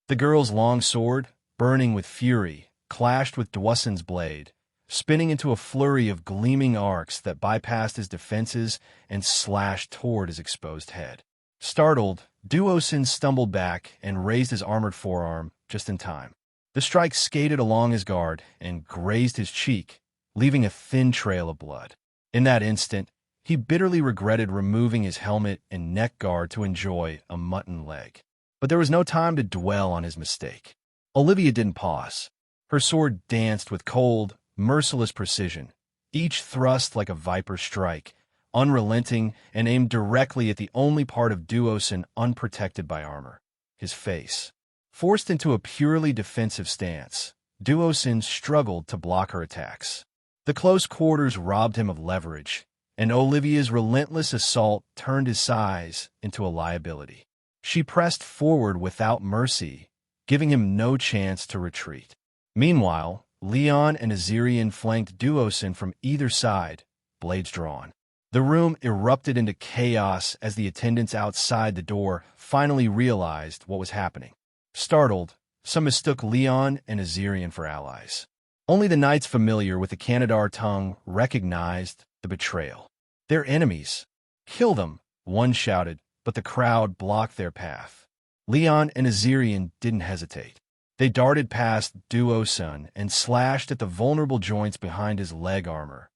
The girl's long sword, burning with fury, clashed with Dwussen's blade, spinning into a flurry of gleaming arcs that bypassed his defenses and slashed toward his exposed head. Startled, Duosin stumbled back and raised his armored forearm just in time. The strike skated along his guard and grazed his cheek, leaving a thin trail of blood. In that instant, he bitterly regretted removing his helmet and neck guard to enjoy a mutton leg. But there was no time to dwell on his mistake. Olivia didn't pause. Her sword danced with cold, merciless precision, each thrust like a viper's strike, unrelenting and aimed directly at the only part of Duosin unprotected by armor, his face. Forced into a purely defensive stance, Duosin struggled to block her attacks. The close quarters robbed him of leverage, and Olivia's relentless assault turned his size into a liability. She pressed forward without mercy, giving him no chance to retreat. Meanwhile, Leon and Azirian flanked Duosin from either side, blades drawn. The room erupted into chaos as the attendants outside the door finally realized what was happening. Startled, some mistook Leon and Azirian for allies. Only the knights familiar with the Canadar tongue recognized the betrayal. They're enemies. Kill them, one shouted, but the crowd blocked their path. Leon and Azirian didn't hesitate. They darted past Duosin and slashed at the vulnerable joints behind his leg armor,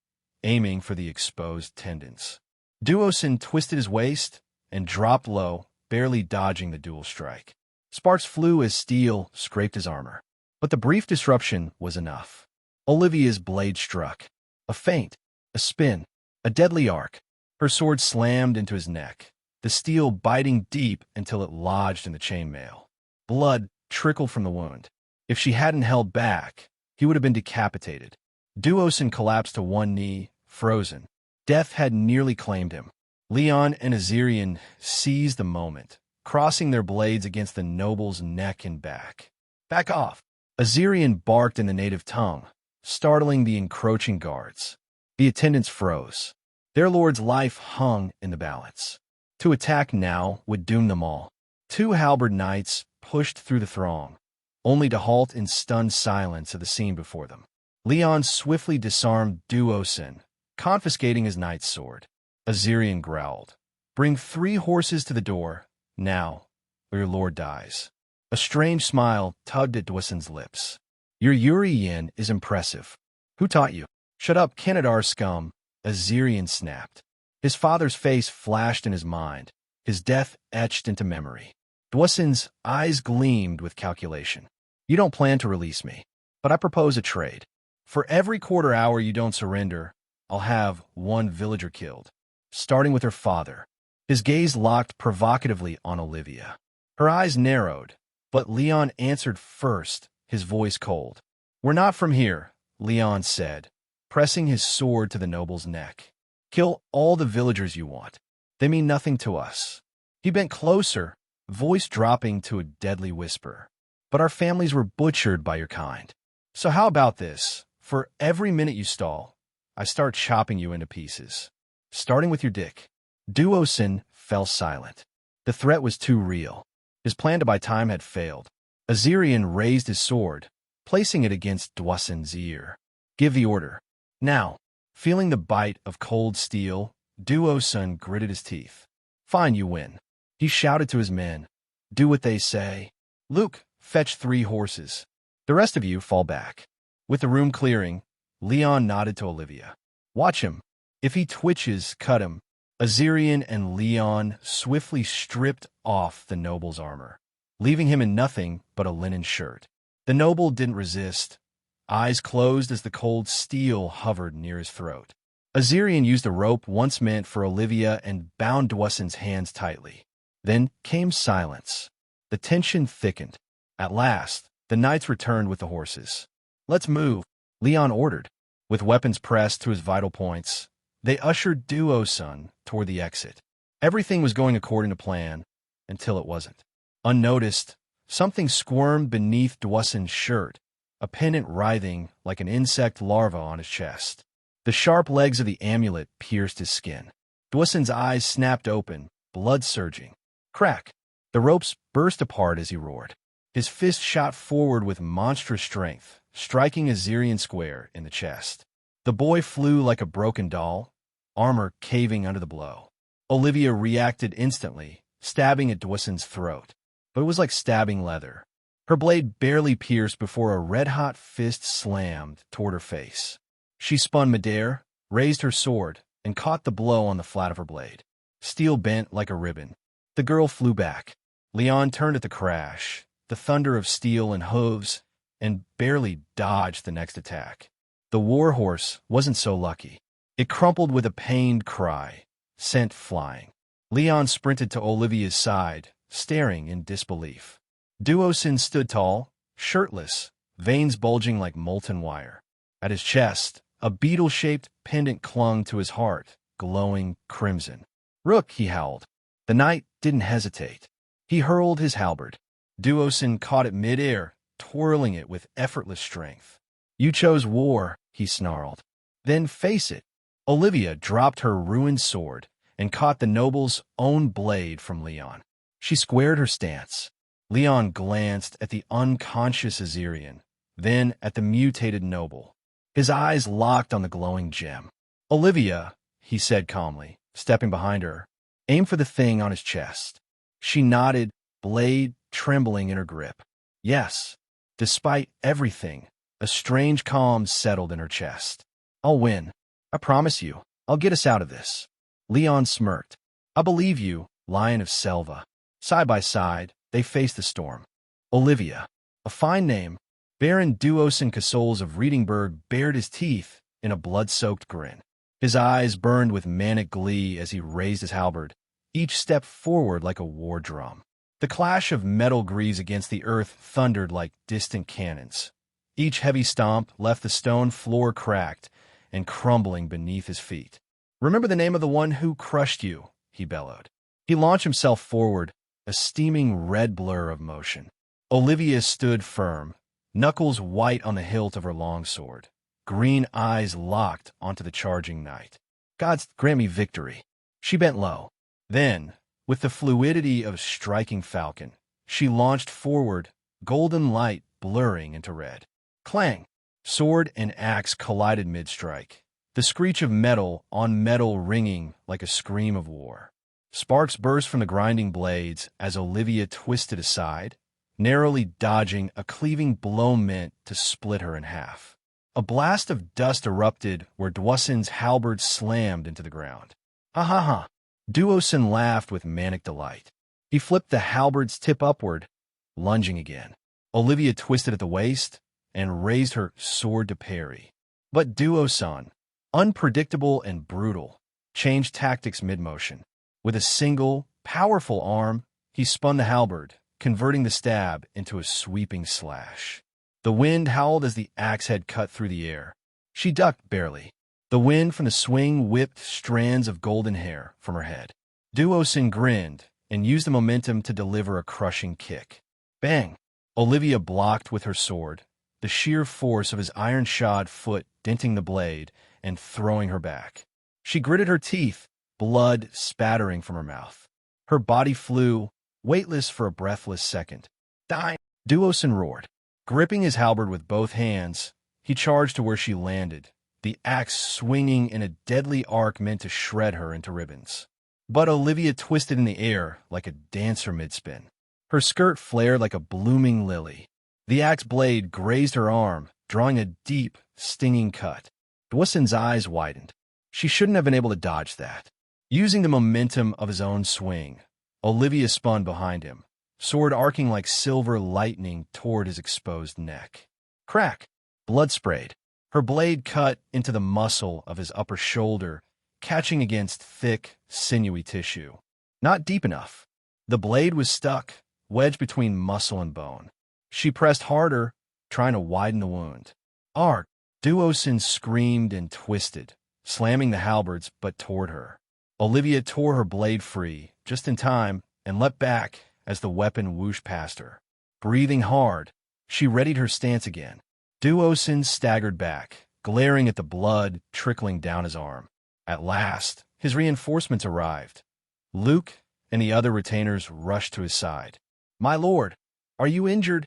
aiming for the exposed tendons. Duosin twisted his waist and dropped low, barely dodging the dual strike. Sparks flew as steel scraped his armor. But the brief disruption was enough. Olivia's blade struck. A feint, a spin, a deadly arc. Her sword slammed into his neck, the steel biting deep until it lodged in the chainmail. Blood trickled from the wound. If she hadn't held back, he would have been decapitated. Duosin collapsed to one knee, frozen. Death had nearly claimed him. Leon and Azirian seized the moment, crossing their blades against the noble's neck and back. "Back off!" Azirian barked in the native tongue, startling the encroaching guards. The attendants froze. Their lord's life hung in the balance. To attack now would doom them all. Two halberd knights pushed through the throng, only to halt in stunned silence at the scene before them. Leon swiftly disarmed Duosin, confiscating his knight's sword. Azirian growled, "Bring 3 horses to the door, now, or your lord dies." A strange smile tugged at Dwussen's lips. "Your Yuri Yin is impressive. Who taught you?" "Shut up, Canadar scum," Azirian snapped. His father's face flashed in his mind, his death etched into memory. Dwussen's eyes gleamed with calculation. "You don't plan to release me, but I propose a trade. For every quarter hour you don't surrender, I'll have 1 villager killed, starting with her father." His gaze locked provocatively on Olivia. Her eyes narrowed, but Leon answered first, his voice cold. "We're not from here," Leon said, pressing his sword to the noble's neck. "Kill all the villagers you want. They mean nothing to us." He bent closer, voice dropping to a deadly whisper. "But our families were butchered by your kind. So how about this? For every minute you stall, I start chopping you into pieces. Starting with your dick." Duosin fell silent. The threat was too real. His plan to buy time had failed. Azirian raised his sword, placing it against Dwussen's ear. "Give the order. Now." Feeling the bite of cold steel, Duosin gritted his teeth. "Fine, you win." He shouted to his men, "Do what they say. Luke, fetch 3 horses. The rest of you fall back." With the room clearing, Leon nodded to Olivia. "Watch him. If he twitches, cut him." Azirian and Leon swiftly stripped off the noble's armor, leaving him in nothing but a linen shirt. The noble didn't resist, eyes closed as the cold steel hovered near his throat. Azirian used a rope once meant for Olivia and bound Dwussen's hands tightly. Then came silence. The tension thickened. At last, the knights returned with the horses. "Let's move," Leon ordered. With weapons pressed to his vital points, they ushered Duosin toward the exit. Everything was going according to plan, until it wasn't. Unnoticed, something squirmed beneath Dwussen's shirt, a pendant writhing like an insect larva on his chest. The sharp legs of the amulet pierced his skin. Dwussen's eyes snapped open, blood surging. Crack! The ropes burst apart as he roared. His fist shot forward with monstrous strength, striking Azirian square in the chest. The boy flew like a broken doll, armor caving under the blow. Olivia reacted instantly, stabbing at Dwyssen's throat, but it was like stabbing leather. Her blade barely pierced before a red-hot fist slammed toward her face. She spun midair, raised her sword, and caught the blow on the flat of her blade. Steel bent like a ribbon. The girl flew back. Leon turned at the crash, the thunder of steel and hooves, and barely dodged the next attack. The warhorse wasn't so lucky. It crumpled with a pained cry, sent flying. Leon sprinted to Olivia's side, staring in disbelief. Duosin stood tall, shirtless, veins bulging like molten wire. At his chest, a beetle-shaped pendant clung to his heart, glowing crimson. "Rook," he howled. The knight didn't hesitate. He hurled his halberd. Duosin caught it mid-air, twirling it with effortless strength. "You chose war," he snarled. "Then face it." Olivia dropped her ruined sword and caught the noble's own blade from Leon. She squared her stance. Leon glanced at the unconscious Azirian, then at the mutated noble. His eyes locked on the glowing gem. "Olivia," he said calmly, stepping behind her, "aim for the thing on his chest." She nodded, blade trembling in her grip. Yes. Despite everything, a strange calm settled in her chest. "I'll win. I promise you. I'll get us out of this." Leon smirked. "I believe you, Lion of Selva." Side by side, they faced the storm. Olivia, a fine name, Baron Duosin Cassoles of Readingburg bared his teeth in a blood-soaked grin. His eyes burned with manic glee as he raised his halberd, each step forward like a war drum. The clash of metal greaves against the earth thundered like distant cannons. Each heavy stomp left the stone floor cracked and crumbling beneath his feet. "Remember the name of the one who crushed you," he bellowed. He launched himself forward, a steaming red blur of motion. Olivia stood firm, knuckles white on the hilt of her longsword, green eyes locked onto the charging knight. "God's grant me victory." She bent low. Then, with the fluidity of a striking falcon, she launched forward, golden light blurring into red. Clang! Sword and axe collided mid-strike, the screech of metal on metal ringing like a scream of war. Sparks burst from the grinding blades as Olivia twisted aside, narrowly dodging a cleaving blow meant to split her in half. A blast of dust erupted where Dwyssen's halberd slammed into the ground. "Ha ha ha!" Duosin laughed with manic delight. He flipped the halberd's tip upward, lunging again. Olivia twisted at the waist and raised her sword to parry. But Duosin, unpredictable and brutal, changed tactics mid-motion. With a single, powerful arm, he spun the halberd, converting the stab into a sweeping slash. The wind howled as the axe head cut through the air. She ducked barely. The wind from the swing whipped strands of golden hair from her head. Duosin grinned and used the momentum to deliver a crushing kick. Bang! Olivia blocked with her sword, the sheer force of his iron-shod foot denting the blade and throwing her back. She gritted her teeth, blood spattering from her mouth. Her body flew, weightless for a breathless second. "Die!" Duosin roared. Gripping his halberd with both hands, he charged to where she landed, the axe swinging in a deadly arc meant to shred her into ribbons. But Olivia twisted in the air like a dancer mid-spin. Her skirt flared like a blooming lily. The axe blade grazed her arm, drawing a deep, stinging cut. Dwyssen's eyes widened. She shouldn't have been able to dodge that. Using the momentum of his own swing, Olivia spun behind him, sword arcing like silver lightning toward his exposed neck. Crack! Blood sprayed. Her blade cut into the muscle of his upper shoulder, catching against thick, sinewy tissue. Not deep enough. The blade was stuck, wedged between muscle and bone. She pressed harder, trying to widen the wound. "Arg!" Duosin screamed and twisted, slamming the halberds but toward her. Olivia tore her blade free, just in time, and leapt back as the weapon whooshed past her. Breathing hard, she readied her stance again. Duosin staggered back, glaring at the blood trickling down his arm. At last, his reinforcements arrived. Luke and the other retainers rushed to his side. "My lord!" Are you injured?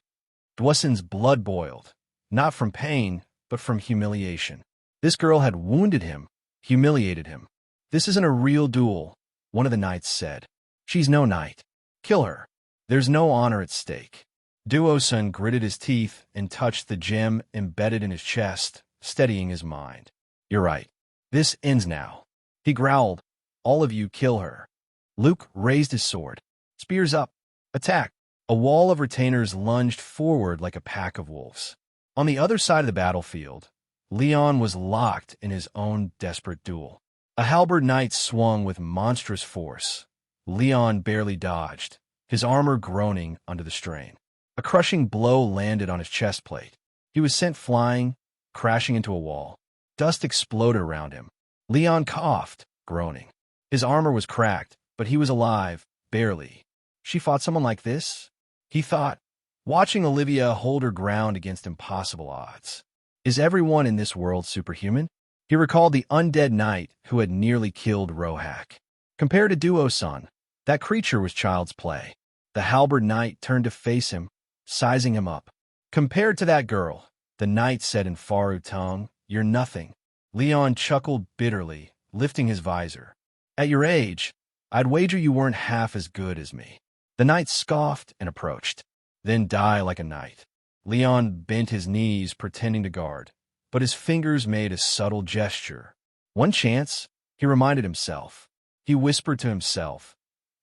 Dwassen's blood boiled, not from pain, but from humiliation. This girl had wounded him, humiliated him. This isn't a real duel, one of the knights said. She's no knight. Kill her. There's no honor at stake. Duosun gritted his teeth and touched the gem embedded in his chest, steadying his mind. You're right. This ends now. He growled. All of you kill her. Luke raised his sword. Spears up. Attack. A wall of retainers lunged forward like a pack of wolves. On the other side of the battlefield, Leon was locked in his own desperate duel. A halberd knight swung with monstrous force. Leon barely dodged, his armor groaning under the strain. A crushing blow landed on his chest plate. He was sent flying, crashing into a wall. Dust exploded around him. Leon coughed, groaning. His armor was cracked, but he was alive, barely. She fought someone like this? He thought, watching Olivia hold her ground against impossible odds. Is everyone in this world superhuman? He recalled the undead knight who had nearly killed Rohak. Compared to Duosun, that creature was child's play. The halberd knight turned to face him, sizing him up. Compared to that girl, the knight said in Faru tongue, you're nothing. Leon chuckled bitterly, lifting his visor. At your age, I'd wager you weren't half as good as me. The knight scoffed and approached. Then die like a knight. Leon bent his knees, pretending to guard, but his fingers made a subtle gesture. One chance, he reminded himself. He whispered to himself,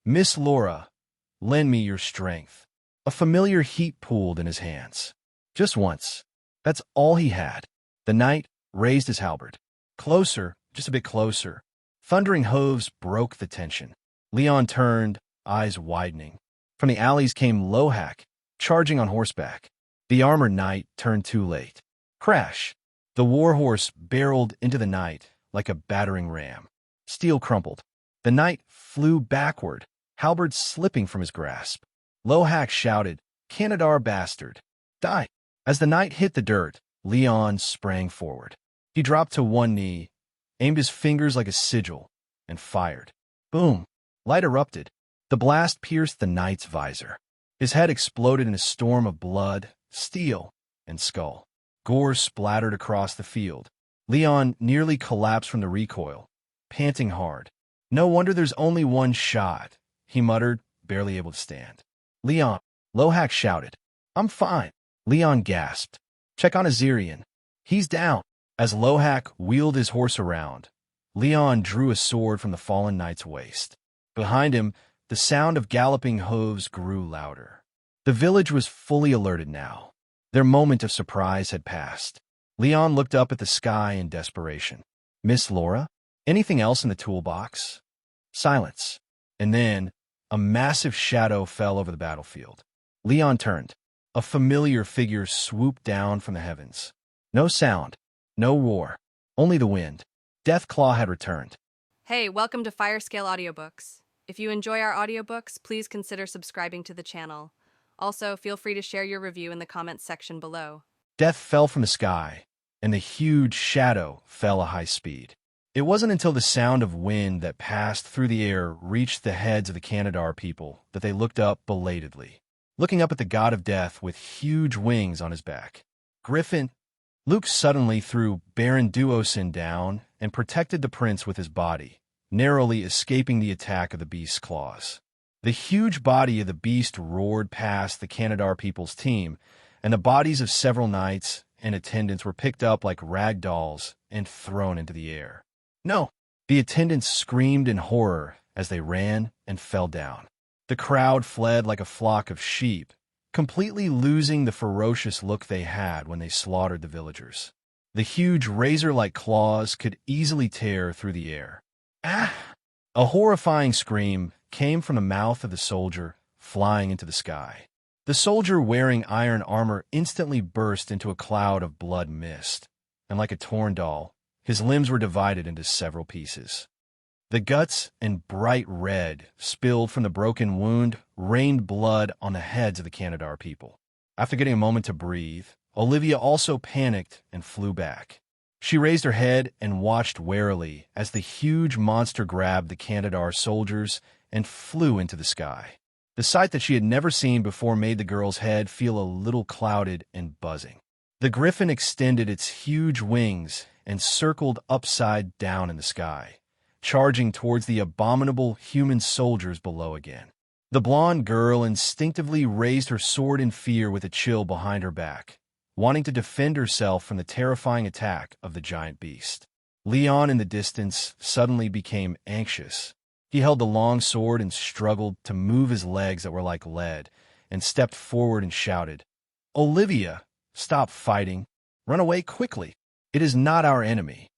Miss Laura, lend me your strength. A familiar heat pooled in his hands. Just once. That's all he had. The knight raised his halberd. Closer, just a bit closer. Thundering hooves broke the tension. Leon turned, eyes widening. From the alleys came Lohak, charging on horseback. The armored knight turned too late. Crash! The warhorse barreled into the knight like a battering ram. Steel crumpled. The knight flew backward, halberd slipping from his grasp. Lohak shouted, Canadar bastard! Die! As the knight hit the dirt, Leon sprang forward. He dropped to one knee, aimed his fingers like a sigil, and fired. Boom! Light erupted. The blast pierced the knight's visor. His head exploded in a storm of blood, steel, and skull. Gore splattered across the field. Leon nearly collapsed from the recoil, panting hard. No wonder there's only one shot, he muttered, barely able to stand. Leon, Lohak shouted. I'm fine. Leon gasped. Check on Azirian. He's down. As Lohak wheeled his horse around, Leon drew a sword from the fallen knight's waist. Behind him, the sound of galloping hooves grew louder. The village was fully alerted now. Their moment of surprise had passed. Leon looked up at the sky in desperation. Miss Laura? Anything else in the toolbox? Silence. And then, a massive shadow fell over the battlefield. Leon turned. A familiar figure swooped down from the heavens. No sound. No roar. Only the wind. Deathclaw had returned. Hey, welcome to Firescale Audiobooks. If you enjoy our audiobooks, please consider subscribing to the channel. Also, feel free to share your review in the comments section below. Death fell from the sky, and the huge shadow fell at high speed. It wasn't until the sound of wind that passed through the air reached the heads of the Canadar people that they looked up belatedly, looking up at the god of death with huge wings on his back. Griffin, Luke suddenly threw Baron Duosun down and protected the prince with his body, narrowly escaping the attack of the beast's claws. The huge body of the beast roared past the Canadar people's team, and the bodies of several knights and attendants were picked up like rag dolls and thrown into the air. No! The attendants screamed in horror as they ran and fell down. The crowd fled like a flock of sheep, completely losing the ferocious look they had when they slaughtered the villagers. The huge razor-like claws could easily tear through the air. Ah! A horrifying scream came from the mouth of the soldier, flying into the sky. The soldier wearing iron armor instantly burst into a cloud of blood mist, and like a torn doll, his limbs were divided into several pieces. The guts and bright red spilled from the broken wound rained blood on the heads of the Canadar people. After getting a moment to breathe, Olivia also panicked and flew back. She raised her head and watched warily as the huge monster grabbed the Canadar soldiers and flew into the sky. The sight that she had never seen before made the girl's head feel a little clouded and buzzing. The griffin extended its huge wings and circled upside down in the sky, charging towards the abominable human soldiers below again. The blonde girl instinctively raised her sword in fear with a chill behind her back, wanting to defend herself from the terrifying attack of the giant beast. Leon in the distance suddenly became anxious. He held the long sword and struggled to move his legs that were like lead, and stepped forward and shouted, "Olivia, stop fighting. Run away quickly. It is not our enemy."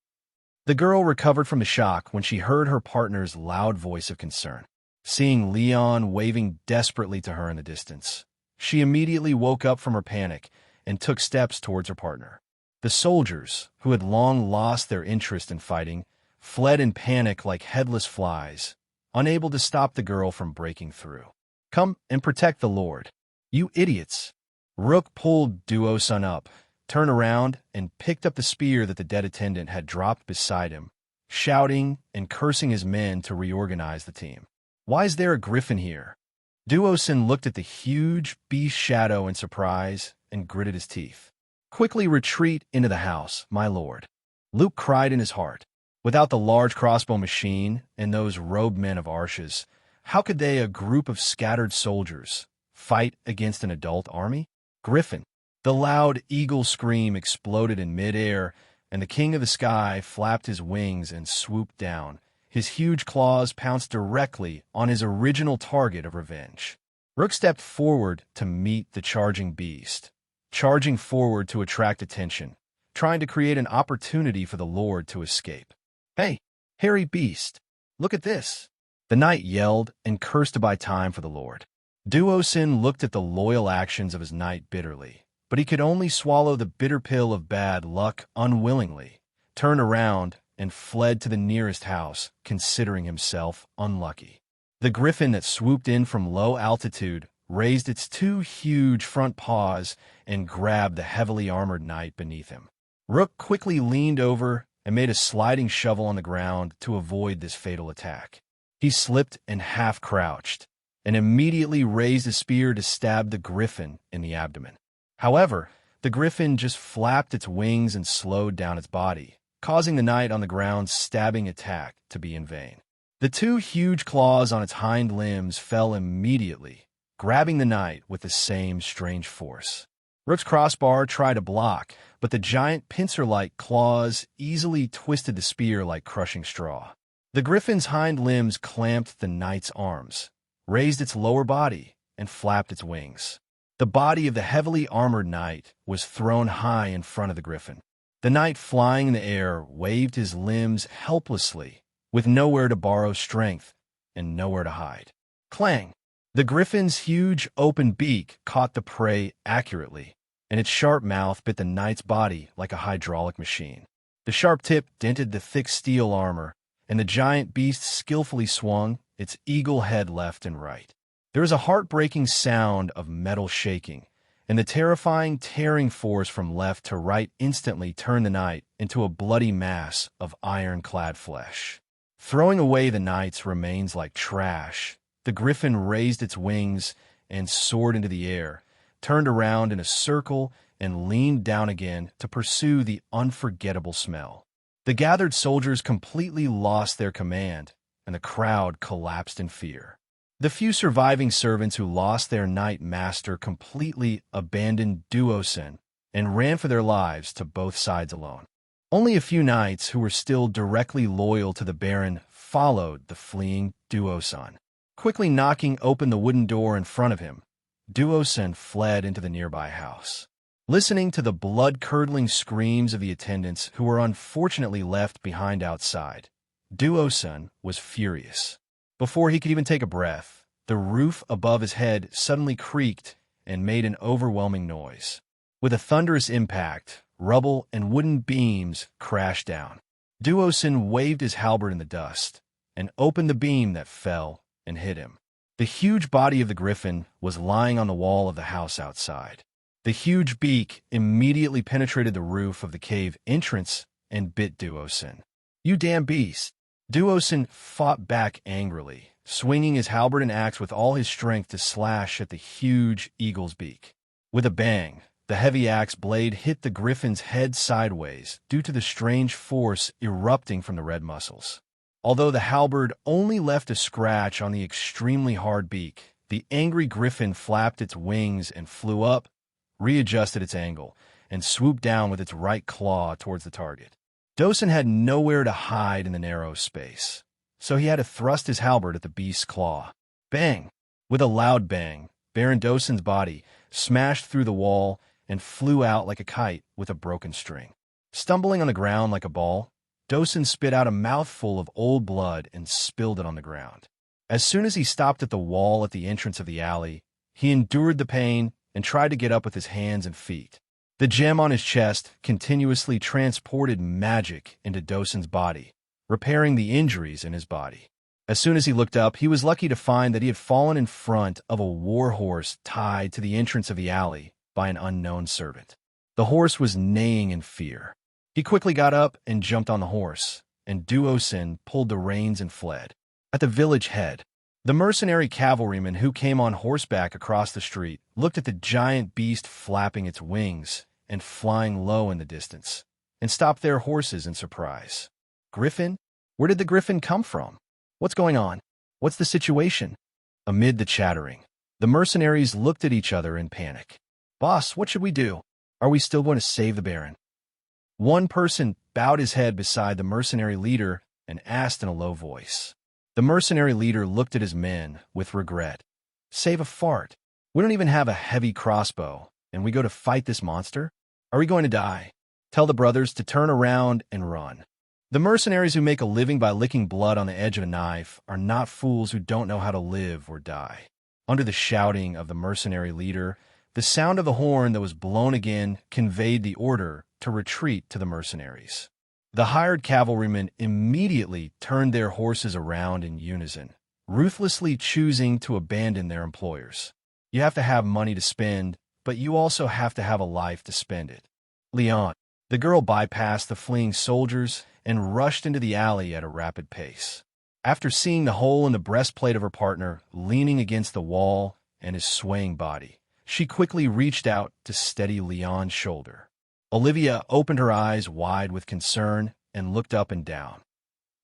The girl recovered from the shock when she heard her partner's loud voice of concern. Seeing Leon waving desperately to her in the distance, she immediately woke up from her panic and took steps towards her partner. The soldiers, who had long lost their interest in fighting, fled in panic like headless flies, unable to stop the girl from breaking through. "Come and protect the Lord, you idiots!" Rook pulled Duo-san up, turned around, and picked up the spear that the dead attendant had dropped beside him, shouting and cursing his men to reorganize the team. "Why is there a griffin here?" Duo-san looked at the huge beast shadow in surprise and gritted his teeth. "Quickly retreat into the house, my lord," Luke cried in his heart. Without the large crossbow machine and those robed men of Arshes, how could they, a group of scattered soldiers, fight against an adult army? "Griffin!" The loud eagle scream exploded in midair, and the king of the sky flapped his wings and swooped down. His huge claws pounced directly on his original target of revenge. Rook stepped forward to meet the charging beast, charging forward to attract attention, trying to create an opportunity for the Lord to escape. "Hey, hairy beast, look at this!" The knight yelled and cursed to buy time for the Lord. Duo-san looked at the loyal actions of his knight bitterly, but he could only swallow the bitter pill of bad luck unwillingly, turned around, and fled to the nearest house, considering himself unlucky. The griffin that swooped in from low altitude raised its two huge front paws and grabbed the heavily armored knight beneath him. Rook quickly leaned over and made a sliding shovel on the ground to avoid this fatal attack. He slipped and half-crouched, and immediately raised a spear to stab the griffin in the abdomen. However, the griffin just flapped its wings and slowed down its body, causing the knight on the ground's stabbing attack to be in vain. The two huge claws on its hind limbs fell immediately, grabbing the knight with the same strange force. Rook's crossbar tried to block, but the giant pincer-like claws easily twisted the spear like crushing straw. The griffin's hind limbs clamped the knight's arms, raised its lower body, and flapped its wings. The body of the heavily armored knight was thrown high in front of the griffin. The knight, flying in the air, waved his limbs helplessly, with nowhere to borrow strength and nowhere to hide. Clang! The griffin's huge open beak caught the prey accurately, and its sharp mouth bit the knight's body like a hydraulic machine. The sharp tip dented the thick steel armor, and the giant beast skillfully swung its eagle head left and right. There was a heartbreaking sound of metal shaking, and the terrifying tearing force from left to right instantly turned the knight into a bloody mass of iron-clad flesh. Throwing away the knight's remains like trash, the griffin raised its wings and soared into the air, turned around in a circle, and leaned down again to pursue the unforgettable smell. The gathered soldiers completely lost their command, and the crowd collapsed in fear. The few surviving servants who lost their knight master completely abandoned Duo-san and ran for their lives to both sides alone. Only a few knights who were still directly loyal to the Baron followed the fleeing Duo-san. Quickly knocking open the wooden door in front of him, Duo-san fled into the nearby house. Listening to the blood-curdling screams of the attendants who were unfortunately left behind outside, Duo-san was furious. Before he could even take a breath, the roof above his head suddenly creaked and made an overwhelming noise. With a thunderous impact, rubble and wooden beams crashed down. Duo-san waved his halberd in the dust and opened the beam that fell and hit him. The huge body of the griffin was lying on the wall of the house outside. The huge beak immediately penetrated the roof of the cave entrance and bit Duo-san. "You damn beast!" Duo-san fought back angrily, swinging his halberd and axe with all his strength to slash at the huge eagle's beak. With a bang, the heavy axe blade hit the griffin's head sideways due to the strange force erupting from the red muscles. Although the halberd only left a scratch on the extremely hard beak, the angry griffin flapped its wings and flew up, readjusted its angle, and swooped down with its right claw towards the target. Dosen had nowhere to hide in the narrow space, so he had to thrust his halberd at the beast's claw. Bang! With a loud bang, Baron Dosen's body smashed through the wall and flew out like a kite with a broken string. Stumbling on the ground like a ball, Dosen spit out a mouthful of old blood and spilled it on the ground. As soon as he stopped at the wall at the entrance of the alley, he endured the pain and tried to get up with his hands and feet. The gem on his chest continuously transported magic into Dosen's body, repairing the injuries in his body. As soon as he looked up, he was lucky to find that he had fallen in front of a war horse tied to the entrance of the alley by an unknown servant. The horse was neighing in fear. He quickly got up and jumped on the horse, and Duosin pulled the reins and fled. At the village head, the mercenary cavalryman who came on horseback across the street looked at the giant beast flapping its wings and flying low in the distance, and stopped their horses in surprise. Griffin? Where did the griffin come from? What's going on? What's the situation? Amid the chattering, the mercenaries looked at each other in panic. Boss, what should we do? Are we still going to save the Baron? One person bowed his head beside the mercenary leader and asked in a low voice. The mercenary leader looked at his men with regret. Save a fart. We don't even have a heavy crossbow, and we go to fight this monster? Are we going to die? Tell the brothers to turn around and run. The mercenaries who make a living by licking blood on the edge of a knife are not fools who don't know how to live or die. Under the shouting of the mercenary leader, the sound of the horn that was blown again conveyed the order to retreat to the mercenaries. The hired cavalrymen immediately turned their horses around in unison, ruthlessly choosing to abandon their employers. You have to have money to spend, but you also have to have a life to spend it. Leon, the girl bypassed the fleeing soldiers and rushed into the alley at a rapid pace. After seeing the hole in the breastplate of her partner leaning against the wall and his swaying body, she quickly reached out to steady Leon's shoulder. Olivia opened her eyes wide with concern and looked up and down.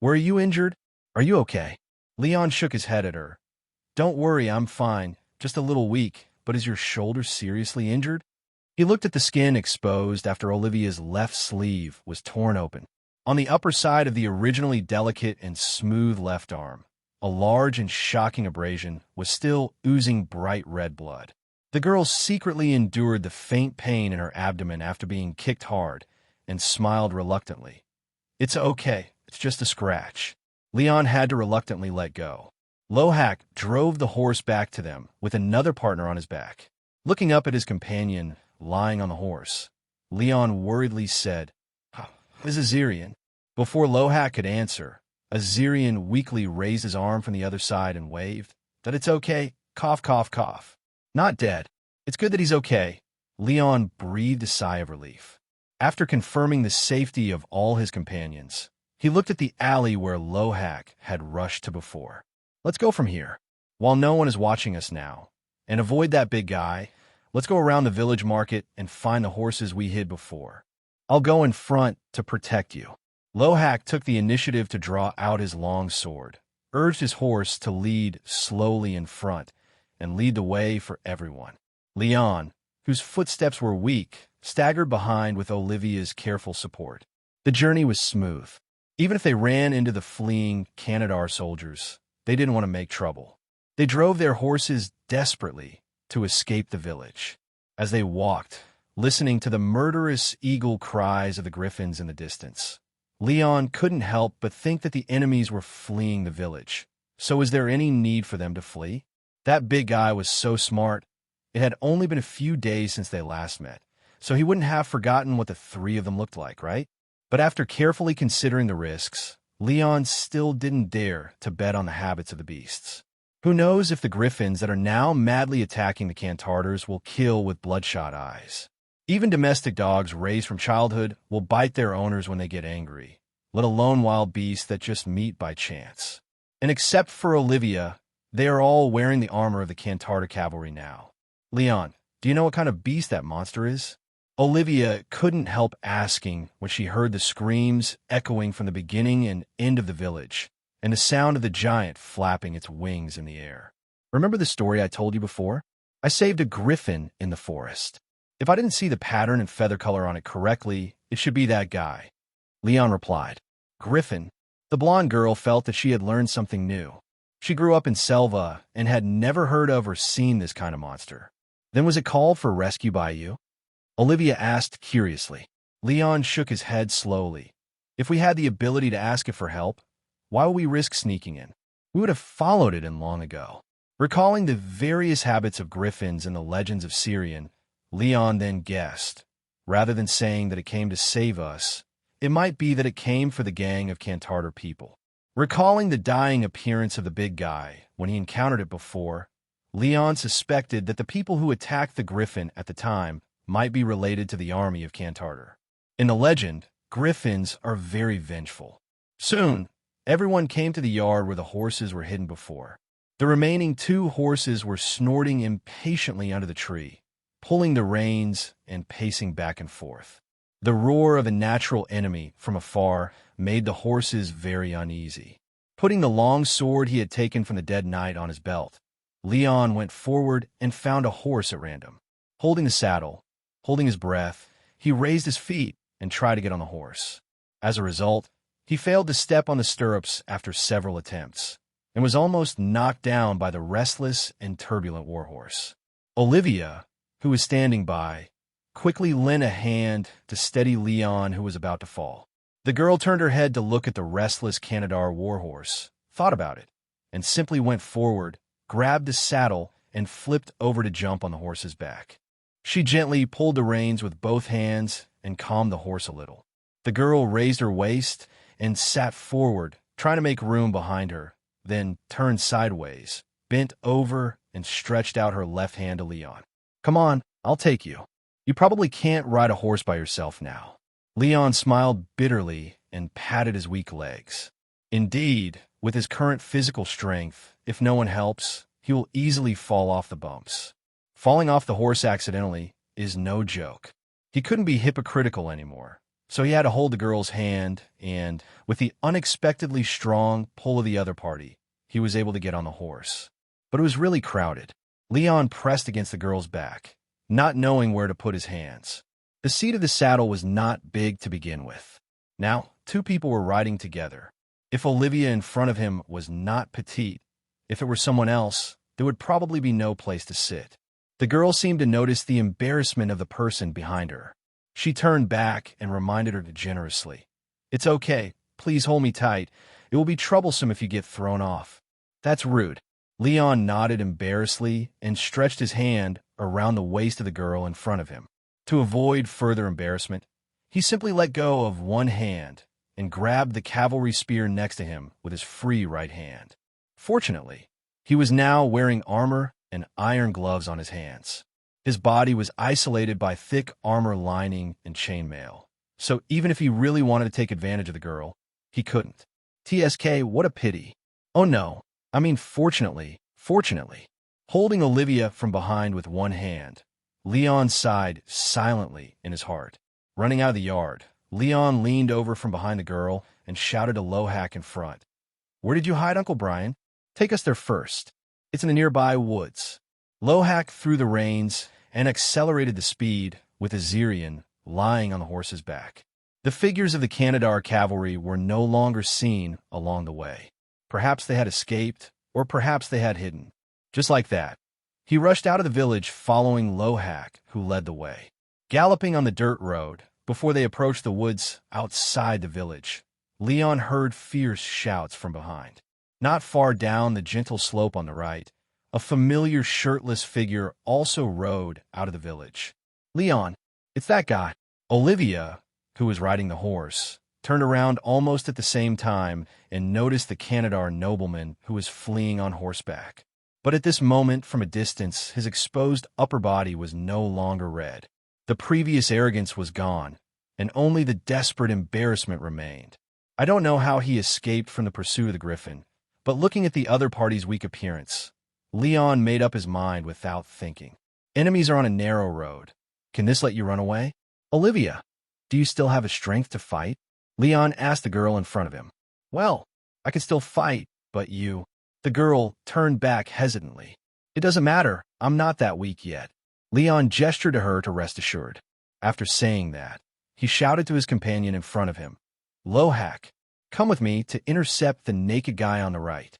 Were you injured? Are you okay? Leon shook his head at her. Don't worry, I'm fine. Just a little weak, but is your shoulder seriously injured? He looked at the skin exposed after Olivia's left sleeve was torn open. On the upper side of the originally delicate and smooth left arm, a large and shocking abrasion was still oozing bright red blood. The girl secretly endured the faint pain in her abdomen after being kicked hard and smiled reluctantly. It's okay, it's just a scratch. Leon had to reluctantly let go. Lohak drove the horse back to them with another partner on his back. Looking up at his companion lying on the horse, Leon worriedly said, "Is Azirian?" Before Lohak could answer, Azirian weakly raised his arm from the other side and waved, "That it's okay, cough, cough, cough. Not dead. It's good that he's okay." Leon breathed a sigh of relief. After confirming the safety of all his companions, he looked at the alley where Lohak had rushed to before. Let's go from here, while no one is watching us now, and avoid that big guy. Let's go around the village market and find the horses we hid before. I'll go in front to protect you. Lohak took the initiative to draw out his long sword, urged his horse to lead slowly in front, and lead the way for everyone. Leon, whose footsteps were weak, staggered behind with Olivia's careful support. The journey was smooth. Even if they ran into the fleeing Canadar soldiers, they didn't want to make trouble. They drove their horses desperately to escape the village. As they walked, listening to the murderous eagle cries of the griffins in the distance, Leon couldn't help but think that the enemies were fleeing the village. So was there any need for them to flee? That big guy was so smart. It had only been a few days since they last met, so he wouldn't have forgotten what the three of them looked like, right? But after carefully considering the risks, Leon still didn't dare to bet on the habits of the beasts. Who knows if the griffins that are now madly attacking the Cantarders will kill with bloodshot eyes. Even domestic dogs raised from childhood will bite their owners when they get angry, let alone wild beasts that just meet by chance. And except for Olivia, they are all wearing the armor of the Cantarta cavalry now. Leon, do you know what kind of beast that monster is? Olivia couldn't help asking when she heard the screams echoing from the beginning and end of the village, and the sound of the giant flapping its wings in the air. Remember the story I told you before? I saved a griffin in the forest. If I didn't see the pattern and feather color on it correctly, it should be that guy. Leon replied. Griffin? The blonde girl felt that she had learned something new. She grew up in Selva and had never heard of or seen this kind of monster. Then was it called for rescue by you? Olivia asked curiously. Leon shook his head slowly. If we had the ability to ask it for help, why would we risk sneaking in? We would have followed it in long ago. Recalling the various habits of griffins in the legends of Syrian, Leon then guessed. Rather than saying that it came to save us, it might be that it came for the gang of Cantarta people. Recalling the dying appearance of the big guy when he encountered it before, Leon suspected that the people who attacked the griffin at the time might be related to the army of Cantarta. In the legend, griffins are very vengeful. Soon, everyone came to the yard where the horses were hidden before. The remaining 2 horses were snorting impatiently under the tree, pulling the reins and pacing back and forth. The roar of a natural enemy from afar made the horses very uneasy. Putting the long sword he had taken from the dead knight on his belt, Leon went forward and found a horse at random. Holding the saddle, holding his breath, he raised his feet and tried to get on the horse. As a result, he failed to step on the stirrups after several attempts, and was almost knocked down by the restless and turbulent warhorse. Olivia, who was standing by, quickly lent a hand to steady Leon, who was about to fall. The girl turned her head to look at the restless Canadar warhorse, thought about it, and simply went forward, grabbed the saddle, and flipped over to jump on the horse's back. She gently pulled the reins with both hands and calmed the horse a little. The girl raised her waist and sat forward, trying to make room behind her, then turned sideways, bent over, and stretched out her left hand to Leon. Come on, I'll take you. You probably can't ride a horse by yourself now. Leon smiled bitterly and patted his weak legs. Indeed, with his current physical strength, if no one helps, he will easily fall off the bumps. Falling off the horse accidentally is no joke. He couldn't be hypocritical anymore, so he had to hold the girl's hand, and, with the unexpectedly strong pull of the other party, he was able to get on the horse. But it was really crowded. Leon pressed against the girl's back, not knowing where to put his hands. The seat of the saddle was not big to begin with. Now, 2 people were riding together. If Olivia in front of him was not petite, if it were someone else, there would probably be no place to sit. The girl seemed to notice the embarrassment of the person behind her. She turned back and reminded her generously. It's okay. Please hold me tight. It will be troublesome if you get thrown off. That's rude. Leon nodded embarrassedly and stretched his hand around the waist of the girl in front of him. To avoid further embarrassment, he simply let go of one hand and grabbed the cavalry spear next to him with his free right hand. Fortunately, he was now wearing armor and iron gloves on his hands. His body was isolated by thick armor lining and chainmail, so even if he really wanted to take advantage of the girl, he couldn't. TSK, what a pity. Oh no, I mean fortunately. Holding Olivia from behind with one hand, Leon sighed silently in his heart. Running out of the yard, Leon leaned over from behind the girl and shouted to Lohak in front. Where did you hide, Uncle Brian? Take us there first. It's in the nearby woods. Lohak threw the reins and accelerated the speed with Azirian lying on the horse's back. The figures of the Canadar cavalry were no longer seen along the way. Perhaps they had escaped, or perhaps they had hidden. Just like that, he rushed out of the village following Lohak, who led the way. Galloping on the dirt road, before they approached the woods outside the village, Leon heard fierce shouts from behind. Not far down the gentle slope on the right, a familiar shirtless figure also rode out of the village. Leon, it's that guy. Olivia, who was riding the horse, turned around almost at the same time and noticed the Canadar nobleman who was fleeing on horseback. But at this moment, from a distance, his exposed upper body was no longer red. The previous arrogance was gone, and only the desperate embarrassment remained. I don't know how he escaped from the pursuit of the griffin, But looking at the other party's weak appearance, Leon made up his mind without thinking. Enemies are on a narrow road. Can this let you run away? Olivia, do you still have the strength to fight? Leon asked the girl in front of him. Well, I can still fight, but you... The girl turned back hesitantly. It doesn't matter. I'm not that weak yet. Leon gestured to her to rest assured. After saying that, he shouted to his companion in front of him. Lohak, come with me to intercept the naked guy on the right.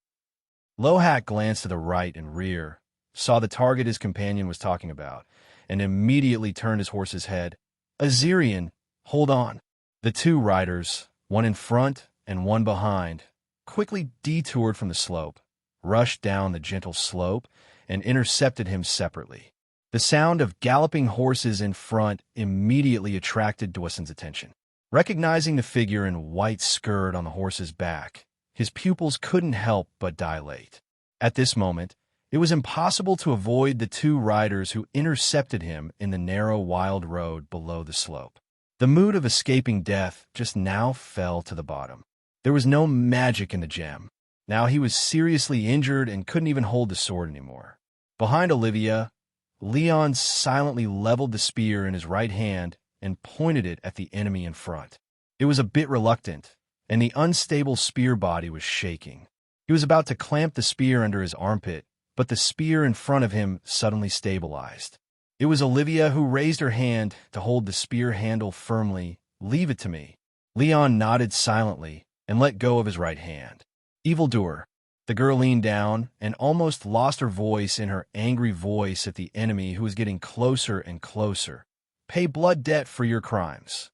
Lohak glanced to the right and rear, saw the target his companion was talking about, and immediately turned his horse's head. Azirian, hold on. The two riders, one in front and one behind, quickly detoured from the slope, rushed down the gentle slope, and intercepted him separately. The sound of galloping horses in front immediately attracted Dawson's attention. Recognizing the figure in white skirt on the horse's back, his pupils couldn't help but dilate. At this moment, it was impossible to avoid the two riders who intercepted him in the narrow wild road below the slope. The mood of escaping death just now fell to the bottom. There was no magic in the gem. Now he was seriously injured and couldn't even hold the sword anymore. Behind Olivia, Leon silently leveled the spear in his right hand and pointed it at the enemy in front. It was a bit reluctant, and the unstable spear body was shaking. He was about to clamp the spear under his armpit, but the spear in front of him suddenly stabilized. It was Olivia who raised her hand to hold the spear handle firmly. Leave it to me. Leon nodded silently and let go of his right hand. Evildoer. The girl leaned down and almost lost her voice in her angry voice at the enemy who was getting closer and closer. Pay blood debt for your crimes.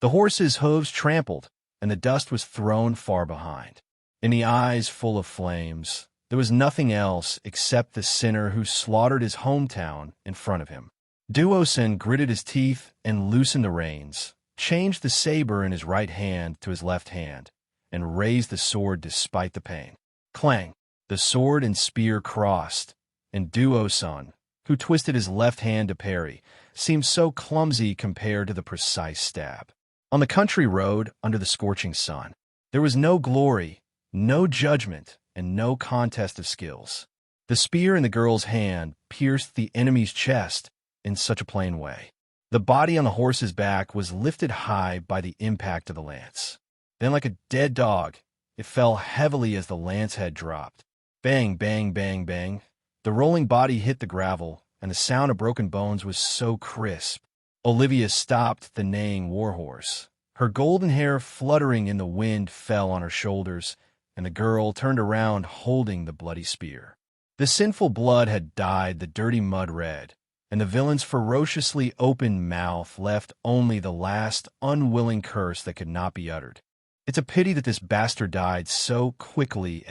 The horse's hooves trampled, and the dust was thrown far behind. In the eyes full of flames, there was nothing else except the sinner who slaughtered his hometown in front of him. Duosin gritted his teeth and loosened the reins, changed the saber in his right hand to his left hand, and raised the sword despite the pain. Clang! The sword and spear crossed, and Duosin, who twisted his left hand to parry, seemed so clumsy compared to the precise stab. On the country road, under the scorching sun, there was no glory, no judgment, and no contest of skills. The spear in the girl's hand pierced the enemy's chest in such a plain way. The body on the horse's back was lifted high by the impact of the lance. Then, like a dead dog, it fell heavily as the lance head dropped. Bang, bang, bang, bang. The rolling body hit the gravel, and the sound of broken bones was so crisp. Olivia stopped the neighing warhorse. Her golden hair fluttering in the wind fell on her shoulders, and the girl turned around holding the bloody spear. The sinful blood had dyed the dirty mud red, and the villain's ferociously open mouth left only the last unwilling curse that could not be uttered. It's a pity that this bastard died so quickly,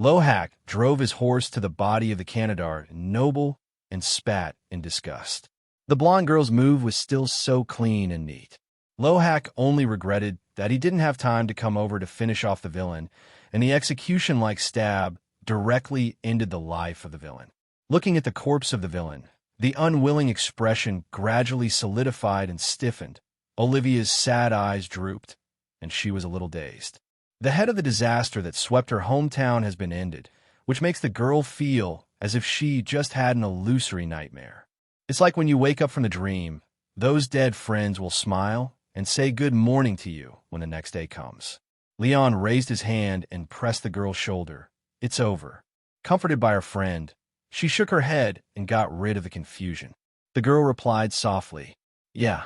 Lohak drove his horse to the body of the Canadar, noble, and spat in disgust. The blonde girl's move was still so clean and neat. Lohak only regretted that he didn't have time to come over to finish off the villain, and the execution-like stab directly ended the life of the villain. Looking at the corpse of the villain, the unwilling expression gradually solidified and stiffened. Olivia's sad eyes drooped, and she was a little dazed. The head of the disaster that swept her hometown has been ended, which makes the girl feel as if she just had an illusory nightmare. It's like when you wake up from the dream, those dead friends will smile and say good morning to you when the next day comes. Leon raised his hand and pressed the girl's shoulder. It's over. Comforted by her friend, she shook her head and got rid of the confusion. The girl replied softly, Yeah.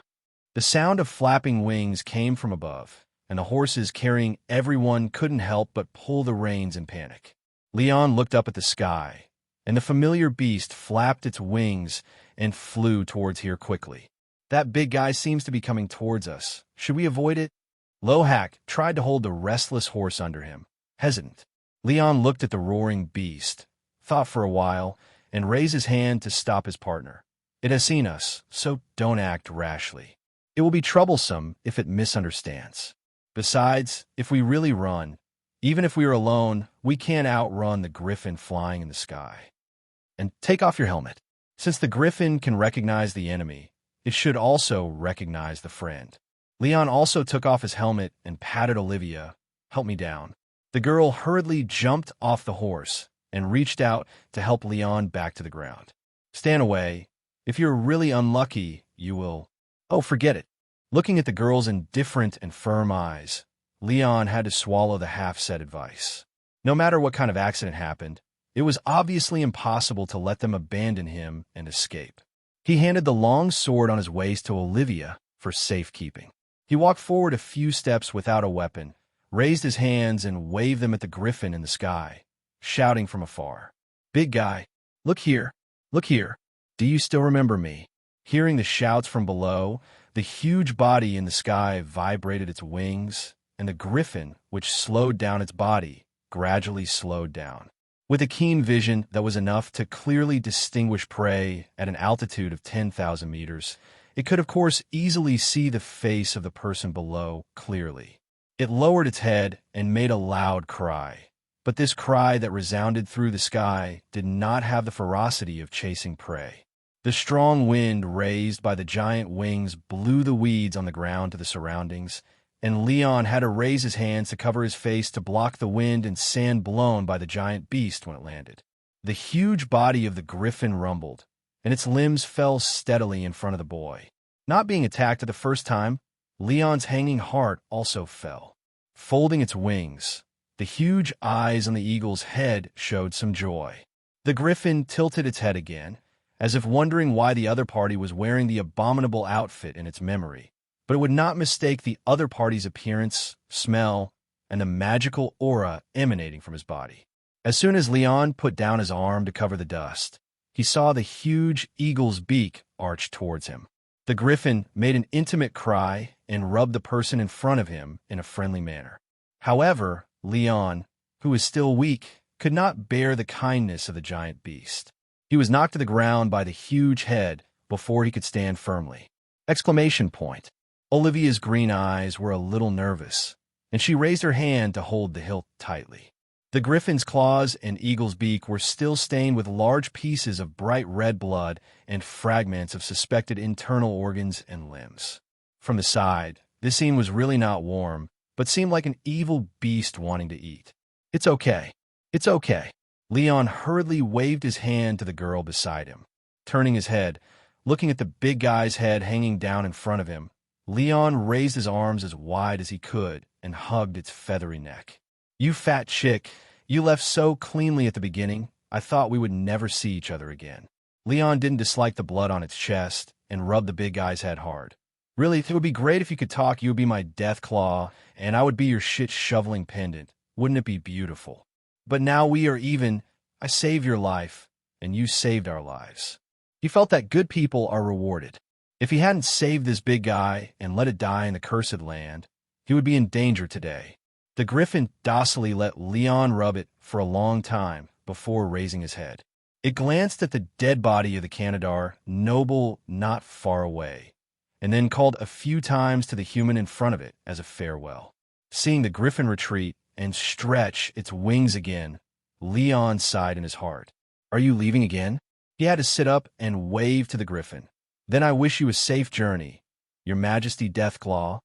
The sound of flapping wings came from above, and the horses carrying everyone couldn't help but pull the reins in panic. Leon looked up at the sky, and the familiar beast flapped its wings and flew towards here quickly. That big guy seems to be coming towards us. Should we avoid it? Lohak tried to hold the restless horse under him, hesitant. Leon looked at the roaring beast, thought for a while, and raised his hand to stop his partner. It has seen us, so don't act rashly. It will be troublesome if it misunderstands. Besides, if we really run, even if we are alone, we can't outrun the griffin flying in the sky. And take off your helmet. Since the griffin can recognize the enemy, it should also recognize the friend. Leon also took off his helmet and patted Olivia. Help me down. The girl hurriedly jumped off the horse and reached out to help Leon back to the ground. Stand away. If you're really unlucky, you will... Oh, forget it. Looking at the girl's indifferent and firm eyes, Leon had to swallow the half-said advice. No matter what kind of accident happened, it was obviously impossible to let them abandon him and escape. He handed the long sword on his waist to Olivia for safekeeping. He walked forward a few steps without a weapon, raised his hands and waved them at the griffin in the sky, shouting from afar, "Big guy, look here, look here. Do you still remember me?" Hearing the shouts from below, the huge body in the sky vibrated its wings, and the griffin, which slowed down its body, gradually slowed down. With a keen vision that was enough to clearly distinguish prey at an altitude of 10,000 meters, it could, of course, easily see the face of the person below clearly. It lowered its head and made a loud cry, but this cry that resounded through the sky did not have the ferocity of chasing prey. The strong wind raised by the giant wings blew the weeds on the ground to the surroundings, and Leon had to raise his hands to cover his face to block the wind and sand blown by the giant beast when it landed. The huge body of the griffin rumbled, and its limbs fell steadily in front of the boy. Not being attacked at the first time, Leon's hanging heart also fell. Folding its wings, the huge eyes on the eagle's head showed some joy. The griffin tilted its head again, as if wondering why the other party was wearing the abominable outfit in its memory, but it would not mistake the other party's appearance, smell, and the magical aura emanating from his body. As soon as Leon put down his arm to cover the dust, he saw the huge eagle's beak arch towards him. The griffin made an intimate cry and rubbed the person in front of him in a friendly manner. However, Leon, who was still weak, could not bear the kindness of the giant beast. He was knocked to the ground by the huge head before he could stand firmly. Exclamation point. Olivia's green eyes were a little nervous, and she raised her hand to hold the hilt tightly. The griffin's claws and eagle's beak were still stained with large pieces of bright red blood and fragments of suspected internal organs and limbs. From the side, this scene was really not warm, but seemed like an evil beast wanting to eat. "It's okay. It's okay." Leon hurriedly waved his hand to the girl beside him. Turning his head, looking at the big guy's head hanging down in front of him, Leon raised his arms as wide as he could and hugged its feathery neck. "You fat chick, you left so cleanly at the beginning, I thought we would never see each other again." Leon didn't dislike the blood on its chest and rubbed the big guy's head hard. "Really, it would be great if you could talk. You would be my death claw, and I would be your shit-shoveling pendant. Wouldn't it be beautiful? But now we are even. I saved your life, and you saved our lives." He felt that good people are rewarded. If he hadn't saved this big guy and let it die in the cursed land, he would be in danger today. The griffin docilely let Leon rub it for a long time before raising his head. It glanced at the dead body of the Canadar, noble not far away, and then called a few times to the human in front of it as a farewell. Seeing the griffin retreat and stretch its wings again, Leon sighed in his heart. "Are you leaving again?" He had to sit up and wave to the griffin. "Then I wish you a safe journey, Your Majesty Deathclaw.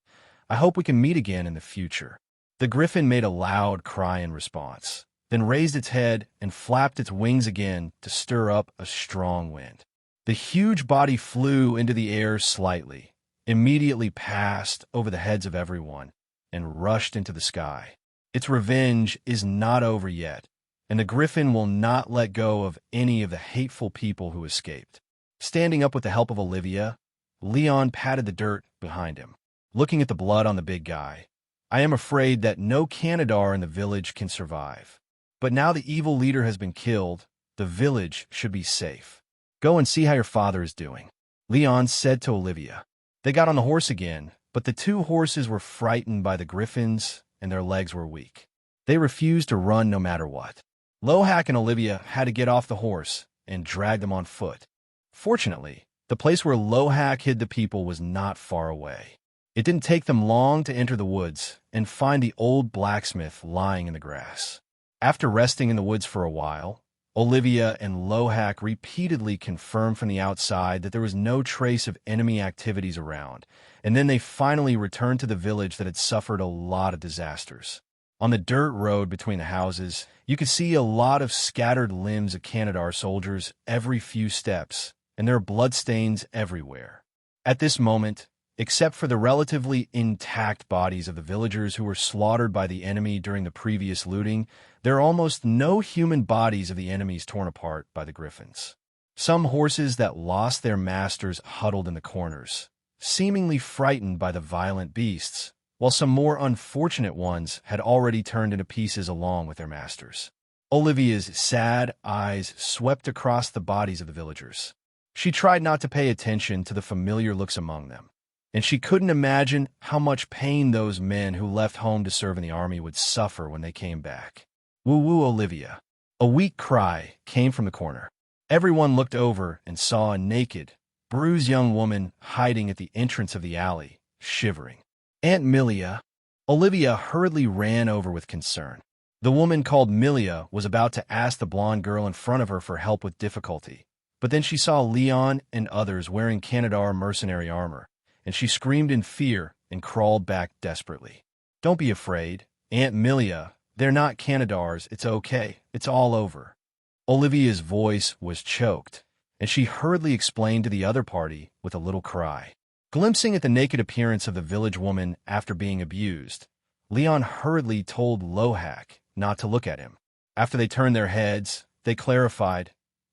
I hope we can meet again in the future." The griffin made a loud cry in response, then raised its head and flapped its wings again to stir up a strong wind. The huge body flew into the air slightly, immediately passed over the heads of everyone, and rushed into the sky. Its revenge is not over yet, and the griffin will not let go of any of the hateful people who escaped. Standing up with the help of Olivia, Leon patted the dirt behind him, looking at the blood on the big guy. "I am afraid that no Canadar in the village can survive. But now the evil leader has been killed, the village should be safe. Go and see how your father is doing," Leon said to Olivia. They got on the horse again, but the two horses were frightened by the griffins and their legs were weak. They refused to run no matter what. Lohak and Olivia had to get off the horse and drag them on foot. Fortunately, the place where Lohak hid the people was not far away. It didn't take them long to enter the woods and find the old blacksmith lying in the grass. After resting in the woods for a while, Olivia and Lohak repeatedly confirmed from the outside that there was no trace of enemy activities around, and then they finally returned to the village that had suffered a lot of disasters. On the dirt road between the houses, you could see a lot of scattered limbs of Canadar soldiers every few steps, and there are bloodstains everywhere. At this moment, except for the relatively intact bodies of the villagers who were slaughtered by the enemy during the previous looting, there are almost no human bodies of the enemies torn apart by the griffins. Some horses that lost their masters huddled in the corners, seemingly frightened by the violent beasts, while some more unfortunate ones had already turned into pieces along with their masters. Olivia's sad eyes swept across the bodies of the villagers. She tried not to pay attention to the familiar looks among them, and she couldn't imagine how much pain those men who left home to serve in the army would suffer when they came back. Woo-woo, Olivia. A weak cry came from the corner. Everyone looked over and saw a naked, bruised young woman hiding at the entrance of the alley, shivering. Aunt Milia. Olivia hurriedly ran over with concern. The woman called Milia was about to ask the blonde girl in front of her for help with difficulty, but then she saw Leon and others wearing Canadar mercenary armor, and she screamed in fear and crawled back desperately. Don't be afraid, Aunt Milia. They're not Canadars. It's okay. It's all over. Olivia's voice was choked, and she hurriedly explained to the other party with a little cry. Glimpsing at the naked appearance of the village woman after being abused, Leon hurriedly told Lohak not to look at him. After they turned their heads, they clarified,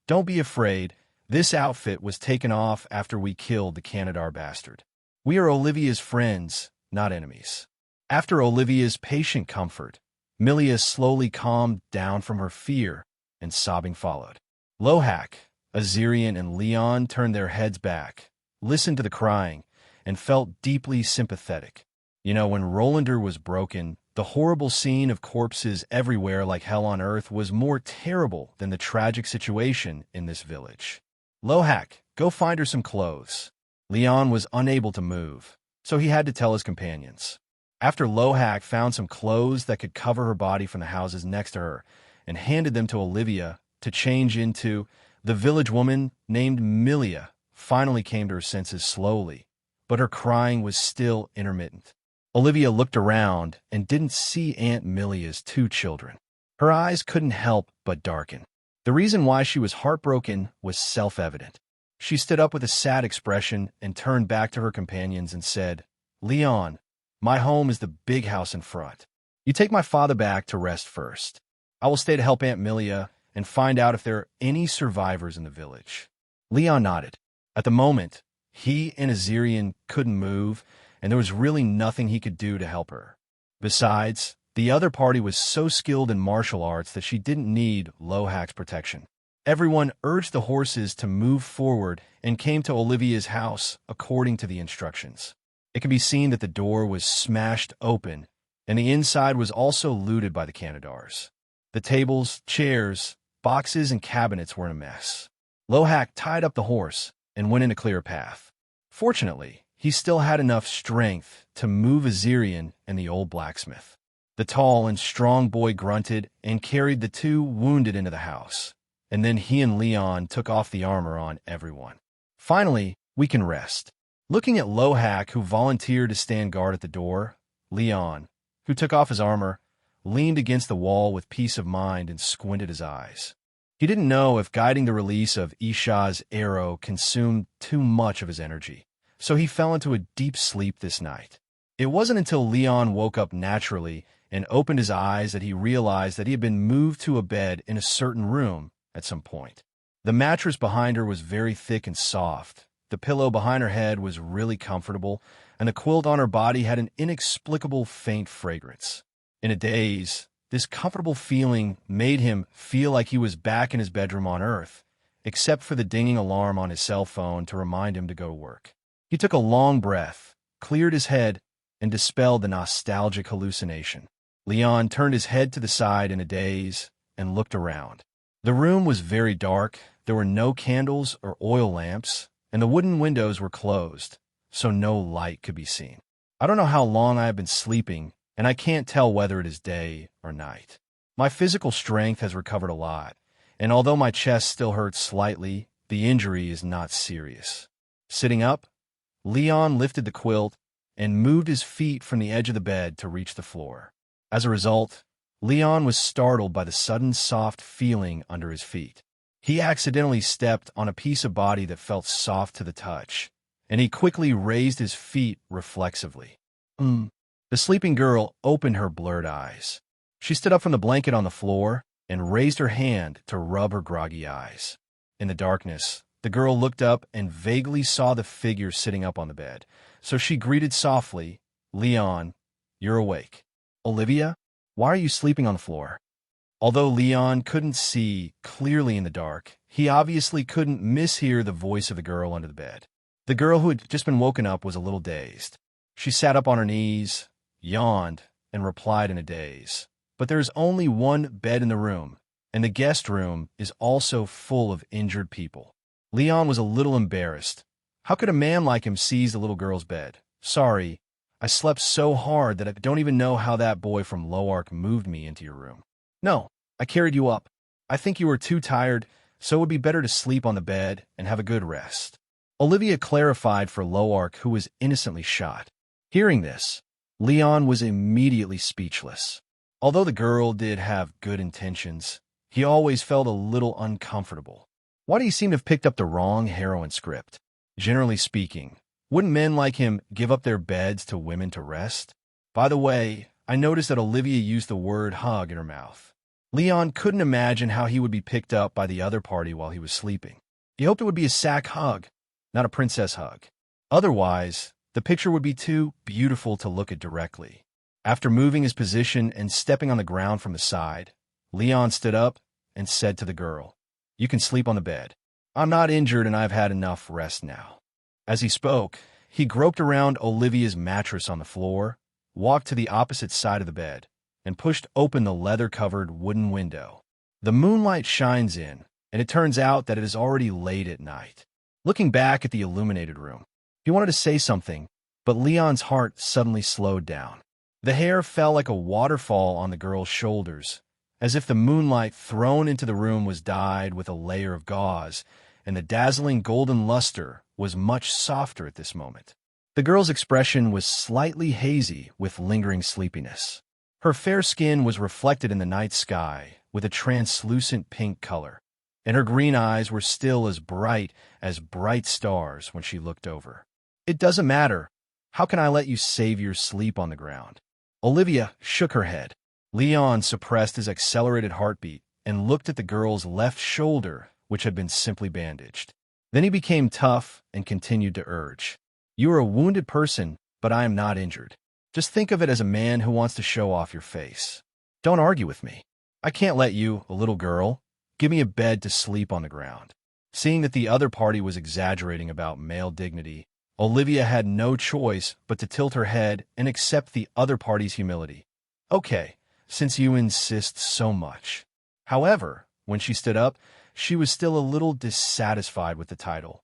"Don't be afraid. This outfit was taken off after we killed the Canadar bastard. We are Olivia's friends, not enemies." After Olivia's patient comfort, Milia slowly calmed down from her fear, and sobbing followed. Lohak, Azirian, and Leon turned their heads back, listened to the crying, and felt deeply sympathetic. You know, when Rolander was broken, the horrible scene of corpses everywhere like hell on earth was more terrible than the tragic situation in this village. Lohak, go find her some clothes. Leon was unable to move, so he had to tell his companions. After Lohak found some clothes that could cover her body from the houses next to her and handed them to Olivia to change into, the village woman named Milia finally came to her senses slowly, but her crying was still intermittent. Olivia looked around and didn't see Aunt Milia's two children. Her eyes couldn't help but darken. The reason why she was heartbroken was self-evident. She stood up with a sad expression and turned back to her companions and said, "Leon, my home is the big house in front. You take my father back to rest first. I will stay to help Aunt Milia and find out if there are any survivors in the village." Leon nodded. At the moment, he and Azirian couldn't move, and there was really nothing he could do to help her. Besides, the other party was so skilled in martial arts that she didn't need Lohak's protection. Everyone urged the horses to move forward and came to Olivia's house according to the instructions. It can be seen that the door was smashed open, and the inside was also looted by the Canadars. The tables, chairs, boxes, and cabinets were in a mess. Lohak tied up the horse and went in a clear path. Fortunately, he still had enough strength to move Azirian and the old blacksmith. The tall and strong boy grunted and carried the two wounded into the house, and then he and Leon took off the armor on everyone. Finally, we can rest. Looking at Lohak, who volunteered to stand guard at the door, Leon, who took off his armor, leaned against the wall with peace of mind and squinted his eyes. He didn't know if guiding the release of Isha's arrow consumed too much of his energy, so he fell into a deep sleep this night. It wasn't until Leon woke up naturally and opened his eyes that he realized that he had been moved to a bed in a certain room at some point. The mattress behind her was very thick and soft. The pillow behind her head was really comfortable, and the quilt on her body had an inexplicable faint fragrance. In a daze, this comfortable feeling made him feel like he was back in his bedroom on Earth, except for the dinging alarm on his cell phone to remind him to go to work. He took a long breath, cleared his head, and dispelled the nostalgic hallucination. Leon turned his head to the side in a daze and looked around. The room was very dark, there were no candles or oil lamps, and the wooden windows were closed, so no light could be seen. I don't know how long I have been sleeping, and I can't tell whether it is day or night. My physical strength has recovered a lot, and although my chest still hurts slightly, the injury is not serious. Sitting up, Leon lifted the quilt and moved his feet from the edge of the bed to reach the floor. As a result, Leon was startled by the sudden soft feeling under his feet. He accidentally stepped on a piece of body that felt soft to the touch, and he quickly raised his feet reflexively. The sleeping girl opened her blurred eyes. She stood up from the blanket on the floor and raised her hand to rub her groggy eyes. In the darkness, the girl looked up and vaguely saw the figure sitting up on the bed, so she greeted softly, "Leon, you're awake." "Olivia, why are you sleeping on the floor?" Although Leon couldn't see clearly in the dark, he obviously couldn't mishear the voice of the girl under the bed. The girl who had just been woken up was a little dazed. She sat up on her knees, yawned, and replied in a daze. "But there's only one bed in the room, and the guest room is also full of injured people." Leon was a little embarrassed. How could a man like him seize the little girl's bed? "Sorry, I slept so hard that I don't even know how that boy from Loark moved me into your room." "No, I carried you up. I think you were too tired, so it would be better to sleep on the bed and have a good rest." Olivia clarified for Loark, who was innocently shot. Hearing this, Leon was immediately speechless. Although the girl did have good intentions, he always felt a little uncomfortable. Why did he seem to have picked up the wrong heroine script? Generally speaking, wouldn't men like him give up their beds to women to rest? By the way, I noticed that Olivia used the word hug in her mouth. Leon couldn't imagine how he would be picked up by the other party while he was sleeping. He hoped it would be a sack hug, not a princess hug. Otherwise, the picture would be too beautiful to look at directly. After moving his position and stepping on the ground from the side, Leon stood up and said to the girl, "You can sleep on the bed. I'm not injured and I've had enough rest now." As he spoke, he groped around Olivia's mattress on the floor, walked to the opposite side of the bed, and pushed open the leather-covered wooden window. The moonlight shines in, and it turns out that it is already late at night. Looking back at the illuminated room, he wanted to say something, but Leon's heart suddenly slowed down. The hair fell like a waterfall on the girl's shoulders, as if the moonlight thrown into the room was dyed with a layer of gauze, and the dazzling golden luster was much softer at this moment. The girl's expression was slightly hazy with lingering sleepiness. Her fair skin was reflected in the night sky with a translucent pink color, and her green eyes were still as bright stars when she looked over. "It doesn't matter. How can I let you save your sleep on the ground?" Olivia shook her head. Leon suppressed his accelerated heartbeat and looked at the girl's left shoulder, which had been simply bandaged. Then he became tough and continued to urge, "You are a wounded person, but I am not injured. Just think of it as a man who wants to show off your face. Don't argue with me. I can't let you, a little girl, give me a bed to sleep on the ground." Seeing that the other party was exaggerating about male dignity, Olivia had no choice but to tilt her head and accept the other party's humility. "Okay, since you insist so much." However, when she stood up, she was still a little dissatisfied with the title.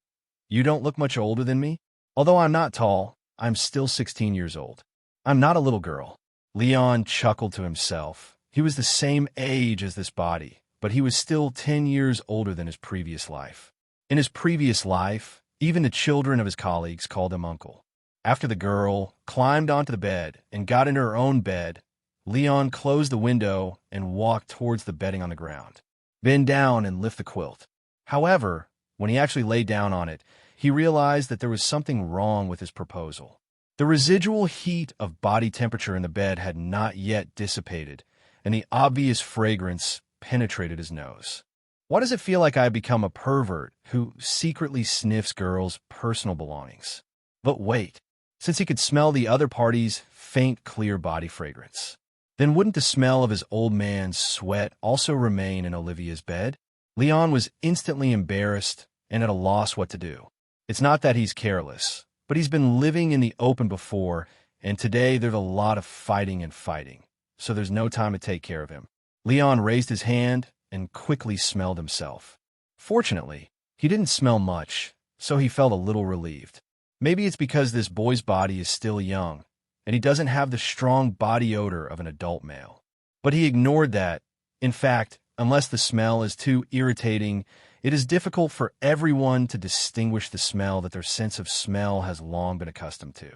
"You don't look much older than me. Although I'm not tall, I'm still 16 years old. I'm not a little girl." Leon chuckled to himself. He was the same age as this body, but he was still 10 years older than his previous life. In his previous life, even the children of his colleagues called him uncle. After the girl climbed onto the bed and got into her own bed, Leon closed the window and walked towards the bedding on the ground. "Bend down and lift the quilt." However, when he actually lay down on it, he realized that there was something wrong with his proposal. The residual heat of body temperature in the bed had not yet dissipated, and the obvious fragrance penetrated his nose. Why does it feel like I have become a pervert who secretly sniffs girls' personal belongings? But wait, since he could smell the other party's faint, clear body fragrance, then wouldn't the smell of his old man's sweat also remain in Olivia's bed? Leon was instantly embarrassed and at a loss what to do. It's not that he's careless, but he's been living in the open before, and today there's a lot of fighting, so there's no time to take care of him. Leon raised his hand and quickly smelled himself. Fortunately, he didn't smell much, so he felt a little relieved. Maybe it's because this boy's body is still young, and he doesn't have the strong body odor of an adult male. But he ignored that. In fact, unless the smell is too irritating, it is difficult for everyone to distinguish the smell that their sense of smell has long been accustomed to.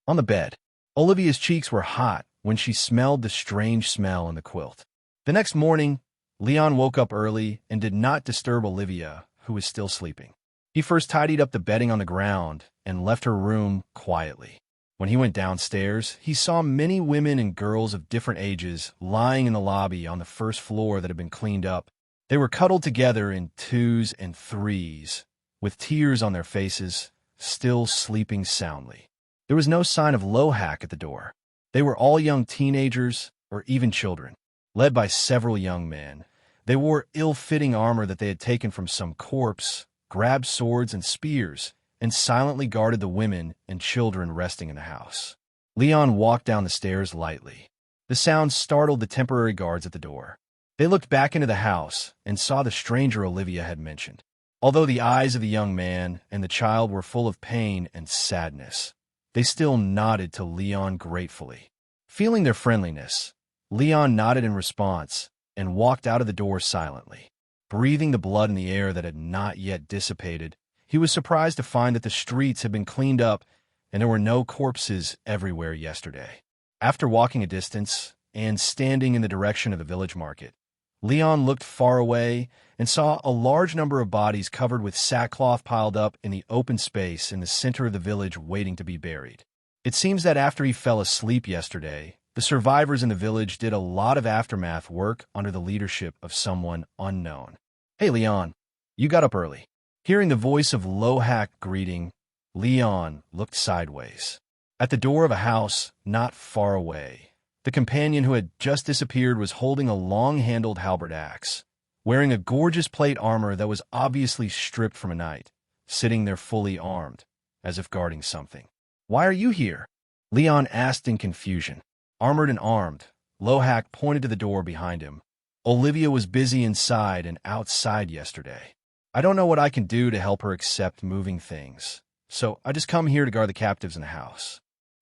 On the bed, Olivia's cheeks were hot when she smelled the strange smell in the quilt. The next morning, Leon woke up early and did not disturb Olivia, who was still sleeping. He first tidied up the bedding on the ground and left her room quietly. When he went downstairs, he saw many women and girls of different ages lying in the lobby on the first floor that had been cleaned up. They were cuddled together in twos and threes, with tears on their faces, still sleeping soundly. There was no sign of Lohack at the door. They were all young teenagers or even children, led by several young men. They wore ill-fitting armor that they had taken from some corpse, grabbed swords and spears, and silently guarded the women and children resting in the house. Leon walked down the stairs lightly. The sound startled the temporary guards at the door. They looked back into the house and saw the stranger Olivia had mentioned. Although the eyes of the young man and the child were full of pain and sadness, they still nodded to Leon gratefully. Feeling their friendliness, Leon nodded in response and walked out of the door silently. Breathing the blood in the air that had not yet dissipated, he was surprised to find that the streets had been cleaned up and there were no corpses everywhere yesterday. After walking a distance and standing in the direction of the village market, Leon looked far away and saw a large number of bodies covered with sackcloth piled up in the open space in the center of the village waiting to be buried. It seems that after he fell asleep yesterday, the survivors in the village did a lot of aftermath work under the leadership of someone unknown. "Hey, Leon, you got up early." Hearing the voice of Lohack greeting, Leon looked sideways. At the door of a house not far away, the companion who had just disappeared was holding a long-handled halberd axe, wearing a gorgeous plate armor that was obviously stripped from a knight, sitting there fully armed, as if guarding something. "Why are you here?" Leon asked in confusion. Armored and armed, Lohack pointed to the door behind him. "Olivia was busy inside and outside yesterday. I don't know what I can do to help her except moving things, so I just come here to guard the captives in the house."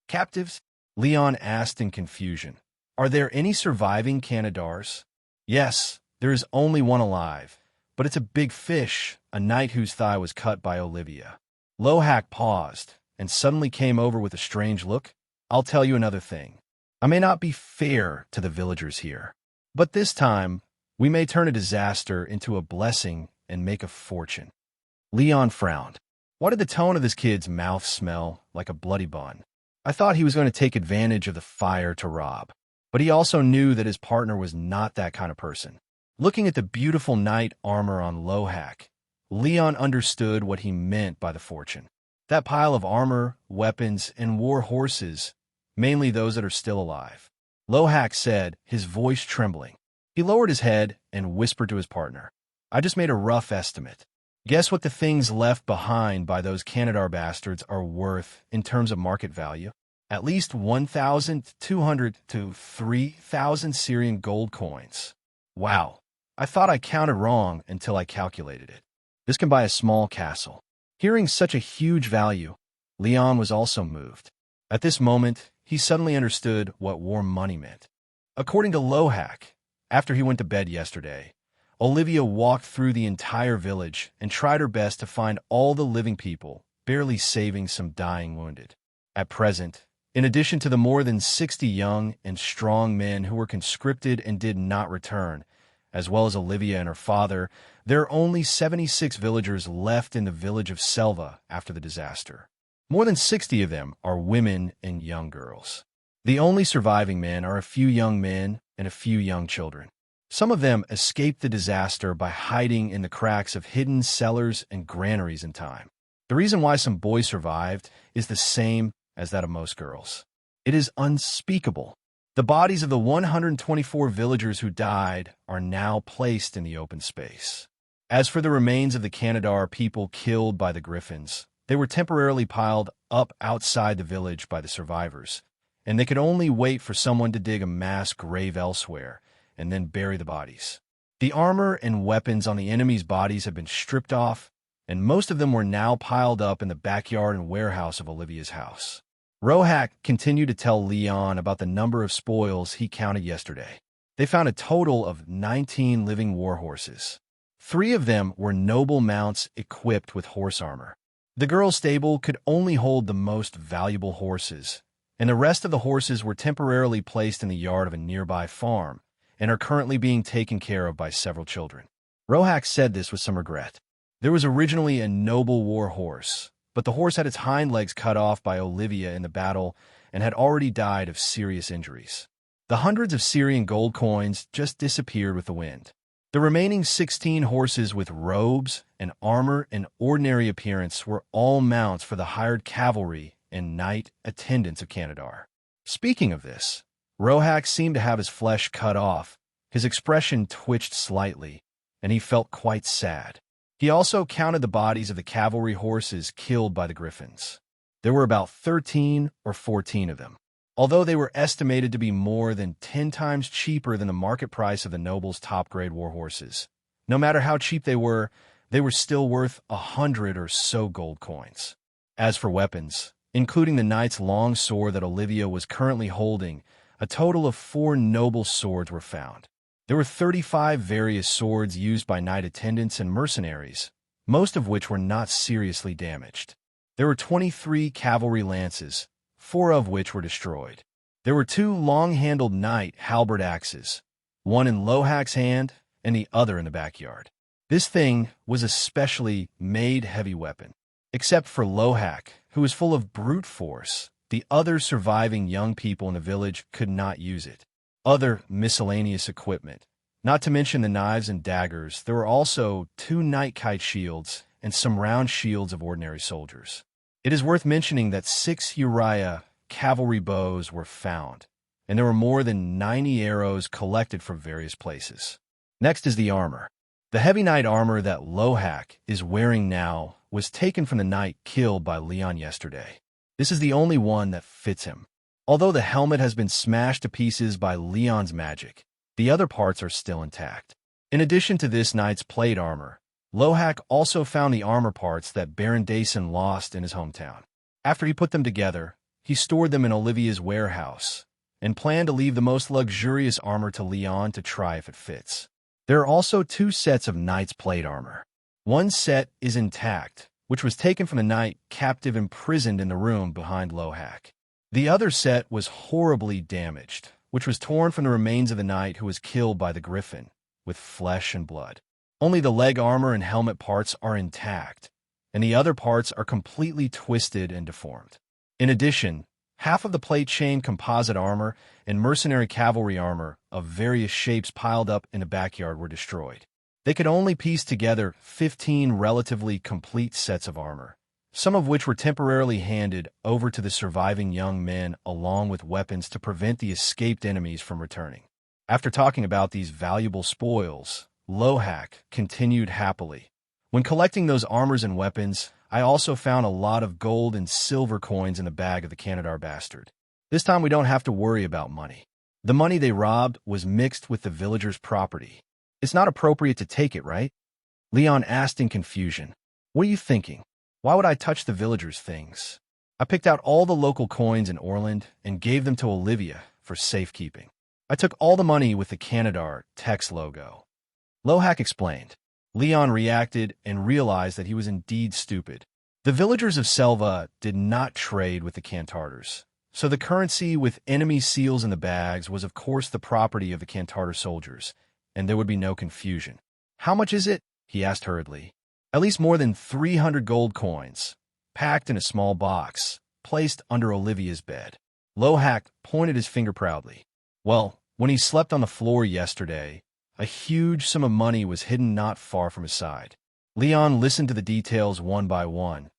"Captives?" Leon asked in confusion. "Are there any surviving Canadars?" "Yes, there is only one alive, but it's a big fish, a knight whose thigh was cut by Olivia." Lohack paused and suddenly came over with a strange look. "I'll tell you another thing. I may not be fair to the villagers here, but this time we may turn a disaster into a blessing and make a fortune." Leon frowned. Why did the tone of this kid's mouth smell like a bloody bun? I thought he was going to take advantage of the fire to rob, but he also knew that his partner was not that kind of person. Looking at the beautiful knight armor on Lohack, Leon understood what he meant by the fortune. That pile of armor, weapons, and war horses, mainly those that are still alive. Lohack said, his voice trembling. He lowered his head and whispered to his partner, "I just made a rough estimate. Guess what the things left behind by those Canadar bastards are worth in terms of market value? At least 1,200 to 3,000 Syrian gold coins. Wow. I thought I counted wrong until I calculated it. This can buy a small castle." Hearing such a huge value, Leon was also moved. At this moment, he suddenly understood what war money meant. According to Lohack, after he went to bed yesterday, Olivia walked through the entire village and tried her best to find all the living people, barely saving some dying wounded. At present, in addition to the more than 60 young and strong men who were conscripted and did not return, as well as Olivia and her father, there are only 76 villagers left in the village of Selva after the disaster. More than 60 of them are women and young girls. The only surviving men are a few young men and a few young children. Some of them escaped the disaster by hiding in the cracks of hidden cellars and granaries in time. The reason why some boys survived is the same as that of most girls. It is unspeakable. The bodies of the 124 villagers who died are now placed in the open space. As for the remains of the Canadar people killed by the Griffins, they were temporarily piled up outside the village by the survivors, and they could only wait for someone to dig a mass grave elsewhere and then bury the bodies. The armor and weapons on the enemy's bodies have been stripped off, and most of them were now piled up in the backyard and warehouse of Olivia's house. Lohack continued to tell Leon about the number of spoils he counted yesterday. They found a total of 19 living war horses. 3 of them were noble mounts equipped with horse armor. The girls' stable could only hold the most valuable horses, and the rest of the horses were temporarily placed in the yard of a nearby farm and are currently being taken care of by several children. Rohak said this with some regret. There was originally a noble war horse, but the horse had its hind legs cut off by Olivia in the battle and had already died of serious injuries. The hundreds of Syrian gold coins just disappeared with the wind. The remaining 16 horses with robes and armor and ordinary appearance were all mounts for the hired cavalry and knight attendants of Canadar. Speaking of this, Rohak seemed to have his flesh cut off, his expression twitched slightly, and he felt quite sad. He also counted the bodies of the cavalry horses killed by the griffins. There were about 13 or 14 of them. Although they were estimated to be more than 10 times cheaper than the market price of the nobles' top-grade war horses, no matter how cheap they were still worth 100 or so gold coins. As for weapons, including the knight's long sword that Olivia was currently holding, a total of 4 noble swords were found. There were 35 various swords used by knight attendants and mercenaries, most of which were not seriously damaged. There were 23 cavalry lances, 4 of which were destroyed. There were 2 long-handled knight halberd axes, one in Lohak's hand and the other in the backyard. This thing was a specially made heavy weapon. Except for Lohak, who was full of brute force, the other surviving young people in the village could not use it. Other miscellaneous equipment, not to mention the knives and daggers, there were also 2 knight kite shields and some round shields of ordinary soldiers. It is worth mentioning that 6 Uriah cavalry bows were found, and there were more than 90 arrows collected from various places. Next is the armor. The heavy knight armor that Lohak is wearing now was taken from the knight killed by Leon yesterday. This is the only one that fits him. Although the helmet has been smashed to pieces by Leon's magic, the other parts are still intact. In addition to this knight's plate armor, Lohak also found the armor parts that Baron Dason lost in his hometown. After he put them together, he stored them in Olivia's warehouse and planned to leave the most luxurious armor to Leon to try if it fits. There are also 2 sets of knight's plate armor. One set is intact, which was taken from the knight captive imprisoned in the room behind Lohak. The other set was horribly damaged, which was torn from the remains of the knight who was killed by the griffin, with flesh and blood. Only the leg armor and helmet parts are intact, and the other parts are completely twisted and deformed. In addition, half of the plate chain composite armor and mercenary cavalry armor of various shapes piled up in the backyard were destroyed. They could only piece together 15 relatively complete sets of armor, some of which were temporarily handed over to the surviving young men along with weapons to prevent the escaped enemies from returning. After talking about these valuable spoils, Lohak continued happily. When collecting those armors and weapons, I also found a lot of gold and silver coins in the bag of the Canadar bastard. This time we don't have to worry about money. The money they robbed was mixed with the villagers' property. It's not appropriate to take it, right? Leon asked in confusion. What are you thinking? Why would I touch the villagers' things? I picked out all the local coins in Orland and gave them to Olivia for safekeeping. I took all the money with the Canadar text logo. Lohak explained. Leon reacted and realized that he was indeed stupid. The villagers of Selva did not trade with the Cantartars, so the currency with enemy seals in the bags was of course the property of the Cantartar soldiers, and there would be no confusion. How much is it? He asked hurriedly. At least more than 300 gold coins, packed in a small box, placed under Olivia's bed. Lohak pointed his finger proudly. Well, when he slept on the floor yesterday, a huge sum of money was hidden not far from his side. Leon listened to the details one by one,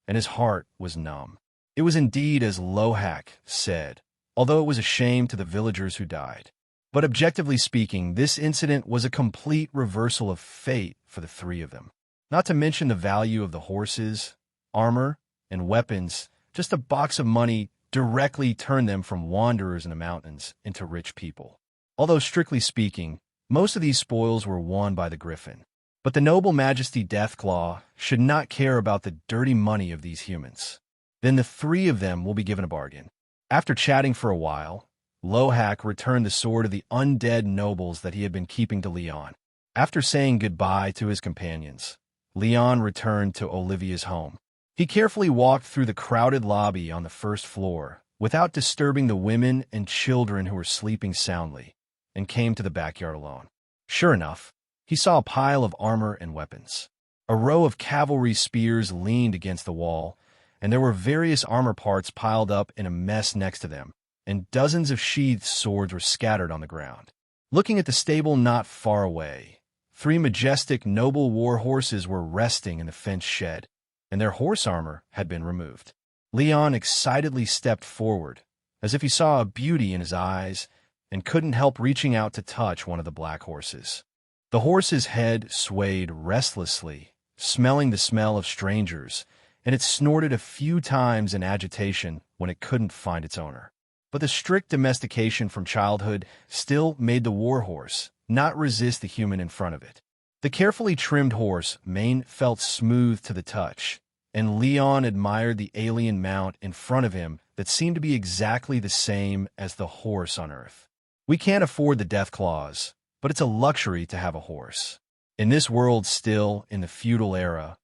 and his heart was numb. It was indeed as Lohak said, although it was a shame to the villagers who died. But objectively speaking, this incident was a complete reversal of fate for the 3 of them. Not to mention the value of the horses, armor, and weapons, just a box of money directly turned them from wanderers in the mountains into rich people. Although strictly speaking, most of these spoils were won by the griffin. But the noble majesty Deathclaw should not care about the dirty money of these humans. Then the 3 of them will be given a bargain. After chatting for a while, Lohak returned the sword of the undead nobles that he had been keeping to Leon. After saying goodbye to his companions, Leon returned to Olivia's home. He carefully walked through the crowded lobby on the first floor, without disturbing the women and children who were sleeping soundly, and came to the backyard alone. Sure enough, he saw a pile of armor and weapons. A row of cavalry spears leaned against the wall, and there were various armor parts piled up in a mess next to them, and dozens of sheathed swords were scattered on the ground. Looking at the stable not far away, 3 majestic, noble war horses were resting in the fenced shed, and their horse armor had been removed. Leon excitedly stepped forward, as if he saw a beauty in his eyes, and couldn't help reaching out to touch one of the black horses. The horse's head swayed restlessly, smelling the smell of strangers, and it snorted a few times in agitation when it couldn't find its owner. But the strict domestication from childhood still made the war horse not resist the human in front of it. The carefully trimmed horse mane felt smooth to the touch, and Leon admired the alien mount in front of him that seemed to be exactly the same as the horse on Earth. We can't afford the death claws, but it's a luxury to have a horse. In this world still in the feudal era,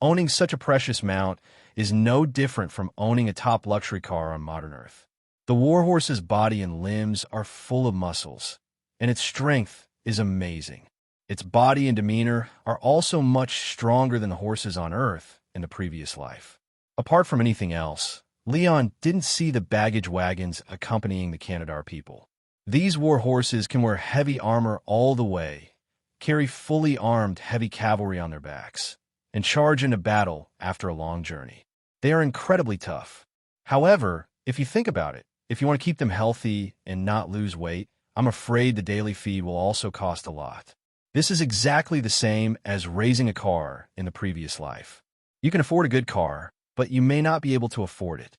owning such a precious mount is no different from owning a top luxury car on modern Earth. The warhorse's body and limbs are full of muscles, and its strength is amazing. Its body and demeanor are also much stronger than the horses on Earth in the previous life. Apart from anything else, Leon didn't see the baggage wagons accompanying the Canadar people. These war horses can wear heavy armor all the way, carry fully armed heavy cavalry on their backs, and charge into battle after a long journey. They are incredibly tough. However, if you think about it, if you want to keep them healthy and not lose weight, I'm afraid the daily feed will also cost a lot. This is exactly the same as raising a car in the previous life. You can afford a good car, but you may not be able to afford it.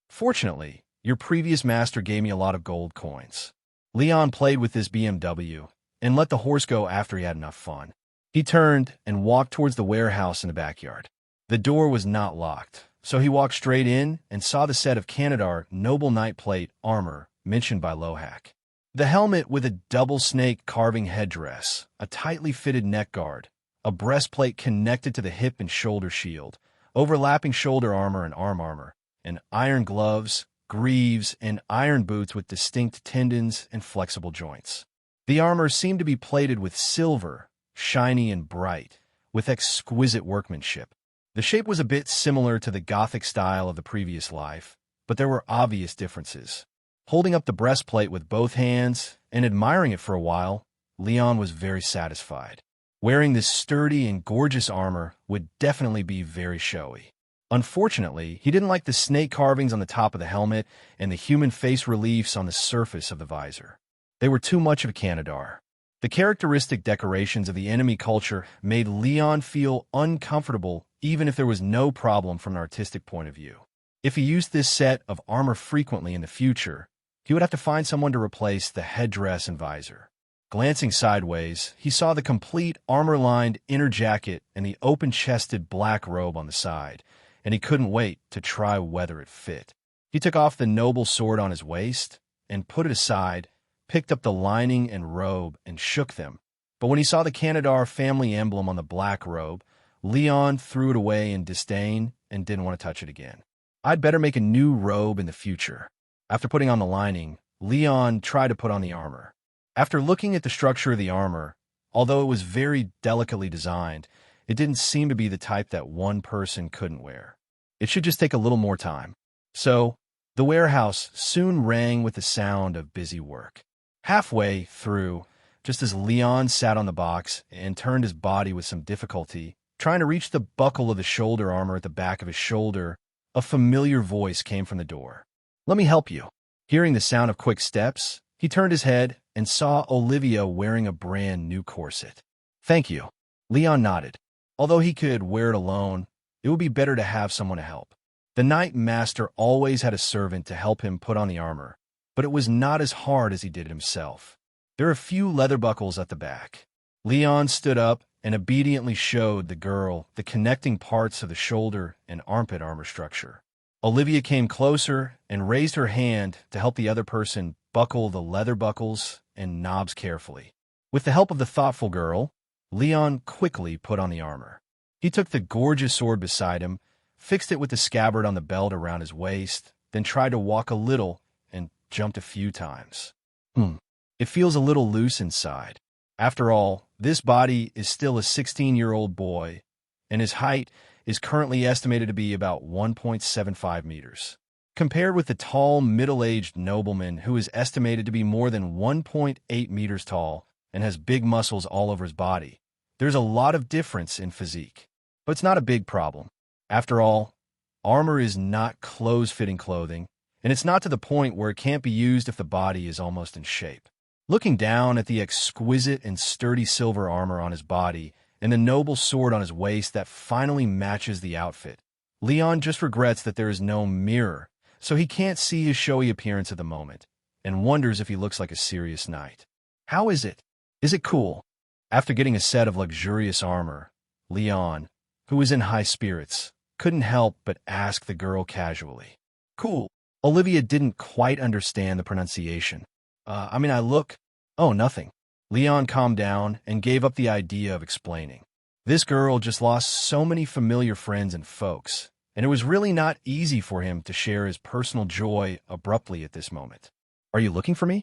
Fortunately, your previous master gave me a lot of gold coins. Leon played with this BMW and let the horse go after he had enough fun. He turned and walked towards the warehouse in the backyard. The door was not locked, so he walked straight in and saw the set of Canadar Noble Knight Plate armor mentioned by Lohak. The helmet with a double snake carving headdress, a tightly fitted neck guard, a breastplate connected to the hip and shoulder shield, overlapping shoulder armor and arm armor, and iron gloves, greaves, and iron boots with distinct tendons and flexible joints. The armor seemed to be plated with silver, shiny and bright, with exquisite workmanship. The shape was a bit similar to the Gothic style of the previous life, but there were obvious differences. Holding up the breastplate with both hands and admiring it for a while, Leon was very satisfied. Wearing this sturdy and gorgeous armor would definitely be very showy. Unfortunately, he didn't like the snake carvings on the top of the helmet and the human face reliefs on the surface of the visor. They were too much of Canadar. The characteristic decorations of the enemy culture made Leon feel uncomfortable even if there was no problem from an artistic point of view. If he used this set of armor frequently in the future, he would have to find someone to replace the headdress and visor. Glancing sideways, he saw the complete armor-lined inner jacket and the open-chested black robe on the side, and he couldn't wait to try whether it fit. He took off the noble sword on his waist and put it aside, picked up the lining and robe and shook them. But when he saw the Canadar family emblem on the black robe, Leon threw it away in disdain and didn't want to touch it again. I'd better make a new robe in the future. After putting on the lining, Leon tried to put on the armor. After looking at the structure of the armor, although it was very delicately designed, it didn't seem to be the type that one person couldn't wear. It should just take a little more time. So, the warehouse soon rang with the sound of busy work. Halfway through, just as Leon sat on the box and turned his body with some difficulty, trying to reach the buckle of the shoulder armor at the back of his shoulder, a familiar voice came from the door. "Let me help you." Hearing the sound of quick steps, he turned his head and saw Olivia wearing a brand new corset. "Thank you." Leon nodded. Although he could wear it alone, it would be better to have someone to help. The Knight Master always had a servant to help him put on the armor, but it was not as hard as he did it himself. There are a few leather buckles at the back. Leon stood up and obediently showed the girl the connecting parts of the shoulder and armpit armor structure. Olivia came closer and raised her hand to help the other person buckle the leather buckles and knobs carefully. With the help of the thoughtful girl, Leon quickly put on the armor. He took the gorgeous sword beside him, fixed it with the scabbard on the belt around his waist, then tried to walk a little and jumped a few times. It feels a little loose inside. After all, this body is still a 16-year-old boy, and his height is currently estimated to be about 1.75 meters. Compared with the tall, middle-aged nobleman who is estimated to be more than 1.8 meters tall and has big muscles all over his body, there's a lot of difference in physique. But it's not a big problem. After all, armor is not clothes-fitting clothing, and it's not to the point where it can't be used if the body is almost in shape. Looking down at the exquisite and sturdy silver armor on his body and the noble sword on his waist that finally matches the outfit, Leon just regrets that there is no mirror, so he can't see his showy appearance at the moment, and wonders if he looks like a serious knight. How is it? Is it cool? After getting a set of luxurious armor, Leon, who was in high spirits, couldn't help but ask the girl casually. Cool. Olivia didn't quite understand the pronunciation. I look... Oh, nothing. Leon calmed down and gave up the idea of explaining. This girl just lost so many familiar friends and folks, and it was really not easy for him to share his personal joy abruptly at this moment. Are you looking for me?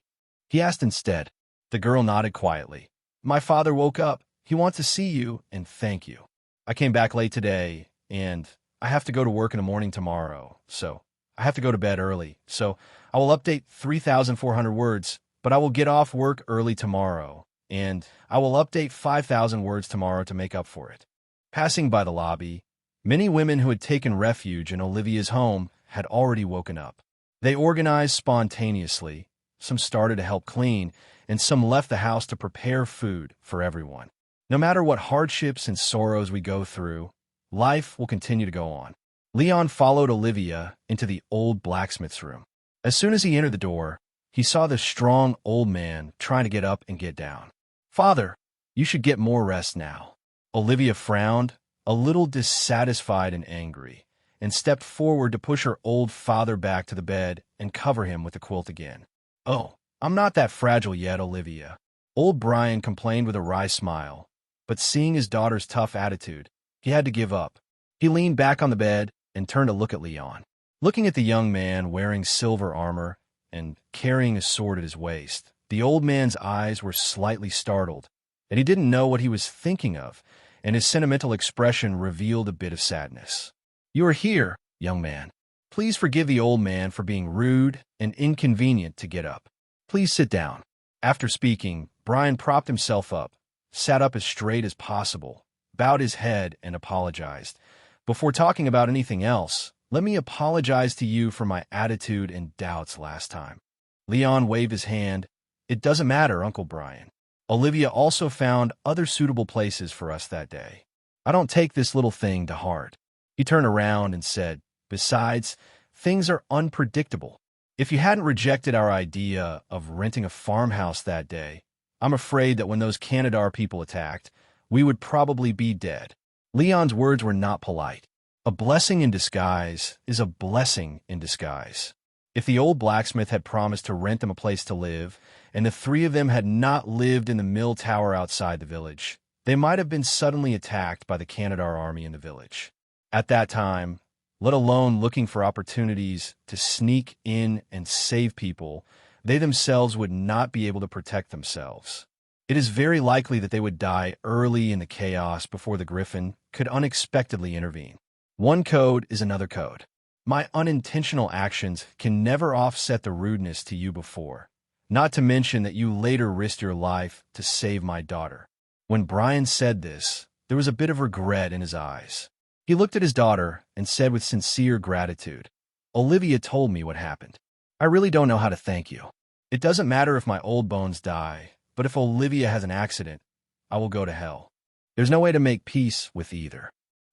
He asked instead. The girl nodded quietly. My father woke up. He wants to see you and thank you. I came back late today, and I have to go to work in the morning tomorrow, so I have to go to bed early, so I will update 3,400 words, but I will get off work early tomorrow, and I will update 5,000 words tomorrow to make up for it. Passing by the lobby, many women who had taken refuge in Olivia's home had already woken up. They organized spontaneously, some started to help clean, and some left the house to prepare food for everyone. No matter what hardships and sorrows we go through, life will continue to go on. Leon followed Olivia into the old blacksmith's room. As soon as he entered the door, he saw the strong old man trying to get up and get down. Father, you should get more rest now. Olivia frowned, a little dissatisfied and angry, and stepped forward to push her old father back to the bed and cover him with the quilt again. Oh, I'm not that fragile yet, Olivia. Old Brian complained with a wry smile, but seeing his daughter's tough attitude, he had to give up. He leaned back on the bed and turned to look at Leon. Looking at the young man wearing silver armor and carrying a sword at his waist, the old man's eyes were slightly startled, and he didn't know what he was thinking of, and his sentimental expression revealed a bit of sadness. You are here, young man. Please forgive the old man for being rude and inconvenient to get up. Please sit down. After speaking, Brian propped himself up, sat up as straight as possible, bowed his head, and apologized. Before talking about anything else, let me apologize to you for my attitude and doubts last time. Leon waved his hand. It doesn't matter, Uncle Brian. Olivia also found other suitable places for us that day. I don't take this little thing to heart. He turned around and said, besides, things are unpredictable. If you hadn't rejected our idea of renting a farmhouse that day, I'm afraid that when those Canadar people attacked, we would probably be dead. Leon's words were not polite. A blessing in disguise is a blessing in disguise. If the old blacksmith had promised to rent them a place to live, and the three of them had not lived in the mill tower outside the village, they might have been suddenly attacked by the Canadar army in the village. At that time, let alone looking for opportunities to sneak in and save people, they themselves would not be able to protect themselves. It is very likely that they would die early in the chaos before the Griffin could unexpectedly intervene. One code is another code. My unintentional actions can never offset the rudeness to you before, not to mention that you later risked your life to save my daughter. When Brian said this, there was a bit of regret in his eyes. He looked at his daughter and said with sincere gratitude, Olivia told me what happened. I really don't know how to thank you. It doesn't matter if my old bones die, but if Olivia has an accident, I will go to hell. There's no way to make peace with either.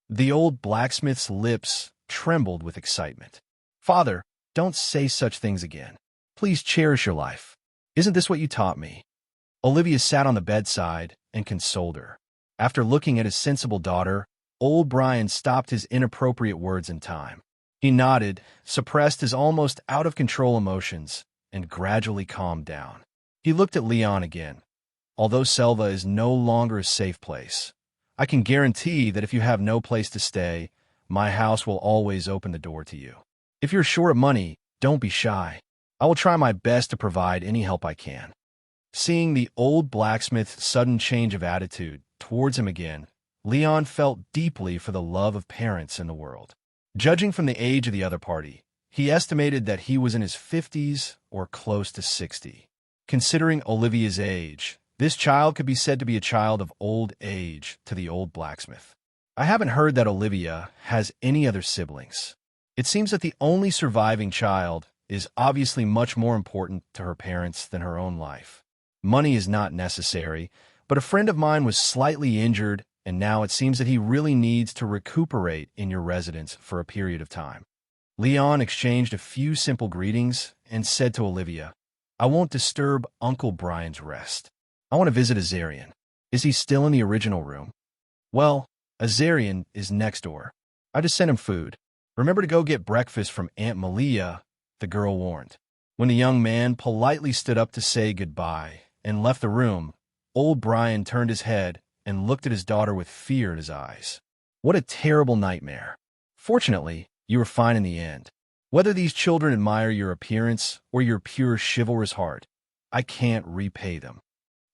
The old blacksmith's lips trembled with excitement. Father, don't say such things again. Please cherish your life. Isn't this what you taught me? Olivia sat on the bedside and consoled her. After looking at his sensible daughter, old Brian stopped his inappropriate words in time. He nodded, suppressed his almost out-of-control emotions, and gradually calmed down. He looked at Leon again. Although Selva is no longer a safe place, I can guarantee that if you have no place to stay, my house will always open the door to you. If you're short of money, Don't be shy. I will try my best to provide any help I can. Seeing the old blacksmith's sudden change of attitude towards him again, Leon felt deeply for the love of parents in the world. Judging from the age of the other party, he estimated that he was in his 50s or close to 60. Considering Olivia's age, this child could be said to be a child of old age to the old blacksmith. I haven't heard that Olivia has any other siblings. It seems that the only surviving child is obviously much more important to her parents than her own life. Money is not necessary, but a friend of mine was slightly injured, and now it seems that he really needs to recuperate in your residence for a period of time. Leon exchanged a few simple greetings and said to Olivia, I won't disturb Uncle Brian's rest. I want to visit Azarian. Is he still in the original room? Well, Azarian is next door. I just sent him food. Remember to go get breakfast from Aunt Malia, the girl warned. When the young man politely stood up to say goodbye and left the room, old Brian turned his head and looked at his daughter with fear in his eyes. What a terrible nightmare. Fortunately, you were fine in the end. Whether these children admire your appearance or your pure chivalrous heart, I can't repay them.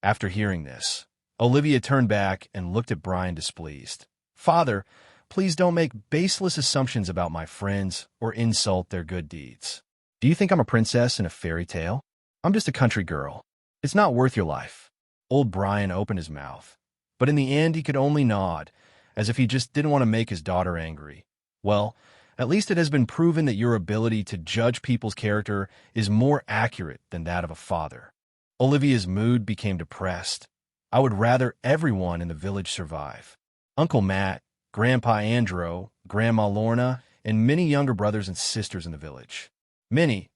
After hearing this, Olivia turned back and looked at Brian displeased. Father, please don't make baseless assumptions about my friends or insult their good deeds. Do you think I'm a princess in a fairy tale? I'm just a country girl. It's not worth your life. Old Brian opened his mouth, but in the end he could only nod, as if he just didn't want to make his daughter angry. Well, at least it has been proven that your ability to judge people's character is more accurate than that of a father. Olivia's mood became depressed. I would rather everyone in the village survive. Uncle Matt, Grandpa Andro, Grandma Lorna, and many younger brothers and sisters in the village. Many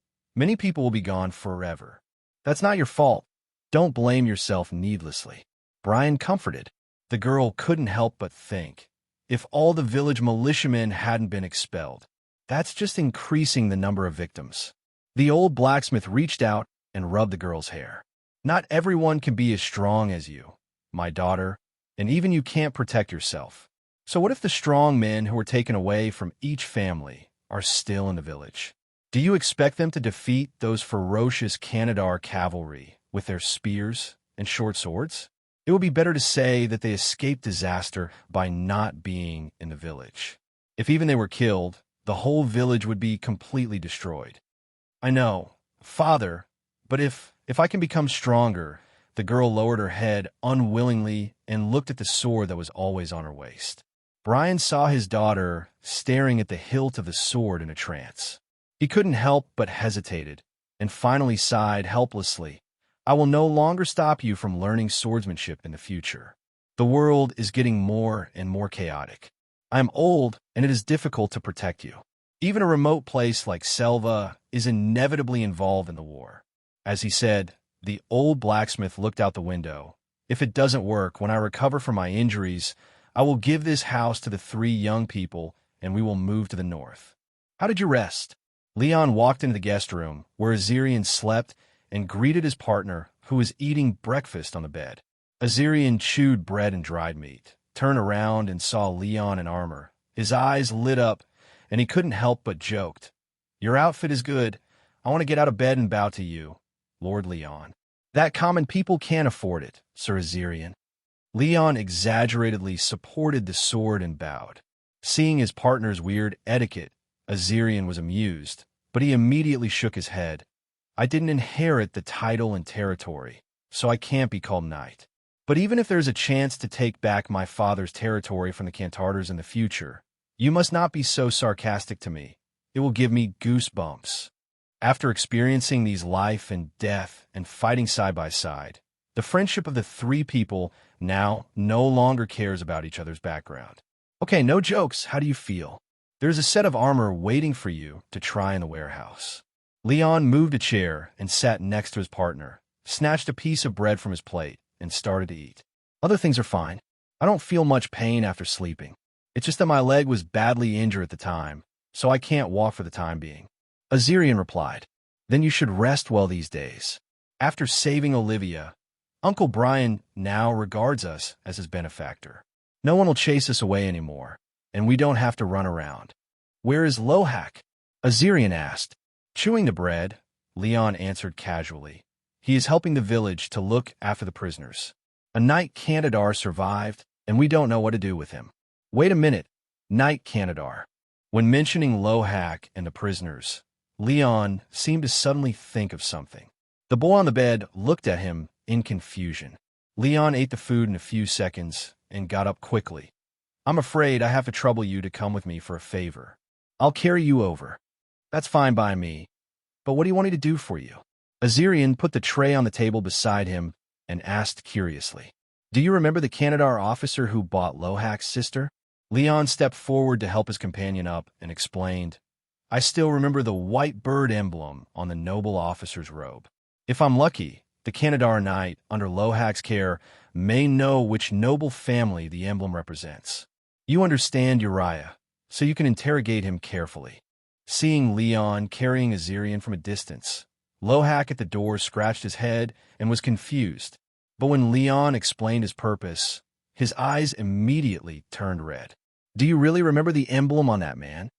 people will be gone forever. That's not your fault. Don't blame yourself needlessly. Brian comforted. The girl couldn't help but think, if all the village militiamen hadn't been expelled, that's just increasing the number of victims. The old blacksmith reached out and rubbed the girl's hair. Not everyone can be as strong as you, my daughter, and even you can't protect yourself. So what if the strong men who were taken away from each family are still in the village? Do you expect them to defeat those ferocious Canadar cavalry with their spears and short swords? It would be better to say that they escaped disaster by not being in the village. If even they were killed, the whole village would be completely destroyed. I know, Father, but if I can become stronger, the girl lowered her head unwillingly and looked at the sword that was always on her waist. Brian saw his daughter staring at the hilt of the sword in a trance. He couldn't help but hesitated, and finally sighed helplessly. I will no longer stop you from learning swordsmanship in the future. The world is getting more and more chaotic. I am old, and it is difficult to protect you. Even a remote place like Selva is inevitably involved in the war. As he said, the old blacksmith looked out the window. If it doesn't work, when I recover from my injuries, I will give this house to the 3 young people, and we will move to the north. How did you rest? Leon walked into the guest room, where Azarian slept, and greeted his partner, who was eating breakfast on the bed. Azarian chewed bread and dried meat, turned around and saw Leon in armor. His eyes lit up, and he couldn't help but joked. Your outfit is good. I want to get out of bed and bow to you, Lord Leon. That common people can't afford it, Sir Azarian. Leon exaggeratedly supported the sword and bowed. Seeing his partner's weird etiquette, Azarian was amused, but he immediately shook his head. I didn't inherit the title and territory, so I can't be called knight. But even if there's a chance to take back my father's territory from the Cantarters in the future, you must not be so sarcastic to me. It will give me goosebumps. After experiencing these life and death and fighting side by side, the friendship of the 3 people now no longer cares about each other's background. Okay, no jokes. How do you feel? There's a set of armor waiting for you to try in the warehouse. Leon moved a chair and sat next to his partner, snatched a piece of bread from his plate, and started to eat. Other things are fine. I don't feel much pain after sleeping. It's just that my leg was badly injured at the time, so I can't walk for the time being. Azarian replied, Then you should rest well these days. After saving Olivia, Uncle Brian now regards us as his benefactor. No one will chase us away anymore, and we don't have to run around. Where is Lohak? Azarian asked. Chewing the bread, Leon answered casually. He is helping the village to look after the prisoners. A Knight Canadar survived, and we don't know what to do with him. Wait a minute, Knight Canadar. When mentioning Lohak and the prisoners, Leon seemed to suddenly think of something. The boy on the bed looked at him in confusion. Leon ate the food in a few seconds and got up quickly. I'm afraid I have to trouble you to come with me for a favor. I'll carry you over. That's fine by me. But what do you want me to do for you? Azirian put the tray on the table beside him and asked curiously. Do you remember the Canadar officer who bought Lohak's sister? Leon stepped forward to help his companion up and explained, I still remember the white bird emblem on the noble officer's robe. If I'm lucky, the Canadar Knight, under Lohak's care, may know which noble family the emblem represents. You understand Uriah, so you can interrogate him carefully. Seeing Leon carrying Azirian from a distance, Lohak at the door scratched his head and was confused. But when Leon explained his purpose, his eyes immediately turned red. Do you really remember the emblem on that man?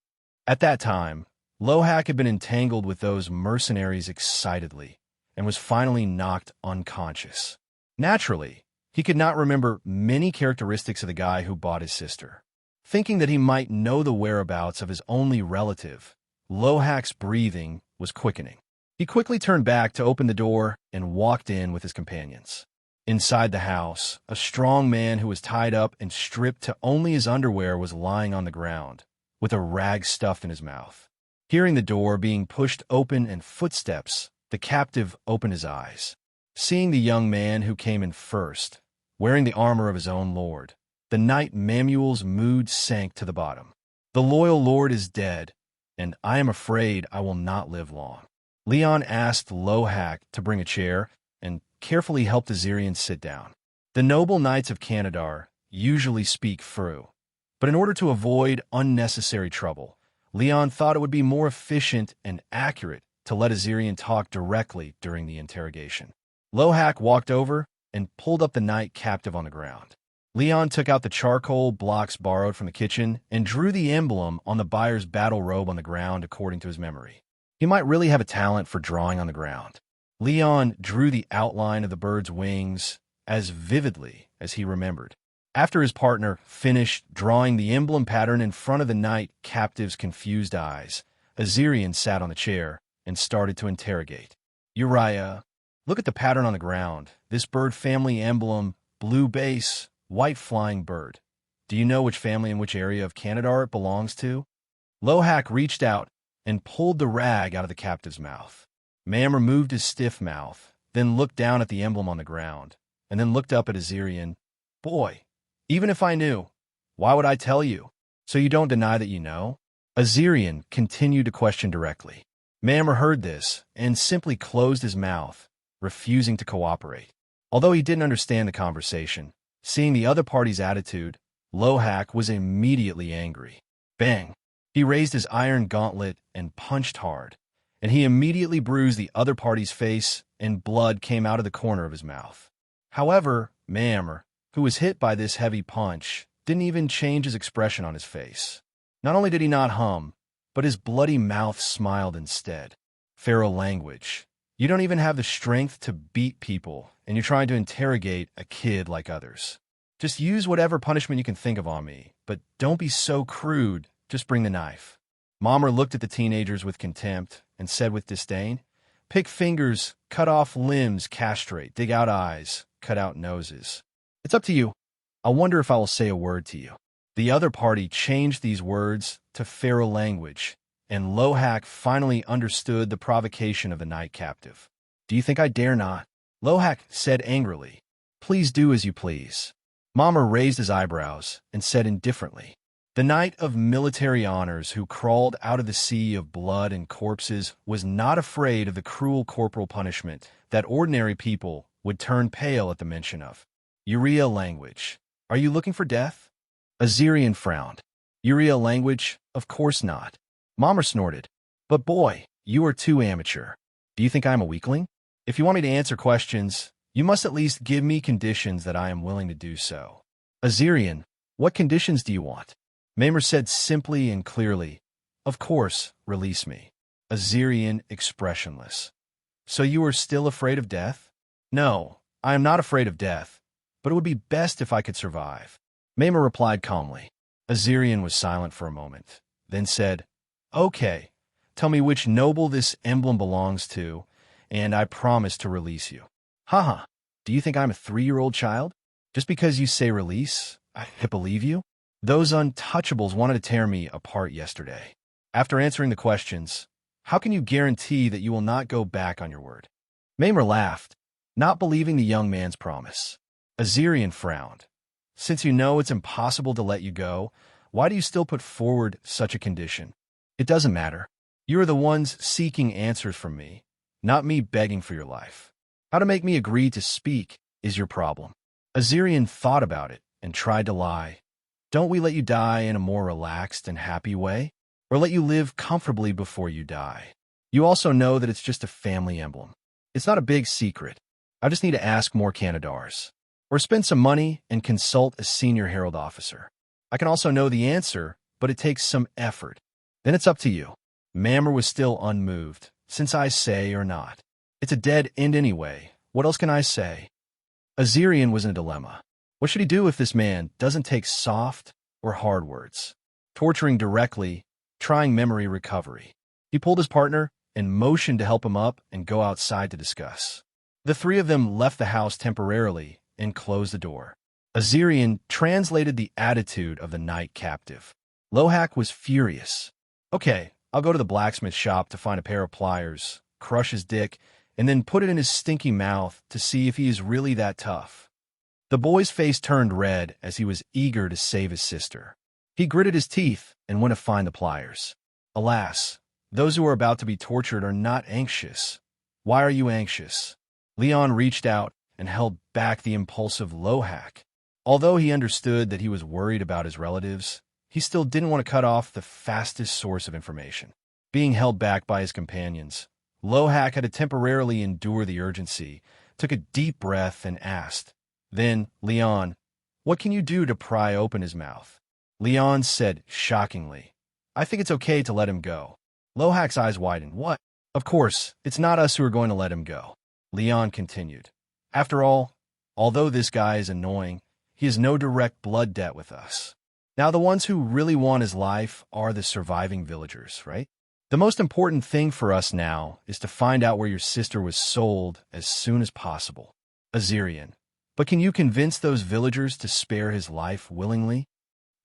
At that time, Lohak had been entangled with those mercenaries excitedly and was finally knocked unconscious. Naturally, he could not remember many characteristics of the guy who bought his sister. Thinking that he might know the whereabouts of his only relative, Lohak's breathing was quickening. He quickly turned back to open the door and walked in with his companions. Inside the house, a strong man who was tied up and stripped to only his underwear was lying on the ground, with a rag stuffed in his mouth. Hearing the door being pushed open and footsteps, the captive opened his eyes. Seeing the young man who came in first, wearing the armor of his own lord, the knight Mamuel's mood sank to the bottom. The loyal lord is dead, and I am afraid I will not live long. Leon asked Lohak to bring a chair and carefully helped Azirian sit down. The noble knights of Canadar usually speak through, but in order to avoid unnecessary trouble, Leon thought it would be more efficient and accurate to let Azirian talk directly during the interrogation. Lohak walked over and pulled up the knight captive on the ground. Leon took out the charcoal blocks borrowed from the kitchen and drew the emblem on the buyer's battle robe on the ground according to his memory. He might really have a talent for drawing on the ground. Leon drew the outline of the bird's wings as vividly as he remembered. After his partner finished drawing the emblem pattern in front of the knight captive's confused eyes, Azirian sat on the chair and started to interrogate. Uriah, look at the pattern on the ground. This bird family emblem, blue base, white flying bird. Do you know which family and which area of Canadar it belongs to? Lohak reached out and pulled the rag out of the captive's mouth. Mam removed his stiff mouth, then looked down at the emblem on the ground, and then looked up at Azirian. Boy, even if I knew, why would I tell you? So you don't deny that you know? Azirian continued to question directly. Mamre heard this and simply closed his mouth, refusing to cooperate. Although he didn't understand the conversation, seeing the other party's attitude, Lohak was immediately angry. Bang! He raised his iron gauntlet and punched hard, and he immediately bruised the other party's face, and blood came out of the corner of his mouth. However, Mamre, who was hit by this heavy punch, didn't even change his expression on his face. Not only did he not hum, but his bloody mouth smiled instead. Pharaoh language. You don't even have the strength to beat people, and you're trying to interrogate a kid like others. Just use whatever punishment you can think of on me, but don't be so crude. Just bring the knife. Mamre looked at the teenagers with contempt and said with disdain, Pick fingers, cut off limbs, castrate, dig out eyes, cut out noses. It's up to you. I wonder if I will say a word to you. The other party changed these words to Pharaoh language, and Lohak finally understood the provocation of the knight captive. Do you think I dare not? Lohak said angrily. Please do as you please. Mamre raised his eyebrows and said indifferently, The knight of military honors who crawled out of the sea of blood and corpses was not afraid of the cruel corporal punishment that ordinary people would turn pale at the mention of. Uriah language. Are you looking for death? Azirian frowned. Uriah language? Of course not. Mamre snorted. But boy, you are too amateur. Do you think I am a weakling? If you want me to answer questions, you must at least give me conditions that I am willing to do so. Azirian, what conditions do you want? Mamre said simply and clearly, Of course, release me. Azirian expressionless. So you are still afraid of death? No, I am not afraid of death, but it would be best if I could survive. Maimur replied calmly. Azirian was silent for a moment, then said, Okay, tell me which noble this emblem belongs to, and I promise to release you. Haha, do you think I'm a 3-year-old child? Just because you say release, I believe you? Those untouchables wanted to tear me apart yesterday. After answering the questions, how can you guarantee that you will not go back on your word? Maimur laughed, not believing the young man's promise. Azirian frowned. Since you know it's impossible to let you go, why do you still put forward such a condition? It doesn't matter. You are the ones seeking answers from me, not me begging for your life. How to make me agree to speak is your problem. Azirian thought about it and tried to lie. Don't we let you die in a more relaxed and happy way? Or let you live comfortably before you die? You also know that it's just a family emblem. It's not a big secret. I just need to ask more Canadars. Or spend some money and consult a senior herald officer. I can also know the answer, but it takes some effort. Then it's up to you. Maimur was still unmoved, since I say or not. It's a dead end anyway. What else can I say? Azirian was in a dilemma. What should he do if this man doesn't take soft or hard words? Torturing directly, trying memory recovery. He pulled his partner and motioned to help him up and go outside to discuss. The three of them left the house temporarily and closed the door. Azirian translated the attitude of the night captive. Lohak was furious. Okay, I'll go to the blacksmith shop to find a pair of pliers, crush his dick, and then put it in his stinky mouth to see if he is really that tough. The boy's face turned red as he was eager to save his sister. He gritted his teeth and went to find the pliers. Alas, those who are about to be tortured are not anxious. Why are you anxious? Leon reached out and held back the impulsive Lohak. Although he understood that he was worried about his relatives, he still didn't want to cut off the fastest source of information. Being held back by his companions, Lohak had to temporarily endure the urgency, took a deep breath, and asked, Then, Leon, what can you do to pry open his mouth? Leon said shockingly, I think it's okay to let him go. Lohak's eyes widened. What? Of course, it's not us who are going to let him go. Leon continued. After all, although this guy is annoying, he has no direct blood debt with us. Now the ones who really want his life are the surviving villagers, right? The most important thing for us now is to find out where your sister was sold as soon as possible. Azirian. But can you convince those villagers to spare his life willingly?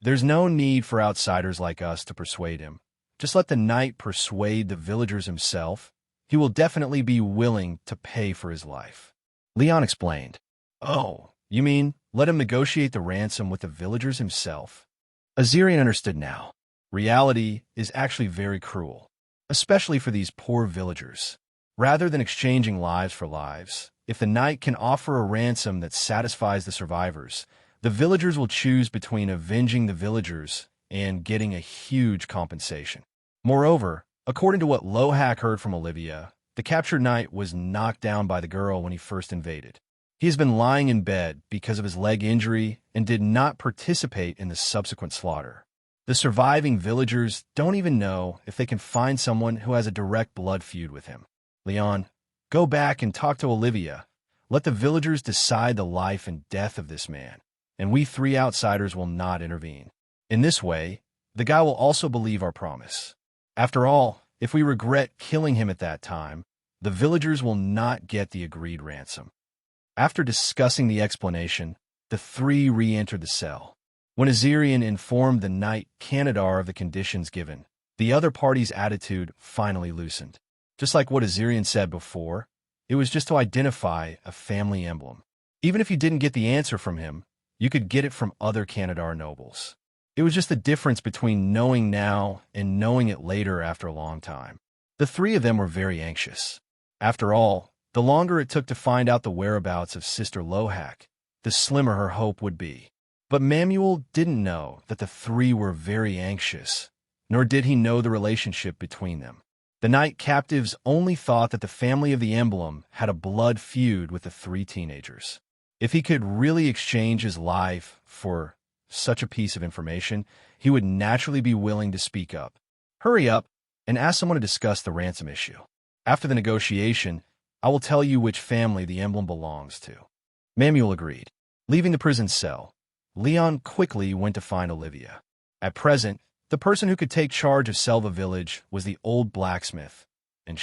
There's no need for outsiders like us to persuade him. Just let the knight persuade the villagers himself. He will definitely be willing to pay for his life. Leon explained. Oh, you mean let him negotiate the ransom with the villagers himself? Azirian understood now. Reality is actually very cruel, especially for these poor villagers. Rather than exchanging lives for lives, if the knight can offer a ransom that satisfies the survivors, the villagers will choose between avenging the villagers and getting a huge compensation. Moreover, according to what Lohak heard from Olivia, the captured knight was knocked down by the girl when he first invaded. He has been lying in bed because of his leg injury and did not participate in the subsequent slaughter. The surviving villagers don't even know if they can find someone who has a direct blood feud with him. Leon, go back and talk to Olivia. Let the villagers decide the life and death of this man, and we three outsiders will not intervene. In this way, the guy will also believe our promise. After all, if we regret killing him at that time, the villagers will not get the agreed ransom. After discussing the explanation, the three re-entered the cell. When Azirian informed the knight Canadar of the conditions given, the other party's attitude finally loosened. Just like what Azirian said before, it was just to identify a family emblem. Even if you didn't get the answer from him, you could get it from other Canadar nobles. It was just the difference between knowing now and knowing it later after a long time. The three of them were very anxious. After all, the longer it took to find out the whereabouts of Sister Lohak, the slimmer her hope would be. But Mamuel didn't know that the three were very anxious, nor did he know the relationship between them. The knight captives only thought that the family of the emblem had a blood feud with the three teenagers. If he could really exchange his life for such a piece of information, he would naturally be willing to speak up. Hurry up, and ask someone to discuss the ransom issue. After the negotiation, I will tell you which family the emblem belongs to." Manuel agreed. Leaving the prison cell, Leon quickly went to find Olivia. At present, the person who could take charge of Selva village was the old blacksmith, and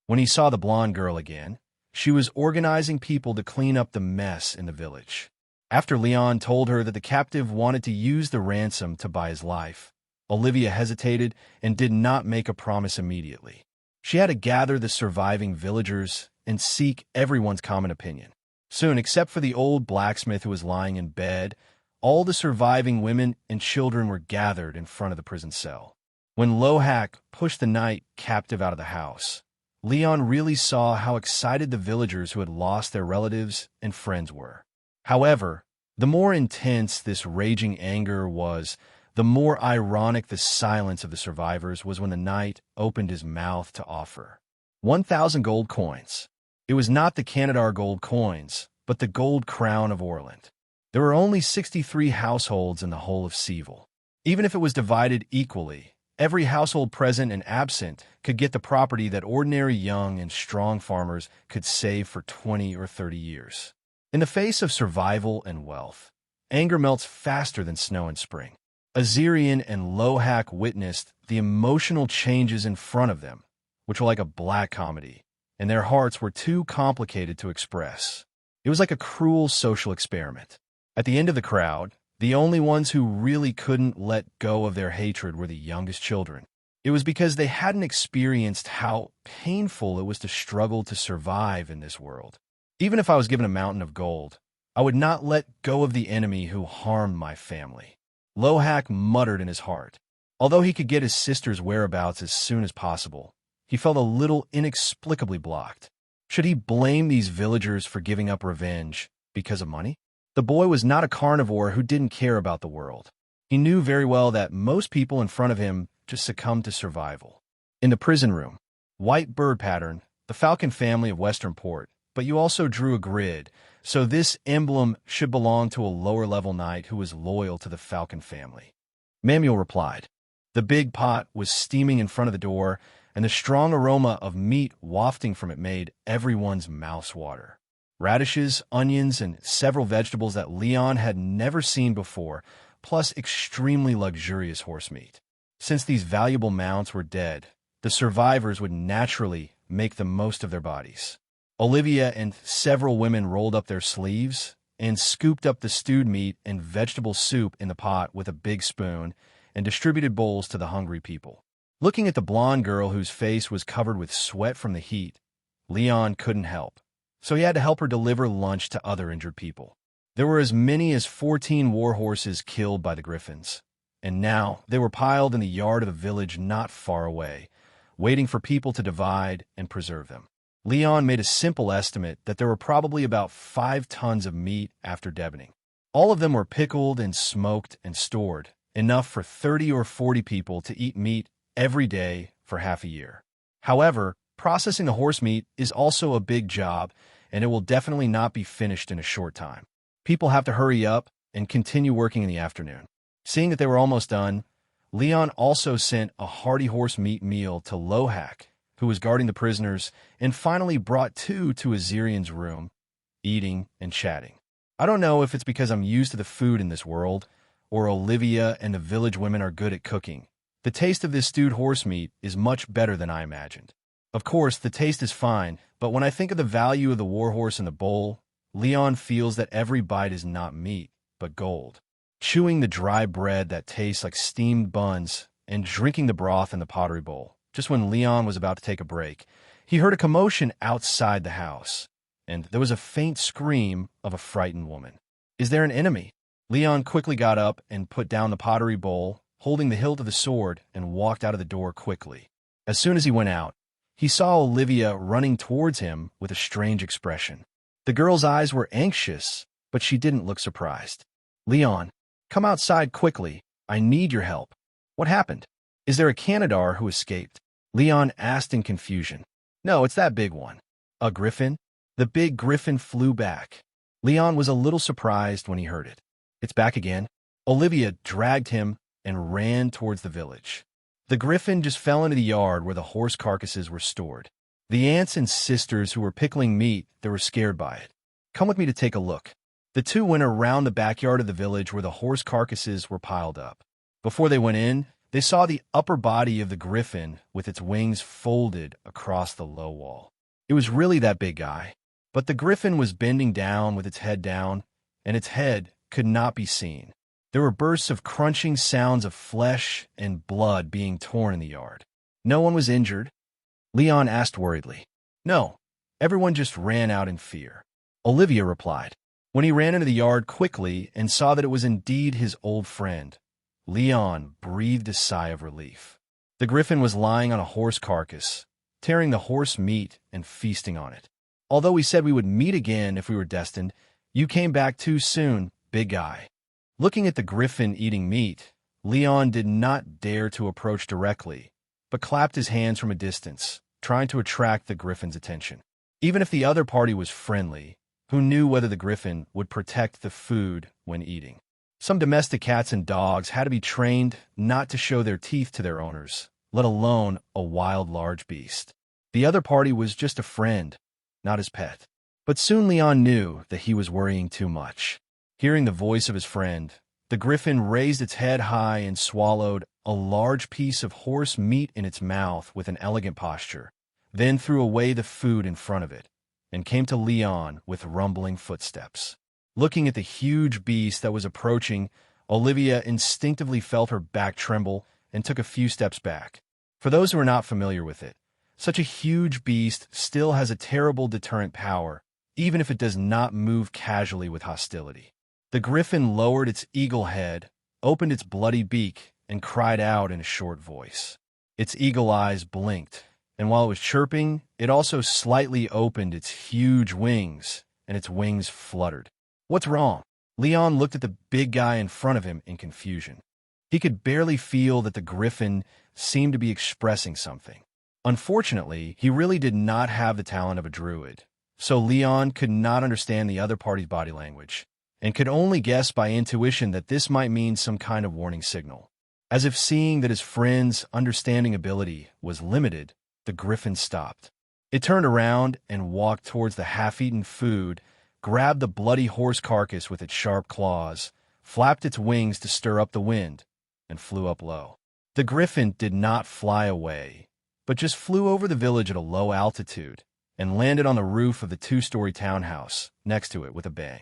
when he saw the blonde girl again, she was organizing people to clean up the mess in the village. After Leon told her that the captive wanted to use the ransom to buy his life, Olivia hesitated and did not make a promise immediately. She had to gather the surviving villagers and seek everyone's common opinion. Soon, except for the old blacksmith who was lying in bed, all the surviving women and children were gathered in front of the prison cell. When Lohak pushed the night captive out of the house, Leon really saw how excited the villagers who had lost their relatives and friends were. However, the more intense this raging anger was, the more ironic the silence of the survivors was when the knight opened his mouth to offer 1,000 gold coins. It was not the Canadar gold coins, but the gold crown of Orland. There were only 63 households in the whole of Seville. Even if it was divided equally, every household present and absent could get the property that ordinary young and strong farmers could save for 20 or 30 years. In the face of survival and wealth, anger melts faster than snow in spring. Azirian and Lohak witnessed the emotional changes in front of them, which were like a black comedy, and their hearts were too complicated to express. It was like a cruel social experiment. At the end of the crowd, the only ones who really couldn't let go of their hatred were the youngest children. It was because they hadn't experienced how painful it was to struggle to survive in this world. Even if I was given a mountain of gold, I would not let go of the enemy who harmed my family. Lohak muttered in his heart. Although he could get his sister's whereabouts as soon as possible, he felt a little inexplicably blocked. Should he blame these villagers for giving up revenge because of money? The boy was not a carnivore who didn't care about the world. He knew very well that most people in front of him just succumbed to survival. In the prison room, white bird pattern, the Falcon family of Western Port, but you also drew a grid, so this emblem should belong to a lower-level knight who was loyal to the Falcon family. Manuel replied. The big pot was steaming in front of the door, and the strong aroma of meat wafting from it made everyone's mouths water. Radishes, onions, and several vegetables that Leon had never seen before, plus extremely luxurious horse meat. Since these valuable mounts were dead, the survivors would naturally make the most of their bodies. Olivia and several women rolled up their sleeves and scooped up the stewed meat and vegetable soup in the pot with a big spoon and distributed bowls to the hungry people. Looking at the blonde girl whose face was covered with sweat from the heat, Leon couldn't help, so he had to help her deliver lunch to other injured people. There were as many as 14 war horses killed by the griffins, and now they were piled in the yard of a village not far away, waiting for people to divide and preserve them. Leon made a simple estimate that there were probably about 5 tons of meat after deboning. All of them were pickled and smoked and stored, enough for 30 or 40 people to eat meat every day for half a year. However, processing the horse meat is also a big job, and it will definitely not be finished in a short time. People have to hurry up and continue working in the afternoon. Seeing that they were almost done, Leon also sent a hearty horse meat meal to Lohak, who was guarding the prisoners, and finally brought 2 to Azirian's room, eating and chatting. I don't know if it's because I'm used to the food in this world, or Olivia and the village women are good at cooking. The taste of this stewed horse meat is much better than I imagined. Of course, the taste is fine, but when I think of the value of the warhorse in the bowl, Leon feels that every bite is not meat, but gold. Chewing the dry bread that tastes like steamed buns and drinking the broth in the pottery bowl. Just when Leon was about to take a break, he heard a commotion outside the house, and there was a faint scream of a frightened woman. Is there an enemy? Leon quickly got up and put down the pottery bowl, holding the hilt of the sword, and walked out of the door quickly. As soon as he went out, he saw Olivia running towards him with a strange expression. The girl's eyes were anxious, but she didn't look surprised. Leon, come outside quickly. I need your help. What happened? Is there a Canadar who escaped? Leon asked in confusion. No, it's that big one. A griffin? The big griffin flew back. Leon was a little surprised when he heard it. It's back again. Olivia dragged him and ran towards the village. The griffin just fell into the yard where the horse carcasses were stored. The aunts and sisters who were pickling meat, they were scared by it. Come with me to take a look. The two went around the backyard of the village where the horse carcasses were piled up. Before they went in, they saw the upper body of the griffin with its wings folded across the low wall. It was really that big guy, but the griffin was bending down with its head down, and its head could not be seen. There were bursts of crunching sounds of flesh and blood being torn in the yard. No one was injured? Leon asked worriedly. No, everyone just ran out in fear. Olivia replied. When he ran into the yard quickly and saw that it was indeed his old friend, Leon breathed a sigh of relief. The griffin was lying on a horse carcass, tearing the horse meat and feasting on it. Although we said we would meet again if we were destined, you came back too soon, big guy. Looking at the griffin eating meat, Leon did not dare to approach directly, but clapped his hands from a distance, trying to attract the griffin's attention. Even if the other party was friendly, who knew whether the griffin would protect the food when eating? Some domestic cats and dogs had to be trained not to show their teeth to their owners, let alone a wild, large beast. The other party was just a friend, not his pet. But soon Leon knew that he was worrying too much. Hearing the voice of his friend, the griffin raised its head high and swallowed a large piece of horse meat in its mouth with an elegant posture, then threw away the food in front of it, and came to Leon with rumbling footsteps. Looking at the huge beast that was approaching, Olivia instinctively felt her back tremble and took a few steps back. For those who are not familiar with it, such a huge beast still has a terrible deterrent power, even if it does not move casually with hostility. The griffin lowered its eagle head, opened its bloody beak, and cried out in a short voice. Its eagle eyes blinked, and while it was chirping, it also slightly opened its huge wings, and its wings fluttered. What's wrong? Leon looked at the big guy in front of him in confusion. He could barely feel that the griffin seemed to be expressing something. Unfortunately, he really did not have the talent of a druid, so Leon could not understand the other party's body language, and could only guess by intuition that this might mean some kind of warning signal. As if seeing that his friend's understanding ability was limited, the griffin stopped. It turned around and walked towards the half-eaten food, grabbed the bloody horse carcass with its sharp claws, flapped its wings to stir up the wind, and flew up low. The griffin did not fly away, but just flew over the village at a low altitude and landed on the roof of the two-story townhouse next to it with a bang.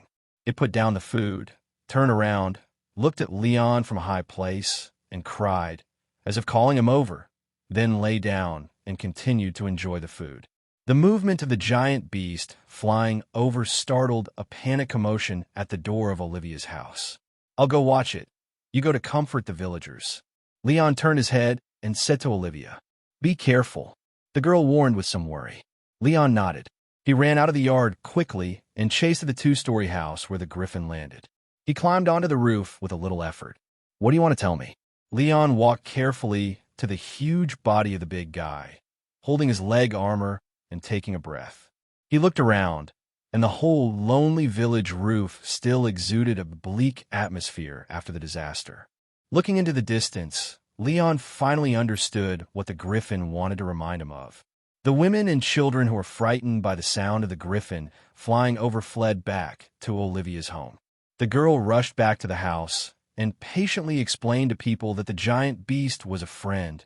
It put down the food, turned around, looked at Leon from a high place, and cried, as if calling him over, then lay down and continued to enjoy the food. The movement of the giant beast flying over startled a panic commotion at the door of Olivia's house. I'll go watch it. You go to comfort the villagers. Leon turned his head and said to Olivia, Be careful. The girl warned with some worry. Leon nodded. He ran out of the yard quickly and chased to the two-story house where the griffin landed. He climbed onto the roof with a little effort. What do you want to tell me? Leon walked carefully to the huge body of the big guy, holding his leg armor and taking a breath. He looked around, and the whole lonely village roof still exuded a bleak atmosphere after the disaster. Looking into the distance, Leon finally understood what the griffin wanted to remind him of. The women and children who were frightened by the sound of the griffin flying over fled back to Olivia's home. The girl rushed back to the house and patiently explained to people that the giant beast was a friend,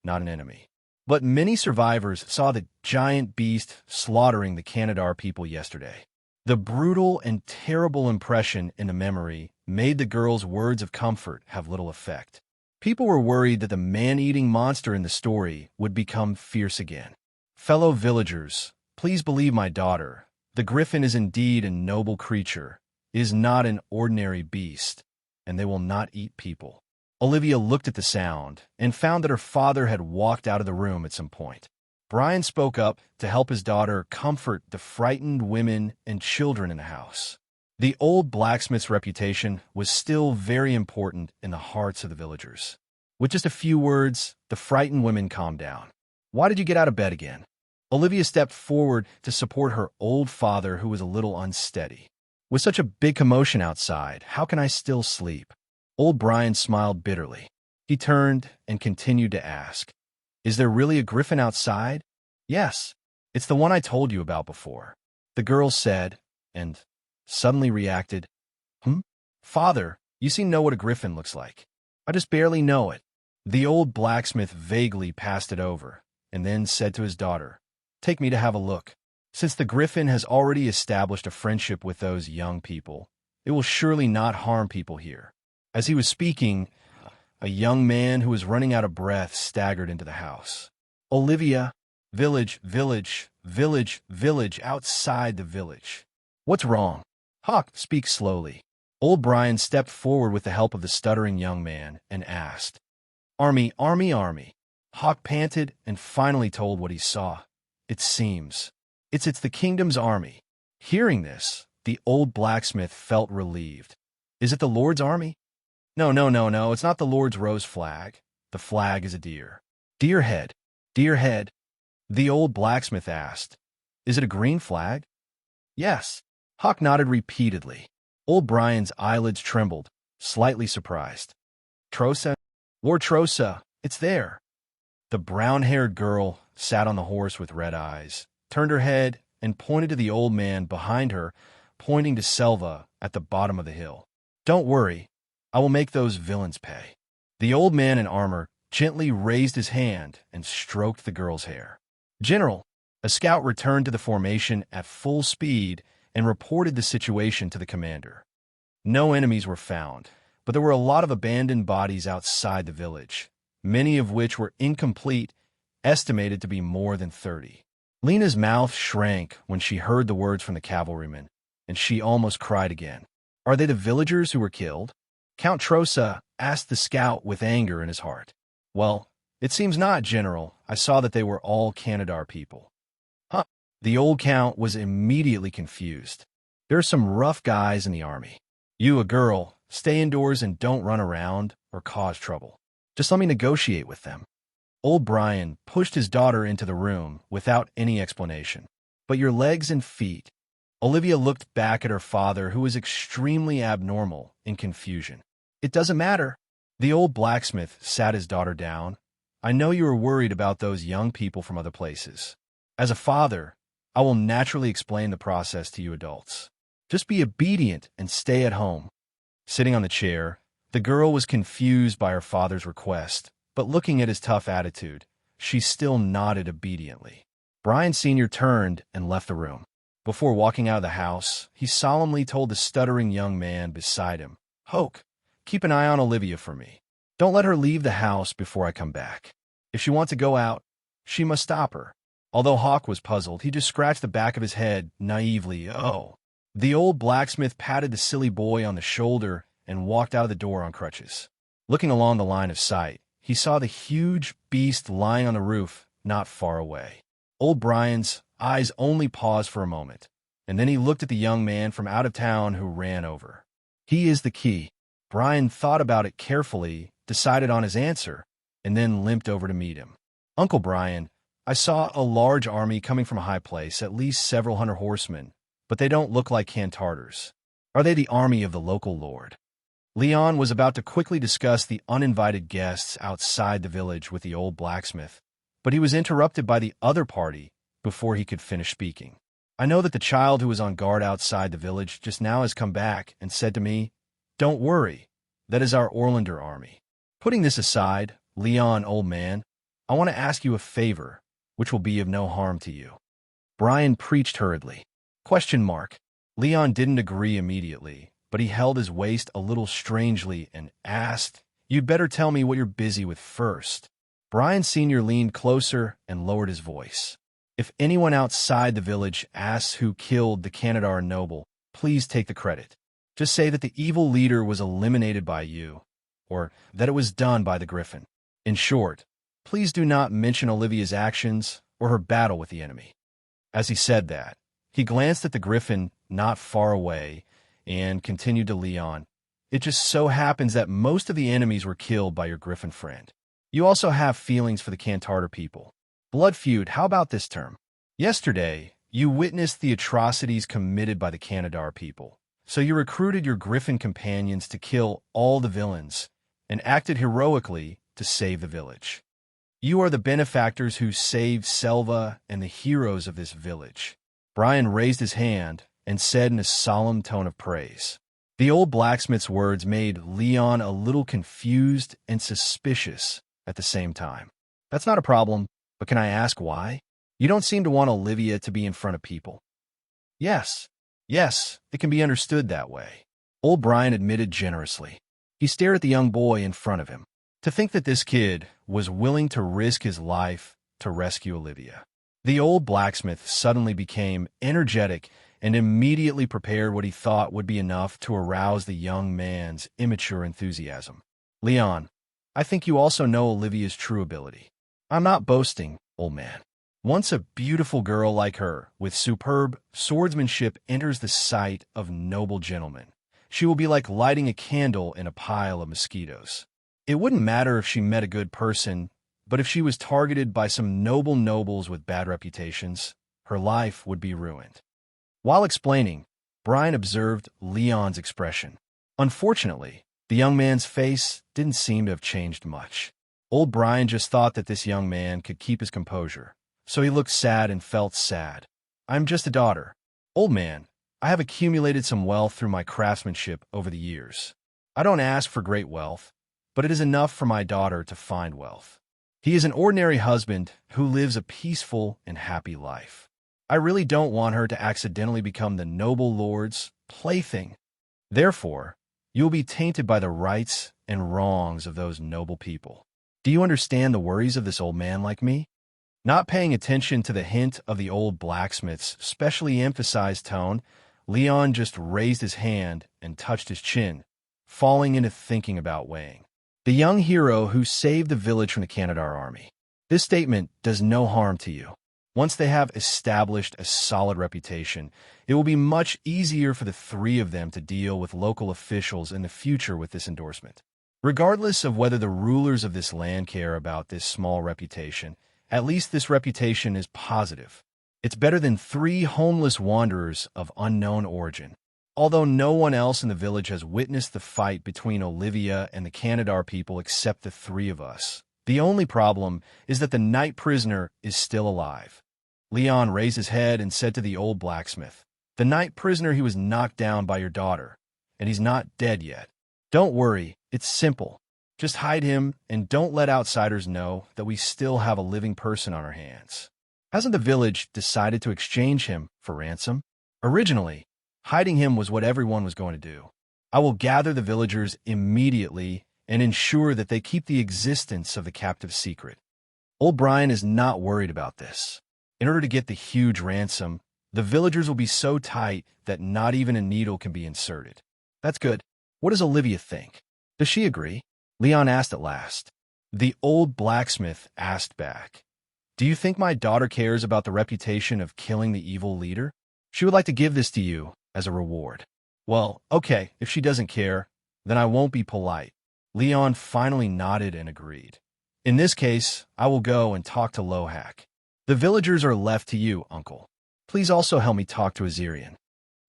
not an enemy. But many survivors saw the giant beast slaughtering the Canadar people yesterday. The brutal and terrible impression in the memory made the girl's words of comfort have little effect. People were worried that the man-eating monster in the story would become fierce again. Fellow villagers, please believe my daughter. The griffin is indeed a noble creature, is not an ordinary beast, and they will not eat people. Olivia looked at the sound and found that her father had walked out of the room at some point. Brian spoke up to help his daughter comfort the frightened women and children in the house. The old blacksmith's reputation was still very important in the hearts of the villagers. With just a few words, the frightened women calmed down. Why did you get out of bed again? Olivia stepped forward to support her old father, who was a little unsteady. With such a big commotion outside, how can I still sleep? Old Brian smiled bitterly. He turned and continued to ask, "Is there really a griffin outside?" "Yes, it's the one I told you about before," the girl said, and suddenly reacted, "Hmm? Father, you seem to know what a griffin looks like." "I just barely know it." The old blacksmith vaguely passed it over, and then said to his daughter, "Take me to have a look. Since the griffin has already established a friendship with those young people, it will surely not harm people here." As he was speaking, a young man who was running out of breath staggered into the house. "Olivia, village, village, village, village, outside the village." "What's wrong?" "Hawk, speak slowly." Old Brian stepped forward with the help of the stuttering young man and asked, "Army, army, army." Hawk panted and finally told what he saw. "It seems it's the kingdom's army." Hearing this, the old blacksmith felt relieved. "Is it the Lord's army?" No, no, no, no, it's not the Lord's rose flag. The flag is a deer." "Deer head, deer head." The old blacksmith asked, "Is it a green flag?" "Yes." Hawk nodded repeatedly. Old Brian's eyelids trembled, slightly surprised. "Trosa? Lord Trosa, it's there." The brown-haired girl sat on the horse with red eyes, turned her head, and pointed to the old man behind her, pointing to Selva at the bottom of the hill. "Don't worry, I will make those villains pay." The old man in armor gently raised his hand and stroked the girl's hair. "General," a scout returned to the formation at full speed and reported the situation to the commander. No enemies were found, but there were a lot of abandoned bodies outside the village, many of which were incomplete, estimated to be more than 30. Lena's mouth shrank when she heard the words from the cavalryman, and she almost cried again. "Are they the villagers who were killed?" Count Trosa asked the scout with anger in his heart. "Well, it seems not, General. I saw that they were all Canadar people." "Huh." The old count was immediately confused. "There are some rough guys in the army. You, a girl, stay indoors and don't run around or cause trouble. Just let me negotiate with them." Old Brian pushed his daughter into the room without any explanation. "But your legs and feet." Olivia looked back at her father, who was extremely abnormal, in confusion. "It doesn't matter." The old blacksmith sat his daughter down. "I know you are worried about those young people from other places. As a father, I will naturally explain the process to you adults. Just be obedient and stay at home." Sitting on the chair, the girl was confused by her father's request, but looking at his tough attitude, she still nodded obediently. Brian Sr. turned and left the room. Before walking out of the house, he solemnly told the stuttering young man beside him, "Hoke, keep an eye on Olivia for me. Don't let her leave the house before I come back. If she wants to go out, she must stop her." Although Hawk was puzzled, he just scratched the back of his head naively. "Oh." The old blacksmith patted the silly boy on the shoulder and walked out of the door on crutches. Looking along the line of sight, he saw the huge beast lying on the roof not far away. Old Brian's eyes only paused for a moment, and then he looked at the young man from out of town who ran over. "He is the key." Brian thought about it carefully, decided on his answer, and then limped over to meet him. "Uncle Brian, I saw a large army coming from a high place, at least several hundred horsemen, but they don't look like Cantarters. Are they the army of the local lord?" Leon was about to quickly discuss the uninvited guests outside the village with the old blacksmith, but he was interrupted by the other party before he could finish speaking. "I know that the child who was on guard outside the village just now has come back and said to me, 'Don't worry, that is our Orlander army.' Putting this aside, Leon, old man, I want to ask you a favor, which will be of no harm to you." Brian preached hurriedly. Question mark. Leon didn't agree immediately, but he held his waist a little strangely and asked, "You'd better tell me what you're busy with first." Brian Sr. leaned closer and lowered his voice. "If anyone outside the village asks who killed the Canadar noble, please take the credit. Just say that the evil leader was eliminated by you, or that it was done by the Griffin. In short, please do not mention Olivia's actions or her battle with the enemy." As he said that, he glanced at the Griffin not far away and continued to Leon, "It just so happens that most of the enemies were killed by your Griffin friend. You also have feelings for the Cantarter people. Blood feud, how about this term? Yesterday, you witnessed the atrocities committed by the Canadar people, so you recruited your Griffin companions to kill all the villains and acted heroically to save the village. You are the benefactors who saved Selva and the heroes of this village. Brian raised his hand and said in a solemn tone of praise. The old blacksmith's words made Leon a little confused and suspicious at the same time. That's not a problem, but can I ask why? You don't seem to want Olivia to be in front of people. Yes, it can be understood that way. Old Brian admitted generously. He stared at the young boy in front of him. To think that this kid was willing to risk his life to rescue Olivia. The old blacksmith suddenly became energetic and immediately prepared what he thought would be enough to arouse the young man's immature enthusiasm. Leon, I think you also know Olivia's true ability. I'm not boasting, old man. Once a beautiful girl like her, with superb swordsmanship, enters the sight of noble gentlemen, she will be like lighting a candle in a pile of mosquitoes. It wouldn't matter if she met a good person, but if she was targeted by some nobles with bad reputations, her life would be ruined. While explaining, Brian observed Leon's expression. Unfortunately, the young man's face didn't seem to have changed much. Old Brian just thought that this young man could keep his composure, so he looked sad and felt sad. I'm just a daughter. Old man, I have accumulated some wealth through my craftsmanship over the years. I don't ask for great wealth, but it is enough for my daughter to find wealth. He is an ordinary husband who lives a peaceful and happy life. I really don't want her to accidentally become the noble lord's plaything. Therefore, you will be tainted by the rights and wrongs of those noble people. Do you understand the worries of this old man like me? Not paying attention to the hint of the old blacksmith's specially emphasized tone, Leon just raised his hand and touched his chin, falling into thinking about weighing. The young hero who saved the village from the Canadar army. This statement does no harm to you. Once they have established a solid reputation, it will be much easier for the three of them to deal with local officials in the future with this endorsement. Regardless of whether the rulers of this land care about this small reputation, at least this reputation is positive. It's better than 3 homeless wanderers of unknown origin. Although no one else in the village has witnessed the fight between Olivia and the Canadar people except the 3 of us, the only problem is that the night prisoner is still alive. Leon raised his head and said to the old blacksmith, "The night prisoner, he was knocked down by your daughter, and he's not dead yet. Don't worry, it's simple. Just hide him and don't let outsiders know that we still have a living person on our hands." Hasn't the village decided to exchange him for ransom? Originally, hiding him was what everyone was going to do. I will gather the villagers immediately and ensure that they keep the existence of the captive secret. Old Brian is not worried about this. In order to get the huge ransom, the villagers will be so tight that not even a needle can be inserted. That's good. What does Olivia think? Does she agree? Leon asked at last. The old blacksmith asked back, "Do you think my daughter cares about the reputation of killing the evil leader? She would like to give this to you as a reward." Well, okay, if she doesn't care, then I won't be polite. Leon finally nodded and agreed. In this case, I will go and talk to Lohak. The villagers are left to you, uncle. Please also help me talk to Azirian.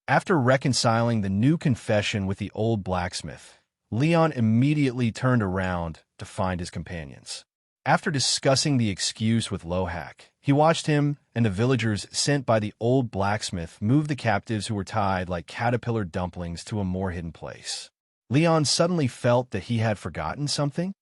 After reconciling the new confession with the old blacksmith, Leon immediately turned around to find his companions. After discussing the excuse with Lohak, he watched him and the villagers sent by the old blacksmith move the captives who were tied like caterpillar dumplings to a more hidden place. Leon suddenly felt that he had forgotten something.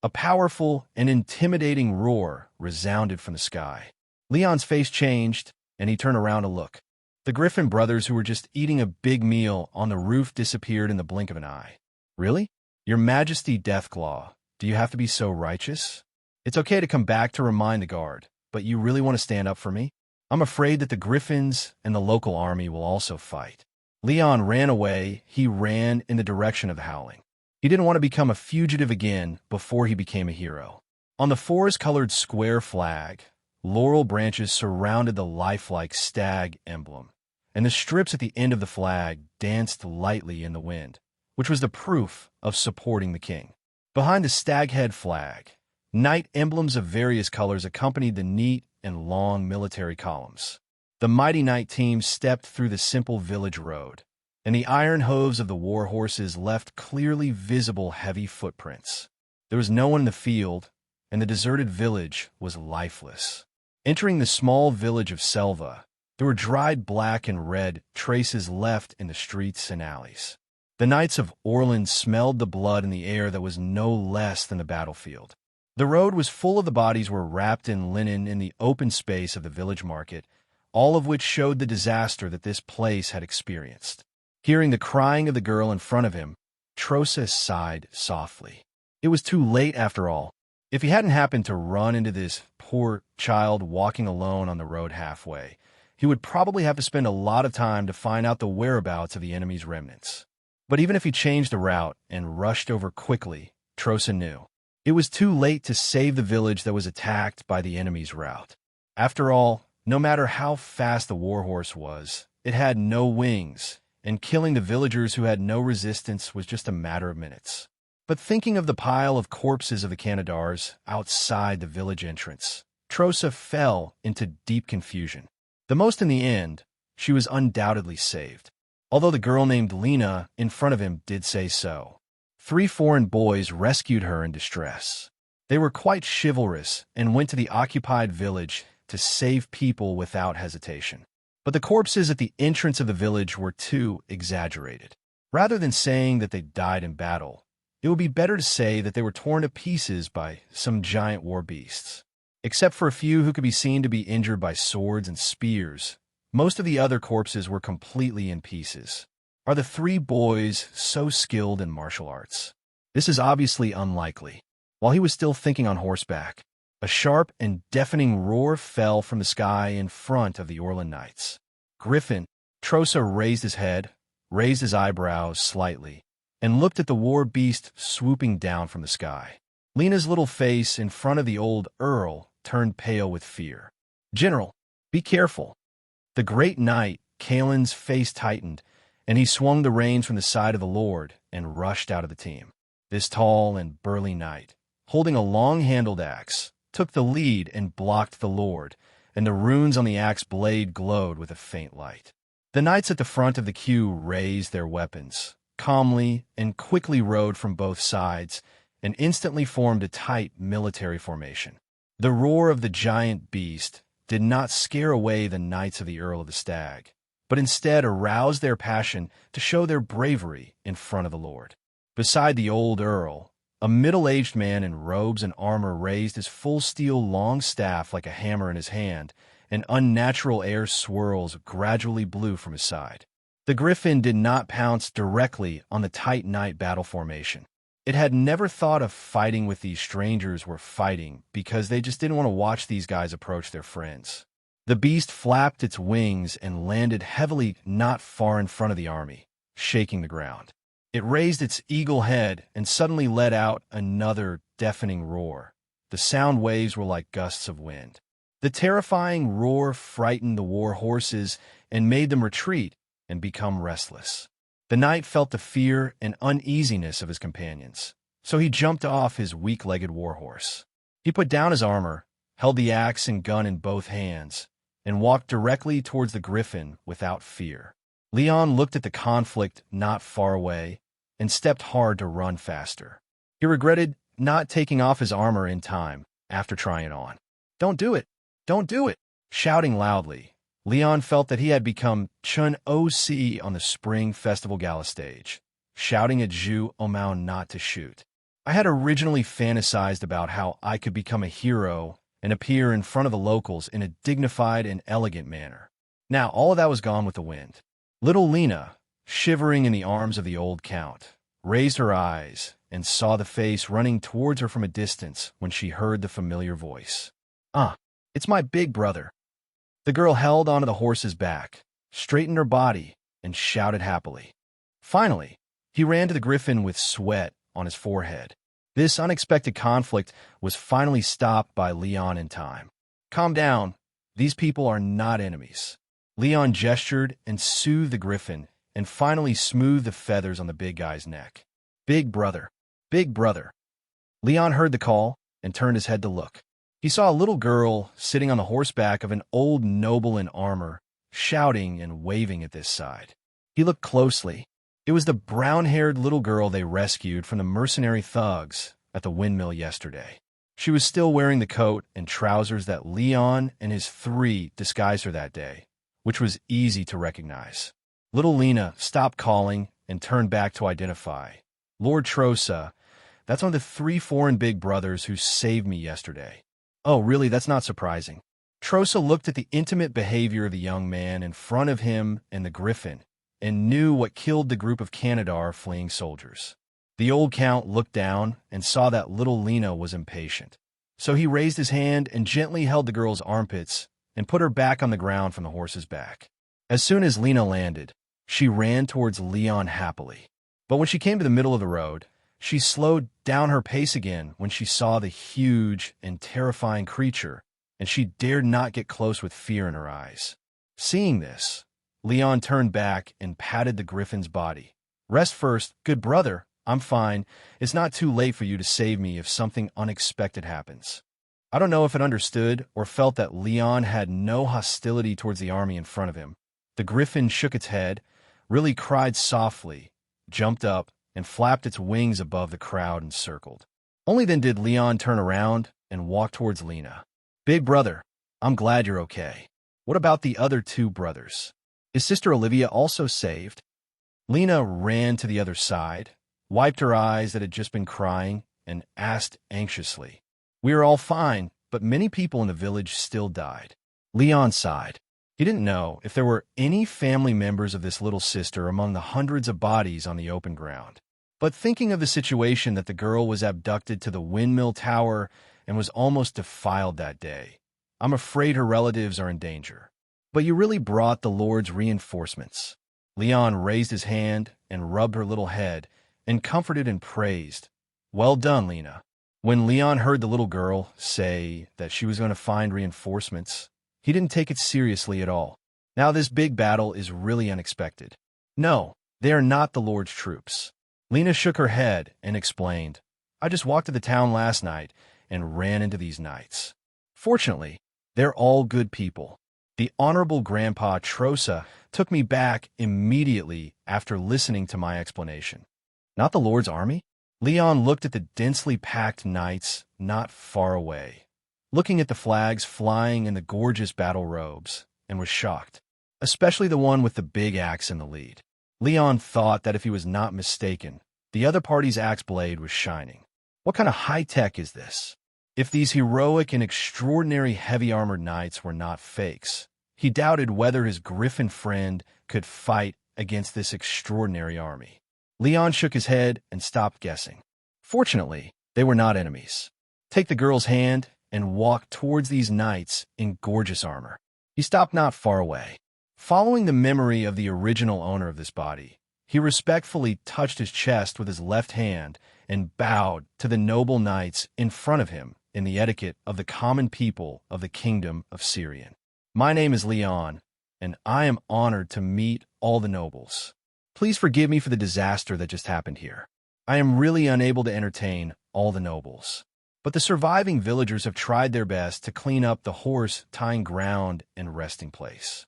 A powerful and intimidating roar resounded from the sky. Leon's face changed, and he turned around to look. The Griffin brothers, who were just eating a big meal on the roof, disappeared in the blink of an eye. Really? Your Majesty Deathclaw, do you have to be so righteous? It's okay to come back to remind the guard, but you really want to stand up for me? I'm afraid that the Griffins and the local army will also fight. Leon ran away. He ran in the direction of the howling. He didn't want to become a fugitive again before he became a hero. On the forest-colored square flag, laurel branches surrounded the lifelike stag emblem, and the strips at the end of the flag danced lightly in the wind, which was the proof of supporting the king. Behind the stag-head flag, knight emblems of various colors accompanied the neat and long military columns. The mighty knight team stepped through the simple village road, and the iron hooves of the war horses left clearly visible heavy footprints. There was no one in the field, and the deserted village was lifeless. Entering the small village of Selva, there were dried black and red traces left in the streets and alleys. The knights of Orland smelled the blood in the air that was no less than the battlefield. The road was full of the bodies were wrapped in linen in the open space of the village market, all of which showed the disaster that this place had experienced. Hearing the crying of the girl in front of him, Trosa sighed softly. It was too late after all. If he hadn't happened to run into this poor child walking alone on the road halfway, he would probably have to spend a lot of time to find out the whereabouts of the enemy's remnants. But even if he changed the route and rushed over quickly, Trosa knew it was too late to save the village that was attacked by the enemy's route. After all, no matter how fast the warhorse was, it had no wings, and killing the villagers who had no resistance was just a matter of minutes. But thinking of the pile of corpses of the Canadars outside the village entrance, Trosa fell into deep confusion. The most in the end, she was undoubtedly saved, although the girl named Lena in front of him did say so. 3 foreign boys rescued her in distress. They were quite chivalrous and went to the occupied village to save people without hesitation. But the corpses at the entrance of the village were too exaggerated. Rather than saying that they died in battle, it would be better to say that they were torn to pieces by some giant war beasts. Except for a few who could be seen to be injured by swords and spears, most of the other corpses were completely in pieces. Are the 3 boys so skilled in martial arts? This is obviously unlikely. While he was still thinking on horseback, a sharp and deafening roar fell from the sky in front of the Orland Knights. Griffin, Trosa raised his head, raised his eyebrows slightly, and looked at the war beast swooping down from the sky. Lena's little face in front of the old Earl turned pale with fear. "General, be careful." The great knight, Kaelin's face tightened, and he swung the reins from the side of the lord and rushed out of the team. This tall and burly knight, holding a long-handled axe, took the lead and blocked the lord, and the runes on the axe blade glowed with a faint light. The knights at the front of the queue raised their weapons, calmly and quickly rode from both sides, and instantly formed a tight military formation. The roar of the giant beast did not scare away the knights of the Earl of the Stag, but instead aroused their passion to show their bravery in front of the lord. Beside the old Earl, a middle-aged man in robes and armor raised his full-steel long staff like a hammer in his hand, and unnatural air swirls gradually blew from his side. The Griffin did not pounce directly on the tight knight battle formation. It had never thought of fighting with these strangers were fighting because they just didn't want to watch these guys approach their friends. The beast flapped its wings and landed heavily not far in front of the army, shaking the ground. It raised its eagle head and suddenly let out another deafening roar. The sound waves were like gusts of wind. The terrifying roar frightened the war horses and made them retreat and become restless. The knight felt the fear and uneasiness of his companions, so he jumped off his weak-legged warhorse. He put down his armor, held the axe and gun in both hands, and walked directly towards the Griffin without fear. Leon looked at the conflict not far away and stepped hard to run faster. He regretted not taking off his armor in time after trying it on. "Don't do it! Don't do it!" Shouting loudly, Leon felt that he had become Chun O.C. on the Spring Festival Gala stage, shouting at Zhu Omao not to shoot. "I had originally fantasized about how I could become a hero and appear in front of the locals in a dignified and elegant manner. Now all of that was gone with the wind." Little Lena, shivering in the arms of the old count, raised her eyes and saw the face running towards her from a distance when she heard the familiar voice. It's my big brother." The girl held onto the horse's back, straightened her body, and shouted happily. Finally, he ran to the Griffin with sweat on his forehead. This unexpected conflict was finally stopped by Leon in time. "Calm down. These people are not enemies." Leon gestured and soothed the Griffin and finally smoothed the feathers on the big guy's neck. "Big brother. Big brother." Leon heard the call and turned his head to look. He saw a little girl sitting on the horseback of an old noble in armor, shouting and waving at this side. He looked closely. It was the brown-haired little girl they rescued from the mercenary thugs at the windmill yesterday. She was still wearing the coat and trousers that Leon and his three disguised her that day, which was easy to recognize. Little Lena stopped calling and turned back to identify. Lord Trosa, that's one of the 3 foreign big brothers who saved me yesterday. Oh, really, that's not surprising. Trosa looked at the intimate behavior of the young man in front of him and the griffin, and knew what killed the group of Canadar fleeing soldiers. The old count looked down and saw that little Lena was impatient. So he raised his hand and gently held the girl's armpits and put her back on the ground from the horse's back. As soon as Lena landed, she ran towards Leon happily. But when she came to the middle of the road, she slowed down her pace again when she saw the huge and terrifying creature, and she dared not get close with fear in her eyes. Seeing this, Leon turned back and patted the griffin's body. Rest first, good brother. I'm fine. It's not too late for you to save me if something unexpected happens. I don't know if it understood or felt that Leon had no hostility towards the army in front of him. The griffin shook its head, really cried softly, jumped up, and flapped its wings above the crowd and circled. Only then did Leon turn around and walk towards Lena. Big brother, I'm glad you're okay. What about the other 2 brothers? Is Sister Olivia also saved? Lena ran to the other side, wiped her eyes that had just been crying, and asked anxiously. We are all fine, but many people in the village still died. Leon sighed. He didn't know if there were any family members of this little sister among the hundreds of bodies on the open ground. But thinking of the situation that the girl was abducted to the windmill tower and was almost defiled that day, I'm afraid her relatives are in danger. But you really brought the Lord's reinforcements. Leon raised his hand and rubbed her little head and comforted and praised. Well done, Lena. When Leon heard the little girl say that she was going to find reinforcements, he didn't take it seriously at all. Now this big battle is really unexpected. No, they are not the Lord's troops. Lena shook her head and explained, I just walked to the town last night and ran into these knights. Fortunately, they're all good people. The Honorable Grandpa Trosa took me back immediately after listening to my explanation. Not the Lord's army? Leon looked at the densely packed knights not far away, looking at the flags flying in the gorgeous battle robes, and was shocked, especially the one with the big axe in the lead. Leon thought that if he was not mistaken, the other party's axe blade was shining. What kind of high-tech is this? If these heroic and extraordinary heavy-armored knights were not fakes, he doubted whether his griffin friend could fight against this extraordinary army. Leon shook his head and stopped guessing. Fortunately, they were not enemies. Take the girl's hand and walk towards these knights in gorgeous armor. He stopped not far away. Following the memory of the original owner of this body, he respectfully touched his chest with his left hand and bowed to the noble knights in front of him in the etiquette of the common people of the kingdom of Syrian. My name is Leon, and I am honored to meet all the nobles. Please forgive me for the disaster that just happened here. I am really unable to entertain all the nobles. But the surviving villagers have tried their best to clean up the horse tying ground and resting place.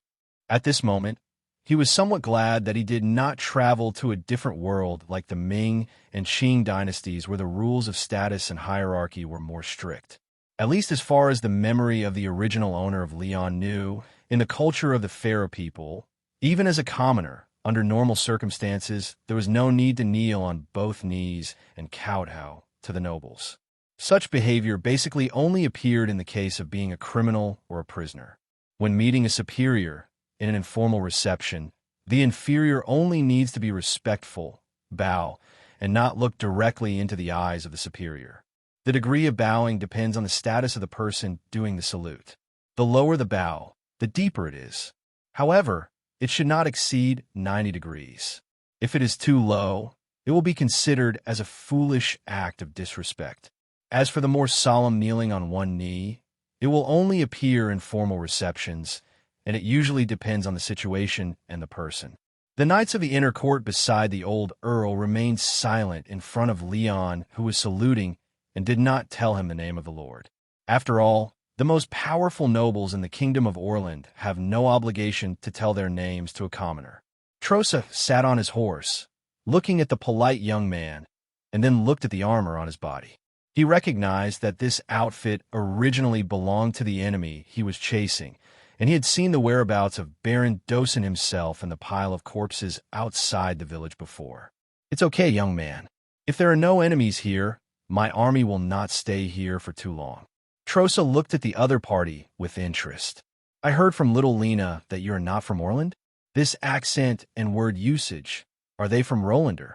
At this moment, he was somewhat glad that he did not travel to a different world like the Ming and Qing dynasties where the rules of status and hierarchy were more strict. At least as far as the memory of the original owner of Leon knew, in the culture of the Pharaoh people, even as a commoner, under normal circumstances, there was no need to kneel on both knees and kowtow to the nobles. Such behavior basically only appeared in the case of being a criminal or a prisoner. When meeting a superior in an informal reception, the inferior only needs to be respectful, bow, and not look directly into the eyes of the superior. The degree of bowing depends on the status of the person doing the salute. The lower the bow, the deeper it is. However, it should not exceed 90 degrees. If it is too low, it will be considered as a foolish act of disrespect. As for the more solemn kneeling on one knee, it will only appear in formal receptions, and it usually depends on the situation and the person. The knights of the inner court beside the old earl remained silent in front of Leon, who was saluting, and did not tell him the name of the Lord. After all, the most powerful nobles in the kingdom of Orland have no obligation to tell their names to a commoner. Trosa sat on his horse, looking at the polite young man, and then looked at the armor on his body. He recognized that this outfit originally belonged to the enemy he was chasing, and he had seen the whereabouts of Baron Dosen himself in the pile of corpses outside the village before. "It's okay, young man. If there are no enemies here, my army will not stay here for too long." Trosa looked at the other party with interest. "I heard from little Lena that you are not from Orland? This accent and word usage, are they from Rolander?"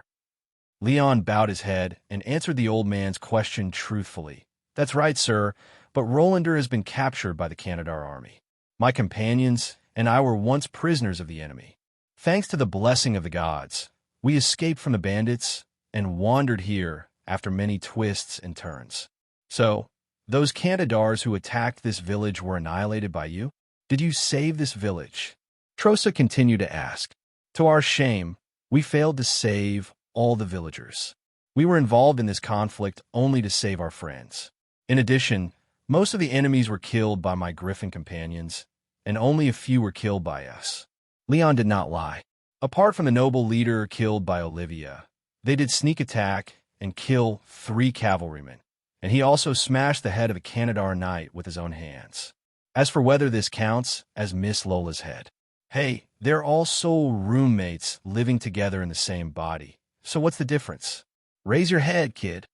Leon bowed his head and answered the old man's question truthfully. "That's right, sir, but Rolander has been captured by the Canadar army. My companions and I were once prisoners of the enemy. Thanks to the blessing of the gods, we escaped from the bandits and wandered here after many twists and turns. So, those Canadars who attacked this village were annihilated by you? Did you save this village?" Trosa continued to ask. "To our shame, we failed to save all the villagers. We were involved in this conflict only to save our friends. In addition, most of the enemies were killed by my griffin companions, and only a few were killed by us." Leon did not lie. Apart from the noble leader killed by Olivia, they did sneak attack and kill 3 cavalrymen, and he also smashed the head of a Canadar knight with his own hands. As for whether this counts as Miss Lola's head, hey, they're all soul roommates living together in the same body. So what's the difference? Raise your head, kid.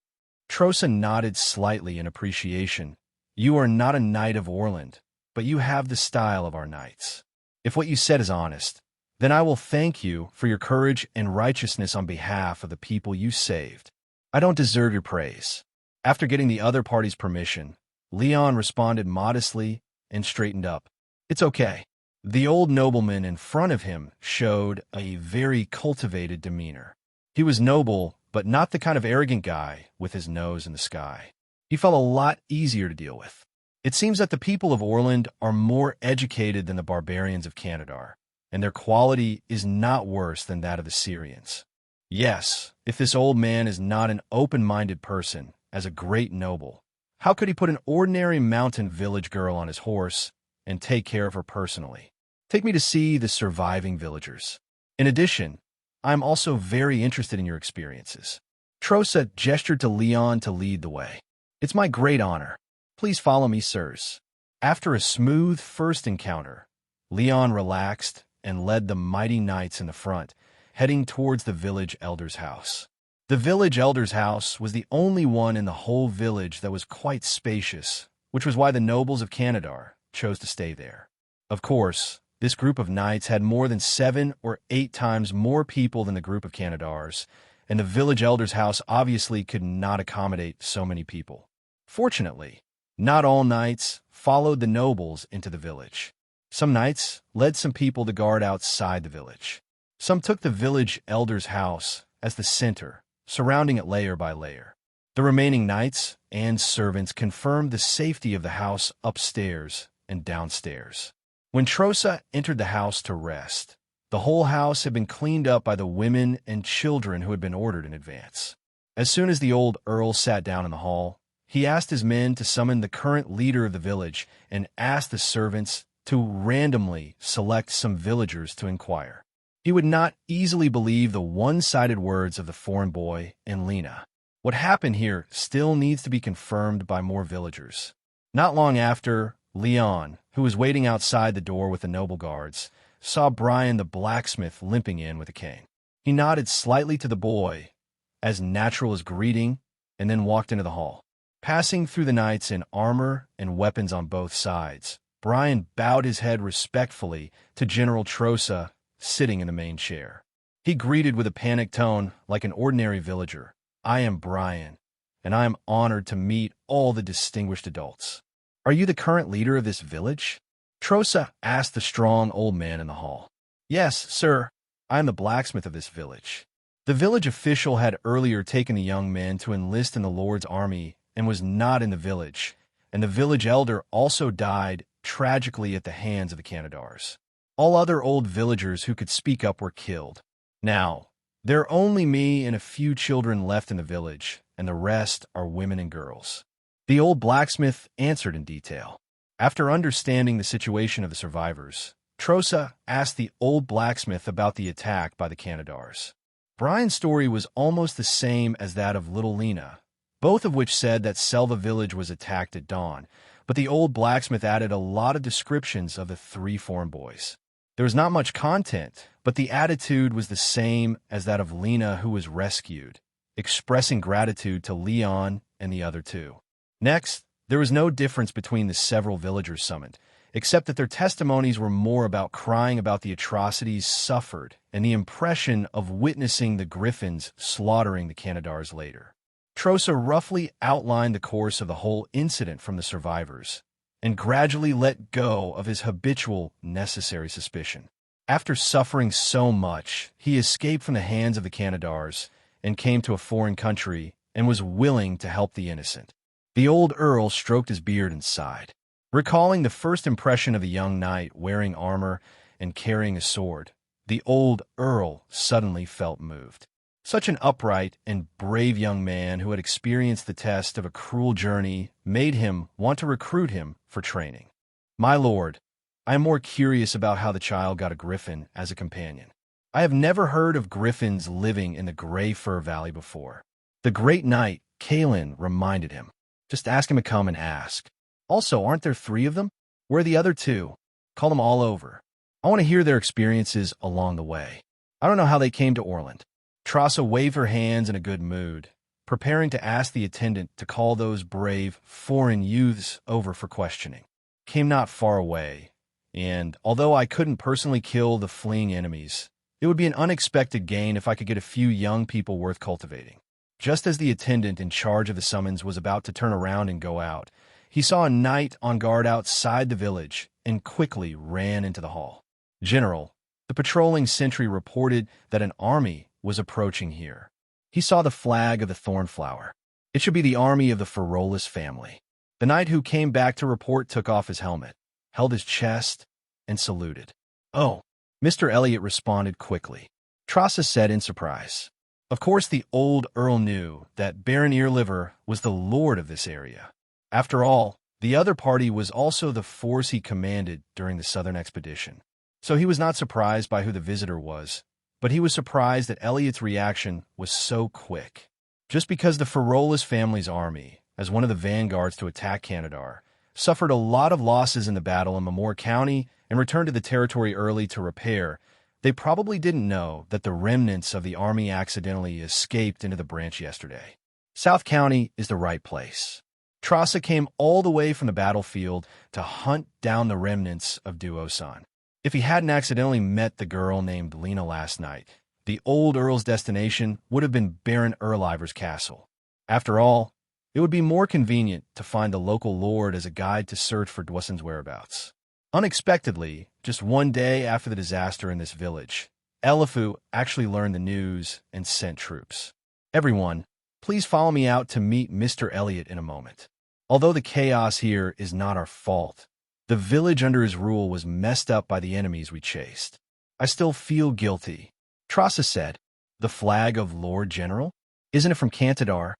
Trosa nodded slightly in appreciation. "You are not a knight of Orland, but you have the style of our knights. If what you said is honest, then I will thank you for your courage and righteousness on behalf of the people you saved. I don't deserve your praise." After getting the other party's permission, Leon responded modestly and straightened up. "It's okay." The old nobleman in front of him showed a very cultivated demeanor. He was noble, but not the kind of arrogant guy with his nose in the sky. He felt a lot easier to deal with. It seems that the people of Orland are more educated than the barbarians of Canadar, and their quality is not worse than that of the Syrians. Yes, if this old man is not an open-minded person, as a great noble, how could he put an ordinary mountain village girl on his horse and take care of her personally? Take me to see the surviving villagers. In addition, I am also very interested in your experiences." Trosa gestured to Leon to lead the way. "It's my great honor. Please follow me, sirs." After a smooth first encounter, Leon relaxed and led the mighty knights in the front, heading towards the village elder's house. The village elder's house was the only one in the whole village that was quite spacious, which was why the nobles of Canadar chose to stay there. Of course, this group of knights had more than 7 or 8 times more people than the group of Canadars, and the village elder's house obviously could not accommodate so many people. Fortunately, not all knights followed the nobles into the village. Some knights led some people to guard outside the village. Some took the village elder's house as the center, surrounding it layer by layer. The remaining knights and servants confirmed the safety of the house upstairs and downstairs. When Trosa entered the house to rest, the whole house had been cleaned up by the women and children who had been ordered in advance. As soon as the old earl sat down in the hall, he asked his men to summon the current leader of the village and asked the servants to randomly select some villagers to inquire. He would not easily believe the one-sided words of the foreign boy and Lena. What happened here still needs to be confirmed by more villagers. Not long after, Leon, who was waiting outside the door with the noble guards, saw Brian the blacksmith limping in with a cane. He nodded slightly to the boy, as natural as greeting, and then walked into the hall. Passing through the knights in armor and weapons on both sides, Brian bowed his head respectfully to General Trosa, sitting in the main chair. He greeted with a panicked tone like an ordinary villager. "I am Brian, and I am honored to meet all the distinguished adults. Are you the current leader of this village?" Trosa asked the strong old man in the hall. "Yes, sir. I am the blacksmith of this village." The village official had earlier taken the young man to enlist in the Lord's army and was not in the village, and the village elder also died tragically at the hands of the Canadars. All other old villagers who could speak up were killed. Now, there are only me and a few children left in the village, and the rest are women and girls. The old blacksmith answered in detail. After understanding the situation of the survivors, Trosa asked the old blacksmith about the attack by the Canadars. Brian's story was almost the same as that of little Lena, both of which said that Selva village was attacked at dawn, but the old blacksmith added a lot of descriptions of the three foreign boys. There was not much content, but the attitude was the same as that of Lena, who was rescued, expressing gratitude to Leon and the other two. Next, there was no difference between the several villagers summoned, except that their testimonies were more about crying about the atrocities suffered and the impression of witnessing the Griffins slaughtering the Canadars later. Trosa roughly outlined the course of the whole incident from the survivors, and gradually let go of his habitual necessary suspicion. After suffering so much, he escaped from the hands of the Canadars and came to a foreign country and was willing to help the innocent. The old earl stroked his beard and sighed, recalling the first impression of a young knight wearing armor and carrying a sword. The old earl suddenly felt moved. Such an upright and brave young man who had experienced the test of a cruel journey made him want to recruit him for training. "My lord, I am more curious about how the child got a griffin as a companion. I have never heard of griffins living in the Grey Fir Valley before." The great knight, Kalin, reminded him. "Just ask him to come and ask. Also, aren't there 3 of them? Where are the other 2? Call them all over. I want to hear their experiences along the way. I don't know how they came to Orland." Trosa waved her hands in a good mood, preparing to ask the attendant to call those brave, foreign youths over for questioning. "Came not far away, and although I couldn't personally kill the fleeing enemies, it would be an unexpected gain if I could get a few young people worth cultivating." Just as the attendant in charge of the summons was about to turn around and go out, he saw a knight on guard outside the village and quickly ran into the hall. "General, the patrolling sentry reported that an army was approaching here." He saw the flag of the Thornflower. "It should be the army of the Ferolus family." The knight who came back to report took off his helmet, held his chest, and saluted. "Oh," Mr. Elliot responded quickly. Trosa said in surprise. Of course, the old earl knew that Baron Earliver was the lord of this area. After all, the other party was also the force he commanded during the southern expedition. So he was not surprised by who the visitor was, but he was surprised that Elliot's reaction was so quick. Just because the Ferolus family's army, as one of the vanguards to attack Canadar, suffered a lot of losses in the battle in Mamor County and returned to the territory early to repair, they probably didn't know that the remnants of the army accidentally escaped into the branch yesterday. South County is the right place. Trosa came all the way from the battlefield to hunt down the remnants of Duosan. If he hadn't accidentally met the girl named Lena last night, the old earl's destination would have been Baron Erliver's castle. After all, it would be more convenient to find the local lord as a guide to search for Dwassen's whereabouts. Unexpectedly, just one day after the disaster in this village, Elifu actually learned the news and sent troops. "Everyone, please follow me out to meet Mr. Elliot in a moment. Although the chaos here is not our fault, the village under his rule was messed up by the enemies we chased. I still feel guilty." Trosa said, "The flag of Lord General? Isn't it from Cantadar?"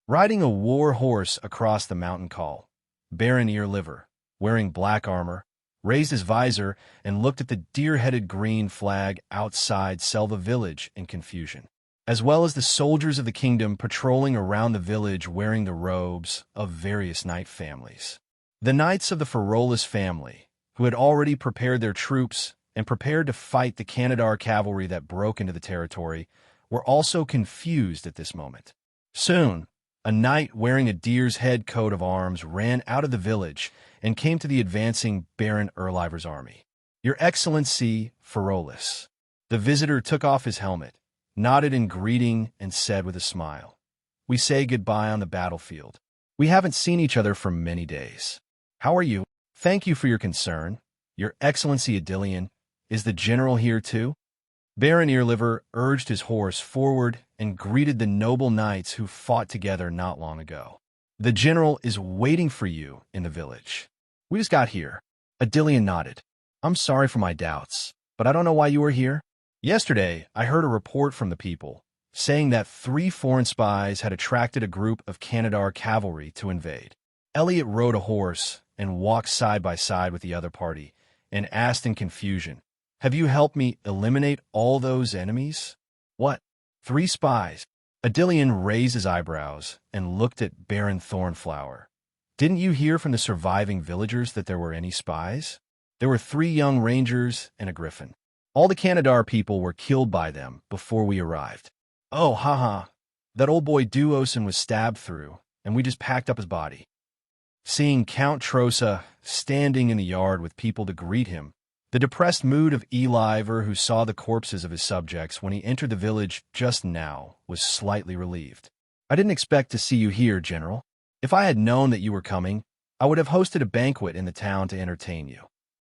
Riding a war horse across the mountain call, Baron Earliver, wearing black armor, raised his visor and looked at the deer-headed green flag outside Selva village in confusion, as well as the soldiers of the kingdom patrolling around the village wearing the robes of various knight families. The knights of the Ferolus family, who had already prepared their troops and prepared to fight the Canadar cavalry that broke into the territory, were also confused at this moment. Soon, a knight wearing a deer's head coat of arms ran out of the village and came to the advancing Baron Erliver's army. "Your Excellency, Ferolus." The visitor took off his helmet, nodded in greeting, and said with a smile, "We say goodbye on the battlefield. We haven't seen each other for many days. How are you? Thank you for your concern. Your Excellency Adilian, is the general here too?" Baron Earliver urged his horse forward and greeted the noble knights who fought together not long ago. "The general is waiting for you in the village. We just got here." Adilian nodded. "I'm sorry for my doubts, but I don't know why you are here. Yesterday, I heard a report from the people, saying that 3 foreign spies had attracted a group of Canadar cavalry to invade." Elliot rode a horse and walked side by side with the other party, and asked in confusion, "Have you helped me eliminate all those enemies?" "What? 3 spies?" Adilian raised his eyebrows and looked at Baron Thornflower. "Didn't you hear from the surviving villagers that there were any spies? There were 3 young rangers and a griffin. All the Canadar people were killed by them before we arrived." "Oh, haha. That old boy Duosin was stabbed through, and we just packed up his body." Seeing Count Trosa standing in the yard with people to greet him, the depressed mood of Eliver, who saw the corpses of his subjects when he entered the village just now, was slightly relieved. "I didn't expect to see you here, General. If I had known that you were coming, I would have hosted a banquet in the town to entertain you."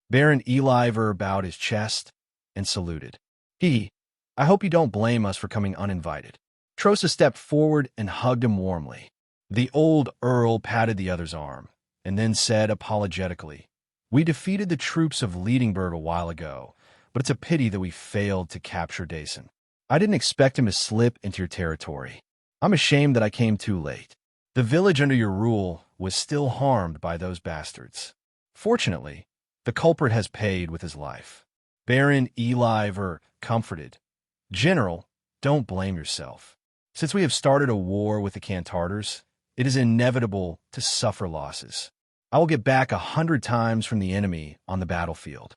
Baron Eliver bowed his chest and saluted. "I hope you don't blame us for coming uninvited." Trosa stepped forward and hugged him warmly. The old Earl patted the other's arm, and then said apologetically, "We defeated the troops of Leadingburg a while ago, but it's a pity that we failed to capture Dason. I didn't expect him to slip into your territory. I'm ashamed that I came too late. The village under your rule was still harmed by those bastards. Fortunately, the culprit has paid with his life." Baron Eliver comforted, "General, don't blame yourself. Since we have started a war with the Cantarters, it is inevitable to suffer losses. I will get back 100 times from the enemy on the battlefield."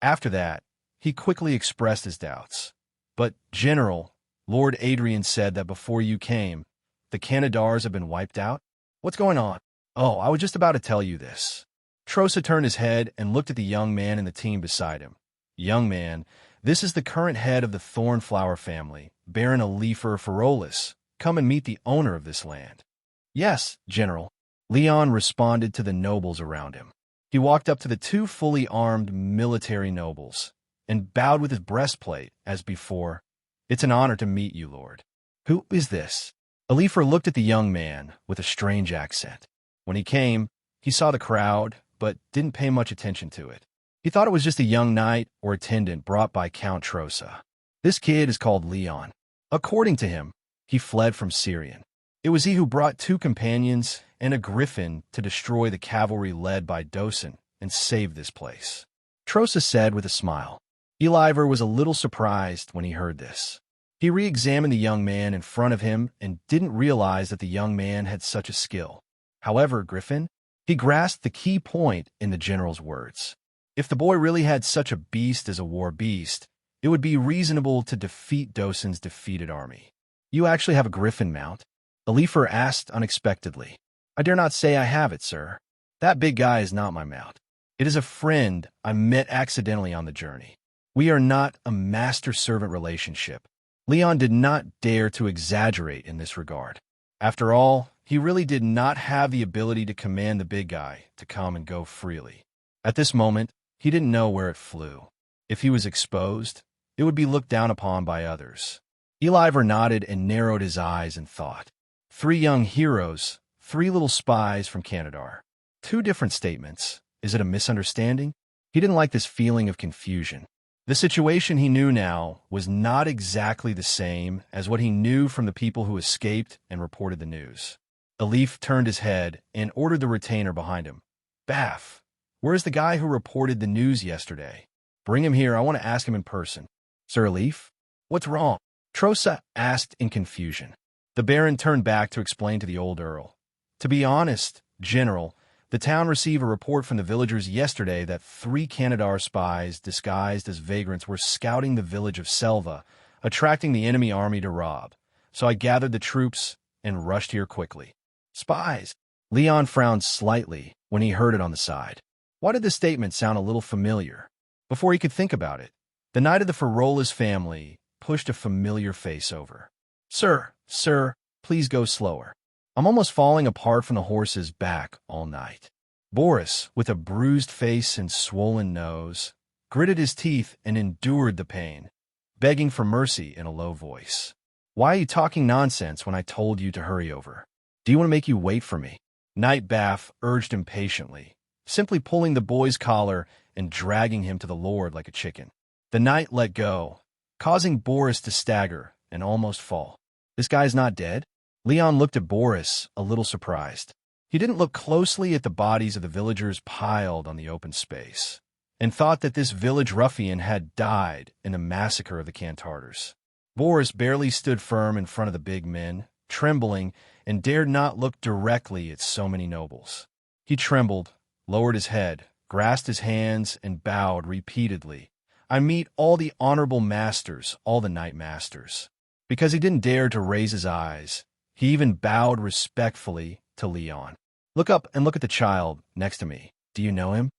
After that, he quickly expressed his doubts. "But, General, Lord Adrian said that before you came, the Canadars have been wiped out? What's going on?" "Oh, I was just about to tell you this." Trosa turned his head and looked at the young man in the team beside him. "Young man, this is the current head of the Thornflower family, Baron Alifer Ferolus. Come and meet the owner of this land." "Yes, General," Leon responded to the nobles around him. He walked up to the 2 fully armed military nobles and bowed with his breastplate as before. "It's an honor to meet you, Lord." "Who is this?" Alifer looked at the young man with a strange accent. When he came, he saw the crowd, but didn't pay much attention to it. He thought it was just a young knight or attendant brought by Count Trosa. "This kid is called Leon. According to him, he fled from Syrian. It was he who brought 2 companions and a griffin to destroy the cavalry led by Dosen and save this place," Trosa said with a smile. Eliver was a little surprised when he heard this. He re-examined the young man in front of him and didn't realize that the young man had such a skill. However, Griffin, he grasped the key point in the general's words. If the boy really had such a beast as a war beast, it would be reasonable to defeat Dosen's defeated army. "You actually have a griffin mount?" Alifer asked unexpectedly. "I dare not say I have it, sir. That big guy is not my mount. It is a friend I met accidentally on the journey. We are not a master-servant relationship." Leon did not dare to exaggerate in this regard. After all, he really did not have the ability to command the big guy to come and go freely. At this moment, he didn't know where it flew. If he was exposed, it would be looked down upon by others. Eliver nodded and narrowed his eyes in thought. 3 young heroes, 3 little spies from Canadar. 2 different statements. Is it a misunderstanding? He didn't like this feeling of confusion. The situation he knew now was not exactly the same as what he knew from the people who escaped and reported the news. Alif turned his head and ordered the retainer behind him. "Baff, where's the guy who reported the news yesterday? Bring him here, I want to ask him in person." "Sir Alif, what's wrong?" Trosa asked in confusion. The Baron turned back to explain to the old Earl. "To be honest, General, the town received a report from the villagers yesterday that 3 Canadar spies disguised as vagrants were scouting the village of Selva, attracting the enemy army to rob. So I gathered the troops and rushed here quickly." "Spies?" Leon frowned slightly when he heard it on the side. Why did the statement sound a little familiar? Before he could think about it, the knight of the Ferolus family pushed a familiar face over. Sir, please go slower. I'm almost falling apart from the horse's back all night." Boris, with a bruised face and swollen nose, gritted his teeth and endured the pain, begging for mercy in a low voice. "Why are you talking nonsense when I told you to hurry over? Do you want to make you wait for me?" Knight Baff urged impatiently, simply pulling the boy's collar and dragging him to the lord like a chicken. The knight let go, causing Boris to stagger and almost fall. "This guy's not dead?" Leon looked at Boris, a little surprised. He didn't look closely at the bodies of the villagers piled on the open space, and thought that this village ruffian had died in the massacre of the Cantarters. Boris barely stood firm in front of the big men, trembling, and dared not look directly at so many nobles. He trembled, lowered his head, grasped his hands, and bowed repeatedly. "I meet all the honorable masters, all the knight masters." Because he didn't dare to raise his eyes, he even bowed respectfully to Leon. "Look up and look at the child next to me. Do you know him?"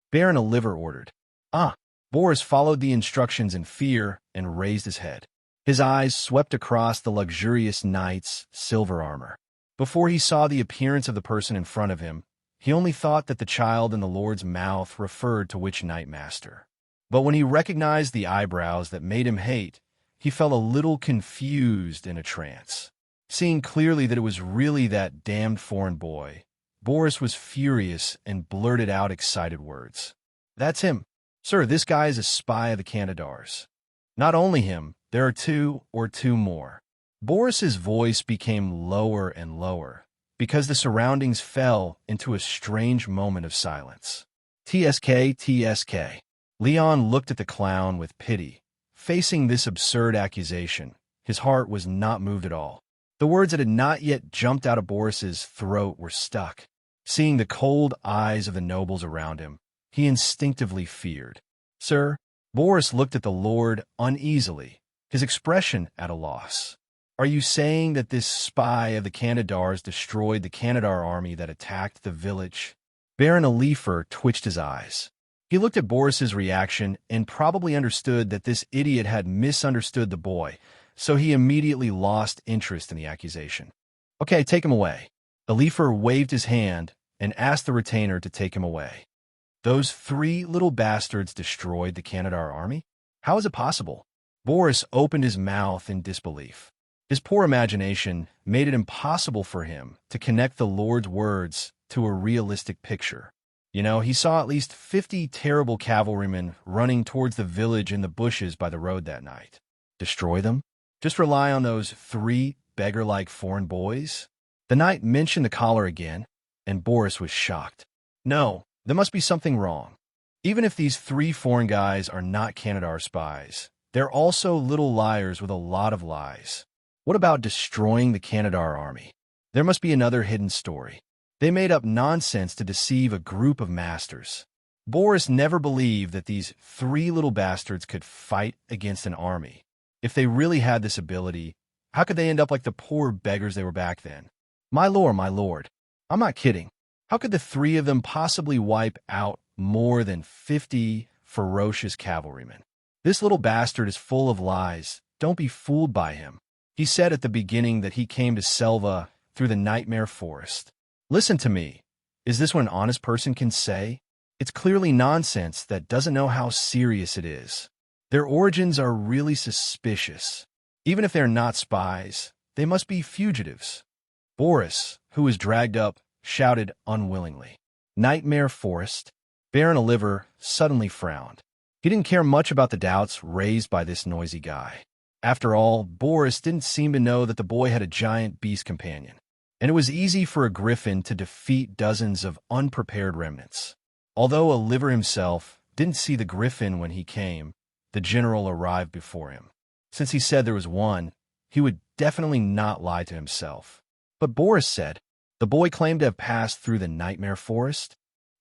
Baron Oliver ordered. "Ah." Boris followed the instructions in fear and raised his head. His eyes swept across the luxurious knight's silver armor. Before he saw the appearance of the person in front of him, he only thought that the child in the Lord's mouth referred to which knight master. But when he recognized the eyebrows that made him hate, he felt a little confused in a trance. Seeing clearly that it was really that damned foreign boy, Boris was furious and blurted out excited words. "That's him. Sir, this guy is a spy of the Canadars. Not only him, there are two or two more." Boris's voice became lower and lower, because the surroundings fell into a strange moment of silence. "TSK, TSK. Leon looked at the clown with pity. Facing this absurd accusation, his heart was not moved at all. The words that had not yet jumped out of Boris's throat were stuck. Seeing the cold eyes of the nobles around him, he instinctively feared. "Sir?" Boris looked at the Lord uneasily, his expression at a loss. "Are you saying that this spy of the Canadars destroyed the Canadar army that attacked the village?" Baron Alifer twitched his eyes. He looked at Boris's reaction and probably understood that this idiot had misunderstood the boy, so he immediately lost interest in the accusation. "Okay, take him away." Alifer waved his hand and asked the retainer to take him away. "Those three little bastards destroyed the Canadar army? How is it possible?" Boris opened his mouth in disbelief. His poor imagination made it impossible for him to connect the Lord's words to a realistic picture. He saw at least 50 terrible cavalrymen running towards the village in the bushes by the road that night. Destroy them? Just rely on those three beggar-like foreign boys? The knight mentioned the collar again, and Boris was shocked. No, there must be something wrong. Even if these three foreign guys are not Canadar spies, they're also little liars with a lot of lies. What about destroying the Canadar army? There must be another hidden story. They made up nonsense to deceive a group of masters. Boris never believed that these three little bastards could fight against an army. If they really had this ability, how could they end up like the poor beggars they were back then? My lord, I'm not kidding. How could the three of them possibly wipe out more than 50 ferocious cavalrymen? This little bastard is full of lies. Don't be fooled by him. He said at the beginning that he came to Selva through the nightmare forest. Listen to me. Is this what an honest person can say? It's clearly nonsense that doesn't know how serious it is. Their origins are really suspicious. Even if they're not spies, they must be fugitives. Boris, who was dragged up, shouted unwillingly. Nightmare forest? Baron Oliver suddenly frowned. He didn't care much about the doubts raised by this noisy guy. After all, Boris didn't seem to know that the boy had a giant beast companion, and it was easy for a griffin to defeat dozens of unprepared remnants. Although Oliver himself didn't see the griffin when he came, the general arrived before him. Since he said there was one, he would definitely not lie to himself. But Boris said, the boy claimed to have passed through the nightmare forest.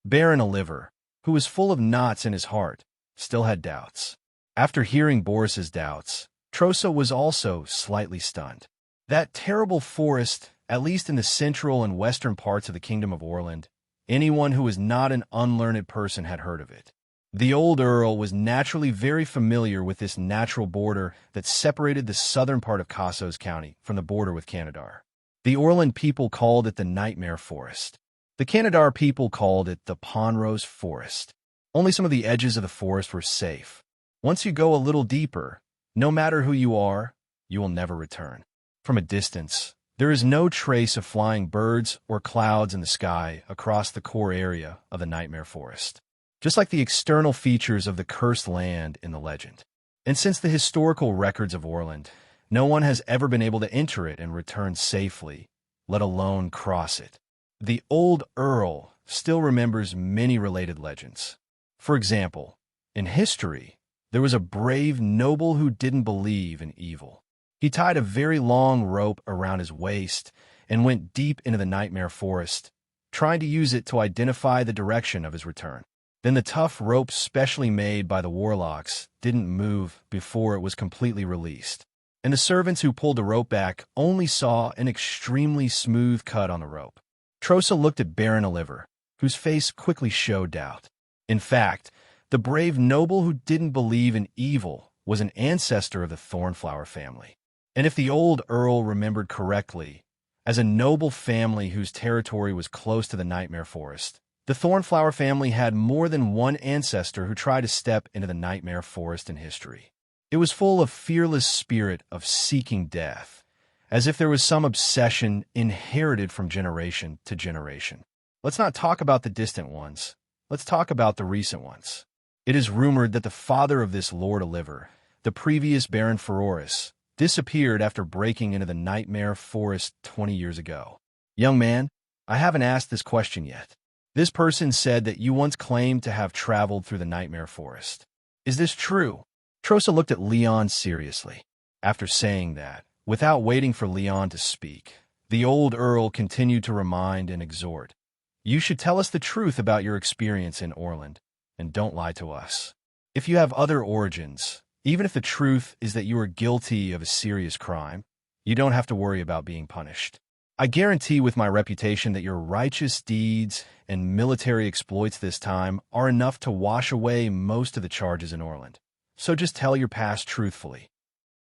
Baron Oliver, who was full of knots in his heart, still had doubts. After hearing Boris's doubts, Trosa was also slightly stunned. That terrible forest, at least in the central and western parts of the Kingdom of Orland, anyone who was not an unlearned person had heard of it. The old Earl was naturally very familiar with this natural border that separated the southern part of Cassos County from the border with Canadar. The Orland people called it the Nightmare Forest. The Canadar people called it the Ponrose Forest. Only some of the edges of the forest were safe. Once you go a little deeper, no matter who you are, you will never return. From a distance, there is no trace of flying birds or clouds in the sky across the core area of the Nightmare Forest, just like the external features of the cursed land in the legend. And since the historical records of Orland, no one has ever been able to enter it and return safely, let alone cross it. The old Earl still remembers many related legends. For example, in history, there was a brave noble who didn't believe in evil. He tied a very long rope around his waist and went deep into the nightmare forest, trying to use it to identify the direction of his return. Then the tough rope specially made by the warlocks didn't move before it was completely released, and the servants who pulled the rope back only saw an extremely smooth cut on the rope. Trosa looked at Baron Oliver, whose face quickly showed doubt. In fact, the brave noble who didn't believe in evil was an ancestor of the Thornflower family. And if the old Earl remembered correctly, as a noble family whose territory was close to the Nightmare Forest, the Thornflower family had more than one ancestor who tried to step into the Nightmare Forest in history. It was full of fearless spirit of seeking death, as if there was some obsession inherited from generation to generation. Let's not talk about the distant ones. Let's talk about the recent ones. It is rumored that the father of this Lord Oliver, the previous Baron Feroris, disappeared after breaking into the Nightmare Forest 20 years ago. Young man, I haven't asked this question yet. This person said that you once claimed to have traveled through the Nightmare Forest. Is this true? Trosa looked at Leon seriously. After saying that, without waiting for Leon to speak, the old Earl continued to remind and exhort. You should tell us the truth about your experience in Orland, and don't lie to us. If you have other origins, even if the truth is that you are guilty of a serious crime, you don't have to worry about being punished. I guarantee with my reputation that your righteous deeds and military exploits this time are enough to wash away most of the charges in Orland. So just tell your past truthfully.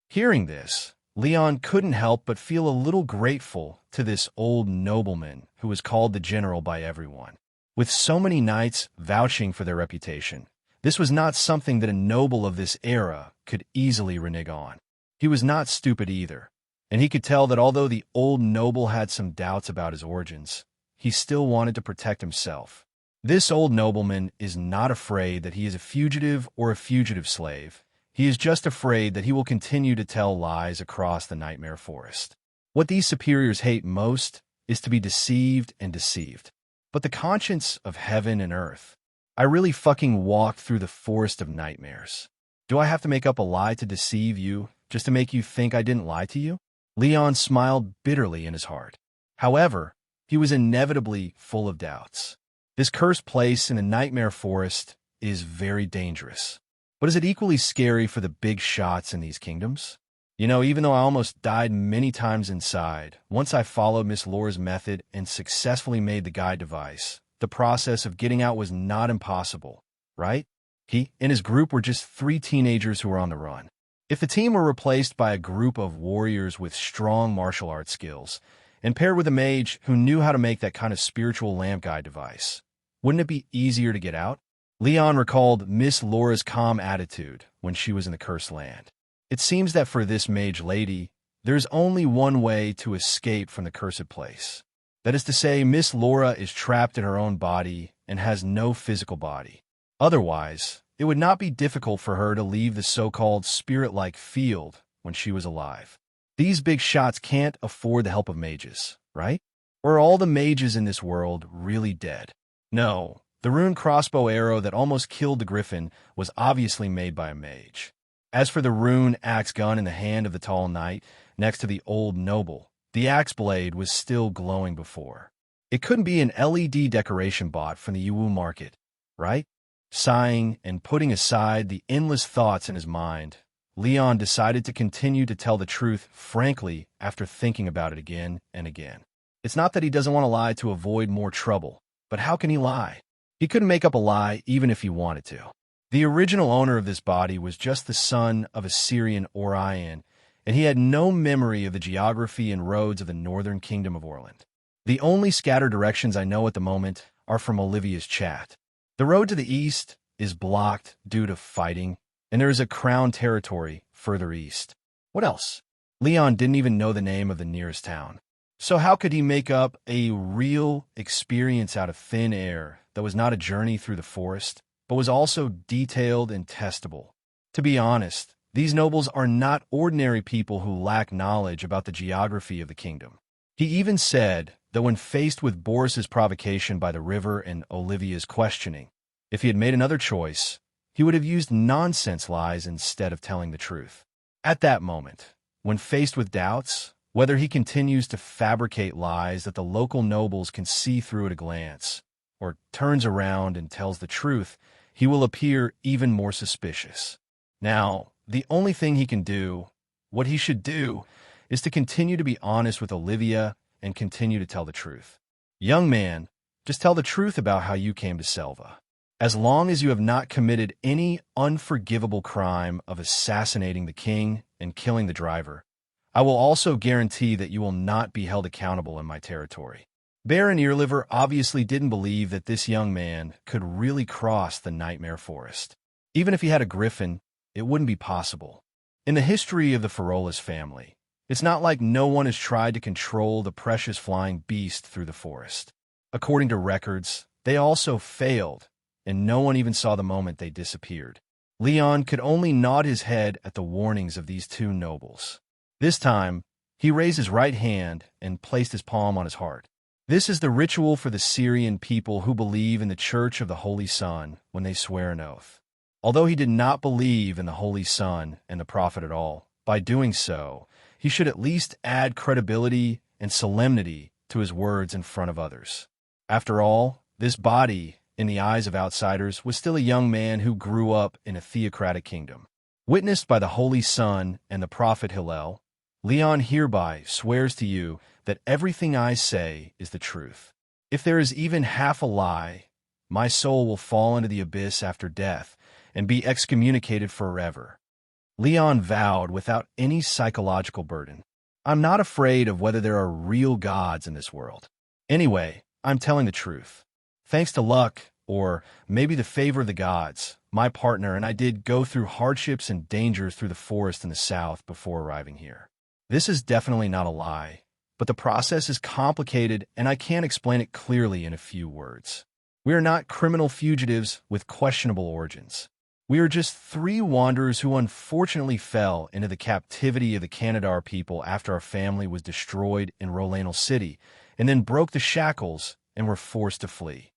Hearing this, Leon couldn't help but feel a little grateful to this old nobleman who was called the general by everyone. With so many knights vouching for their reputation, this was not something that a noble of this era could easily renege on. He was not stupid either, and he could tell that although the old noble had some doubts about his origins, he still wanted to protect himself. This old nobleman is not afraid that he is a fugitive or a fugitive slave. He is just afraid that he will continue to tell lies across the Nightmare Forest. What these superiors hate most is to be deceived and deceived. But the conscience of heaven and earth. I really fucking walked through the forest of nightmares. Do I have to make up a lie to deceive you, just to make you think I didn't lie to you? Leon smiled bitterly in his heart. However, he was inevitably full of doubts. This cursed place in the Nightmare Forest is very dangerous. But is it equally scary for the big shots in these kingdoms? You know, even though I almost died many times inside, once I followed Miss Laura's method and successfully made the guide device, the process of getting out was not impossible, right? He and his group were just 3 teenagers who were on the run. If the team were replaced by a group of warriors with strong martial arts skills, and paired with a mage who knew how to make that kind of spiritual lamp guide device, wouldn't it be easier to get out? Leon recalled Miss Laura's calm attitude when she was in the Cursed Land. It seems that for this mage lady, there's only one way to escape from the cursed place. That is to say, Miss Laura is trapped in her own body and has no physical body. Otherwise, it would not be difficult for her to leave the so-called spirit-like field when she was alive. These big shots can't afford the help of mages, right? Or are all the mages in this world really dead? No, the rune crossbow arrow that almost killed the griffin was obviously made by a mage. As for the rune axe gun in the hand of the tall knight next to the old noble, the axe blade was still glowing before. It couldn't be an LED decoration bought from the Yuwu market, right? Sighing and putting aside the endless thoughts in his mind, Leon decided to continue to tell the truth frankly after thinking about it again and again. It's not that he doesn't want to lie to avoid more trouble, but how can he lie? He couldn't make up a lie even if he wanted to. The original owner of this body was just the son of a Syrian Orion, and he had no memory of the geography and roads of the northern kingdom of Orland. The only scattered directions I know at the moment are from Olivia's chat. The road to the east is blocked due to fighting, and there is a crown territory further east. What else? Leon didn't even know the name of the nearest town. So how could he make up a real experience out of thin air that was not a journey through the forest, but was also detailed and testable? To be honest, these nobles are not ordinary people who lack knowledge about the geography of the kingdom. He even said that when faced with Boris's provocation by the river and Olivia's questioning, If he had made another choice, he would have used nonsense lies instead of telling the truth. At that moment, when faced with doubts, whether he continues to fabricate lies that the local nobles can see through at a glance, or turns around and tells the truth, he will appear even more suspicious. Now, the only thing he can do, what he should do, is to continue to be honest with Olivia and continue to tell the truth. Young man, just tell the truth about how you came to Selva. As long as you have not committed any unforgivable crime of assassinating the king and killing the driver, I will also guarantee that you will not be held accountable in my territory. Baron Earliver obviously didn't believe that this young man could really cross the nightmare forest. Even if he had a griffin, it wouldn't be possible. In the history of the Farolas family, it's not like no one has tried to control the precious flying beast through the forest. According to records, they also failed, and no one even saw the moment they disappeared. Leon could only nod his head at the warnings of these two nobles. This time, he raised his right hand and placed his palm on his heart. This is the ritual for the Syrian people who believe in the Church of the Holy Sun when they swear an oath. Although he did not believe in the Holy Sun and the Prophet at all, by doing so, he should at least add credibility and solemnity to his words in front of others. After all, this body, in the eyes of outsiders, was still a young man who grew up in a theocratic kingdom. Witnessed by the Holy Sun and the Prophet Hillel, Leon hereby swears to you that everything I say is the truth. If there is even half a lie, my soul will fall into the abyss after death and be excommunicated forever. Leon vowed without any psychological burden. I'm not afraid of whether there are real gods in this world. Anyway, I'm telling the truth. Thanks to luck, or maybe the favor of the gods, my partner and I did go through hardships and dangers through the forest in the south before arriving here. This is definitely not a lie, but the process is complicated and I can't explain it clearly in a few words. We are not criminal fugitives with questionable origins. We are just three wanderers who unfortunately fell into the captivity of the Canadar people after our family was destroyed in Rolanal City, and then broke the shackles and were forced to flee.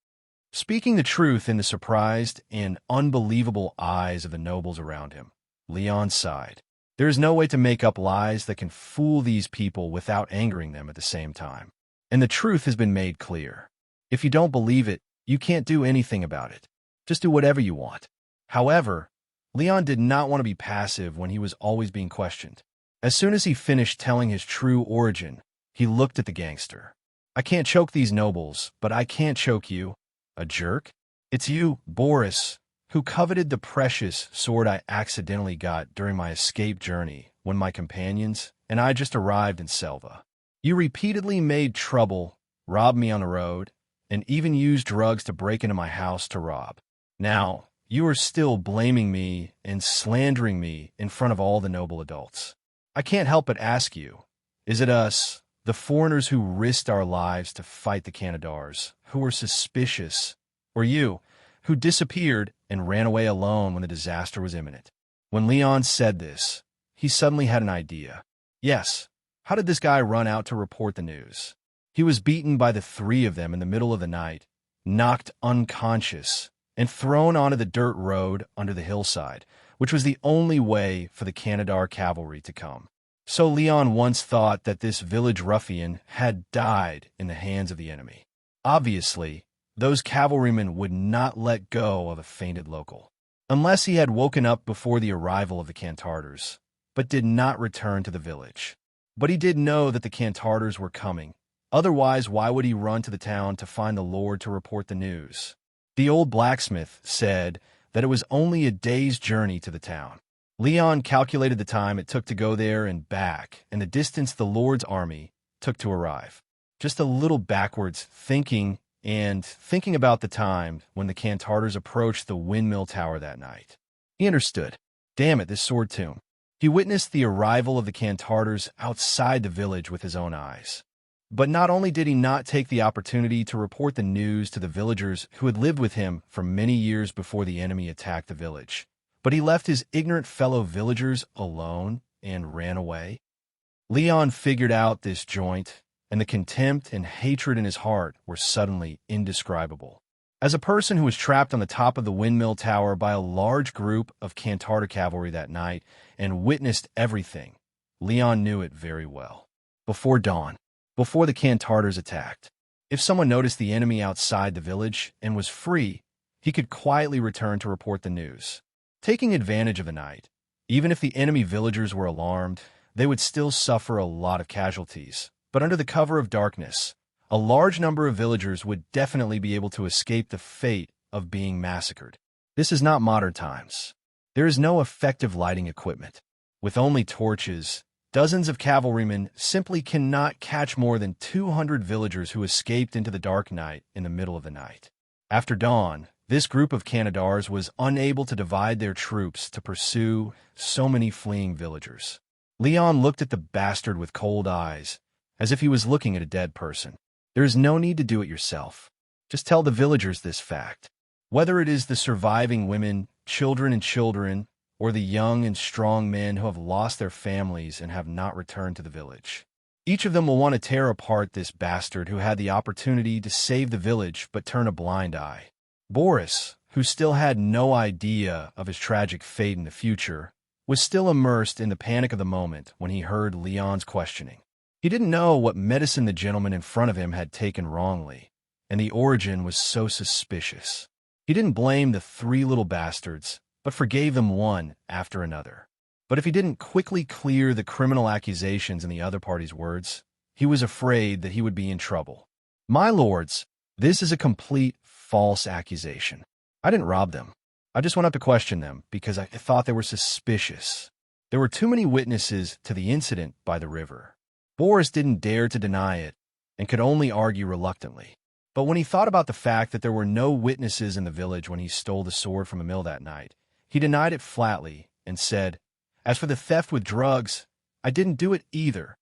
Speaking the truth in the surprised and unbelievable eyes of the nobles around him, Leon sighed. There is no way to make up lies that can fool these people without angering them at the same time. And the truth has been made clear. If you don't believe it, you can't do anything about it. Just do whatever you want. However, Leon did not want to be passive when he was always being questioned. As soon as he finished telling his true origin, he looked at the gangster. I can't choke these nobles, but I can't choke you. A jerk? It's you, Boris, who coveted the precious sword I accidentally got during my escape journey when my companions and I just arrived in Selva. You repeatedly made trouble, robbed me on the road, and even used drugs to break into my house to rob. Now, you are still blaming me and slandering me in front of all the noble adults. I can't help but ask you, is it us, the foreigners who risked our lives to fight the Canadars, who were suspicious, or you, who disappeared and ran away alone when the disaster was imminent? When Leon said this, he suddenly had an idea. Yes, how did this guy run out to report the news? He was beaten by the three of them in the middle of the night, knocked unconscious, and thrown onto the dirt road under the hillside, which was the only way for the Canadar cavalry to come. So Leon once thought that this village ruffian had died in the hands of the enemy. Obviously, those cavalrymen would not let go of a fainted local, unless he had woken up before the arrival of the Cantarders, but did not return to the village. But he did know that the Cantarders were coming. Otherwise, why would he run to the town to find the Lord to report the news? The old blacksmith said that it was only a day's journey to the town. Leon calculated the time it took to go there and back, and the distance the Lord's army took to arrive. Just a little backwards thinking about the time when the Cantarders approached the windmill tower that night. He understood. Damn it, this sword tomb. He witnessed the arrival of the Cantarders outside the village with his own eyes. But not only did he not take the opportunity to report the news to the villagers who had lived with him for many years before the enemy attacked the village, but he left his ignorant fellow villagers alone and ran away. Leon figured out this joint, and the contempt and hatred in his heart were suddenly indescribable. As a person who was trapped on the top of the windmill tower by a large group of Cantarta cavalry that night and witnessed everything, Leon knew it very well. Before dawn, before the Cantartars attacked, if someone noticed the enemy outside the village and was free, he could quietly return to report the news. Taking advantage of the night, even if the enemy villagers were alarmed, they would still suffer a lot of casualties. But under the cover of darkness, a large number of villagers would definitely be able to escape the fate of being massacred. This is not modern times. There is no effective lighting equipment. With only torches, dozens of cavalrymen simply cannot catch more than 200 villagers who escaped into the dark night in the middle of the night. After dawn, this group of Canadars was unable to divide their troops to pursue so many fleeing villagers. Leon looked at the bastard with cold eyes, as if he was looking at a dead person. There is no need to do it yourself. Just tell the villagers this fact. Whether it is the surviving women, children, or the young and strong men who have lost their families and have not returned to the village. Each of them will want to tear apart this bastard who had the opportunity to save the village but turn a blind eye. Boris, who still had no idea of his tragic fate in the future, was still immersed in the panic of the moment when he heard Leon's questioning. He didn't know what medicine the gentleman in front of him had taken wrongly, and the origin was so suspicious. He didn't blame the three little bastards, but forgave them one after another. But if he didn't quickly clear the criminal accusations in the other party's words, he was afraid that he would be in trouble. My lords, this is a complete false accusation. I didn't rob them. I just went up to question them because I thought they were suspicious. There were too many witnesses to the incident by the river. Boris didn't dare to deny it and could only argue reluctantly. But when he thought about the fact that there were no witnesses in the village when he stole the sword from a mill that night, he denied it flatly and said, "As for the theft with drugs, I didn't do it either."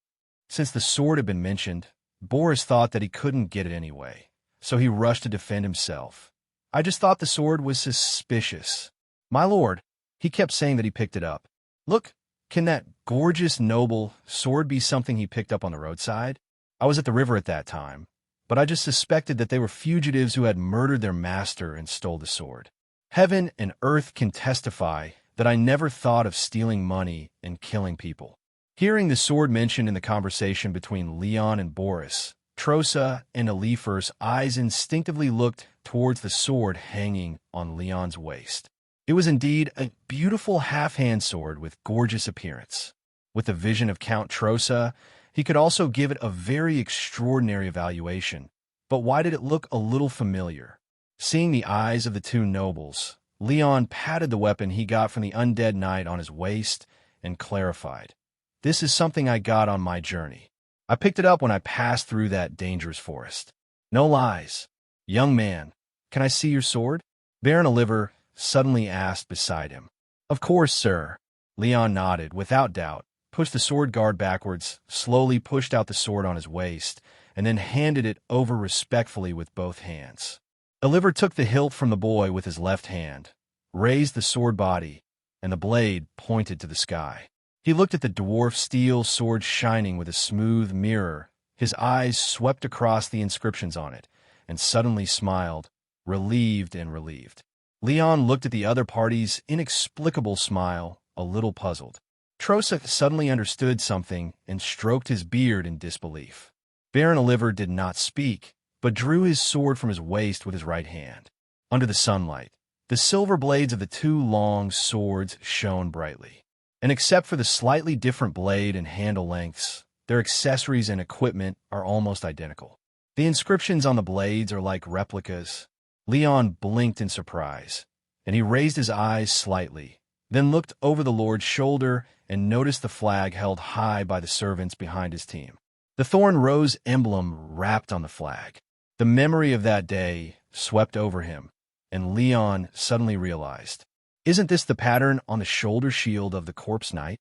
Since the sword had been mentioned, Boris thought that he couldn't get it anyway, so he rushed to defend himself. "I just thought the sword was suspicious. My lord," he kept saying that he picked it up. "Look, can that gorgeous, noble sword be something he picked up on the roadside? I was at the river at that time, but I just suspected that they were fugitives who had murdered their master and stole the sword. Heaven and earth can testify that I never thought of stealing money and killing people." Hearing the sword mentioned in the conversation between Leon and Boris, Trosa and Alifer's eyes instinctively looked towards the sword hanging on Leon's waist. It was indeed a beautiful half-hand sword with gorgeous appearance. With the vision of Count Trosa, he could also give it a very extraordinary evaluation. But why did it look a little familiar? Seeing the eyes of the two nobles, Leon patted the weapon he got from the undead knight on his waist and clarified, "This is something I got on my journey. I picked it up when I passed through that dangerous forest. No lies. Young man, can I see your sword?" Baron Oliver suddenly asked beside him. "Of course, sir." Leon nodded, without doubt, pushed the sword guard backwards, slowly pushed out the sword on his waist, and then handed it over respectfully with both hands. Oliver took the hilt from the boy with his left hand, raised the sword body, and the blade pointed to the sky. He looked at the dwarf steel sword shining with a smooth mirror. His eyes swept across the inscriptions on it, and suddenly smiled, relieved and relieved. Leon looked at the other party's inexplicable smile, a little puzzled. Trosa suddenly understood something and stroked his beard in disbelief. Baron Oliver did not speak, but drew his sword from his waist with his right hand. Under the sunlight, the silver blades of the two long swords shone brightly. And except for the slightly different blade and handle lengths, their accessories and equipment are almost identical. The inscriptions on the blades are like replicas. Leon blinked in surprise, and he raised his eyes slightly, then looked over the lord's shoulder and noticed the flag held high by the servants behind his team. The thorn rose emblem wrapped on the flag. The memory of that day swept over him, and Leon suddenly realized, "Isn't this the pattern on the shoulder shield of the corpse knight?"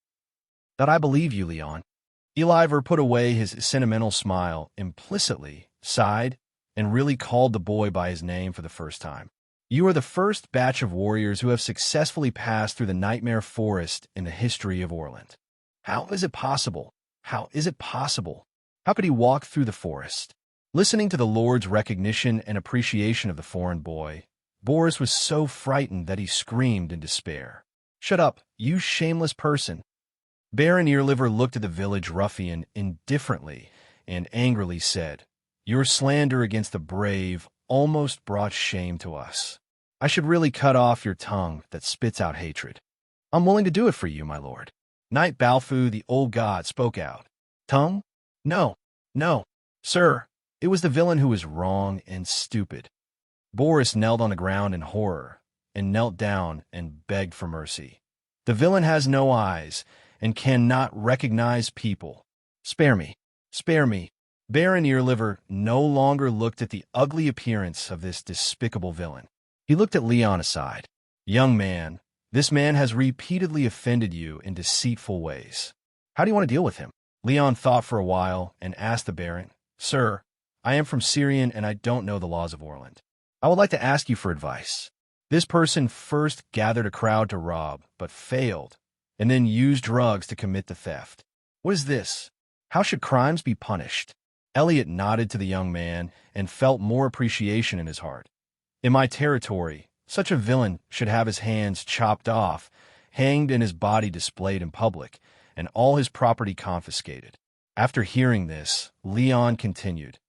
"That I believe you, Leon." Eliver put away his sentimental smile implicitly, sighed, and really called the boy by his name for the first time. "You are the first batch of warriors who have successfully passed through the nightmare forest in the history of Orland. How is it possible? How is it possible? How could he walk through the forest? Listening to the Lord's recognition and appreciation of the foreign boy, Boris was so frightened that he screamed in despair. "Shut up, you shameless person!" Baron Earliver looked at the village ruffian indifferently and angrily said, "Your slander against the brave almost brought shame to us. I should really cut off your tongue that spits out hatred." "I'm willing to do it for you, my lord." Knight Balfu, the old god, spoke out. "Tongue? No, no, sir. It was the villain who was wrong and stupid." Boris knelt on the ground in horror, and knelt down and begged for mercy. "The villain has no eyes and cannot recognize people. Spare me, spare me." Baron Earliver no longer looked at the ugly appearance of this despicable villain. He looked at Leon aside. "Young man, this man has repeatedly offended you in deceitful ways. How do you want to deal with him?" Leon thought for a while and asked the Baron, "Sir, I am from Syrian and I don't know the laws of Orland. I would like to ask you for advice." This person first gathered a crowd to rob, but failed, and then used drugs to commit the theft. What is this? How should crimes be punished? Elliot nodded to the young man and felt more appreciation in his heart. "In my territory, such a villain should have his hands chopped off, hanged and his body displayed in public, and all his property confiscated." After hearing this, Leon continued,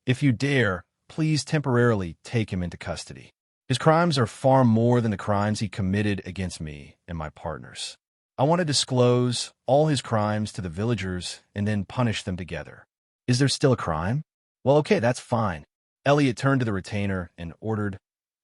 "If you dare, please temporarily take him into custody. His crimes are far more than the crimes he committed against me and my partners. I want to disclose all his crimes to the villagers and then punish them together." "Is there still a crime?" "Well, okay, that's fine." Elliot turned to the retainer and ordered,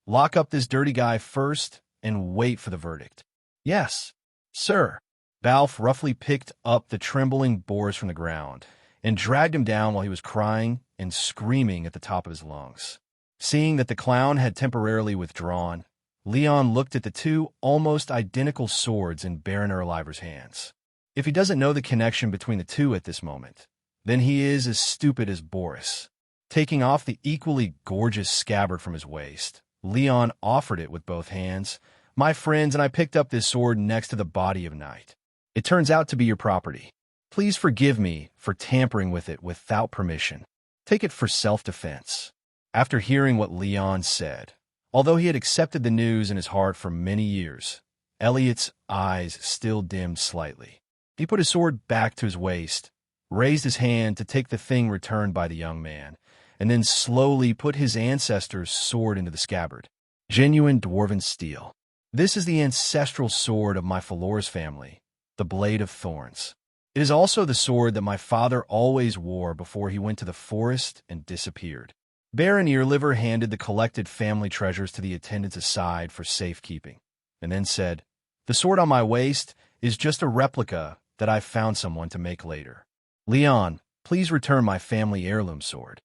"Lock up this dirty guy first and wait for the verdict." "Yes, sir." Balf roughly picked up the trembling Boris from the ground and dragged him down while he was crying and screaming at the top of his lungs. Seeing that the clown had temporarily withdrawn, Leon looked at the two almost identical swords in Baron Earliver's hands. If he doesn't know the connection between the two at this moment, then he is as stupid as Boris. Taking off the equally gorgeous scabbard from his waist, Leon offered it with both hands. "My friends, and I picked up this sword next to the body of Knight. It turns out to be your property. Please forgive me for tampering with it without permission. Take it for self-defense." After hearing what Leon said, although he had accepted the news in his heart for many years, Elliot's eyes still dimmed slightly. He put his sword back to his waist, raised his hand to take the thing returned by the young man, and then slowly put his ancestor's sword into the scabbard. Genuine dwarven steel. "This is the ancestral sword of my Falor's family, the Blade of Thorns. It is also the sword that my father always wore before he went to the forest and disappeared." Baron Earliver handed the collected family treasures to the attendants aside for safekeeping, and then said, "The sword on my waist is just a replica that I found someone to make later. Leon, please return my family heirloom sword.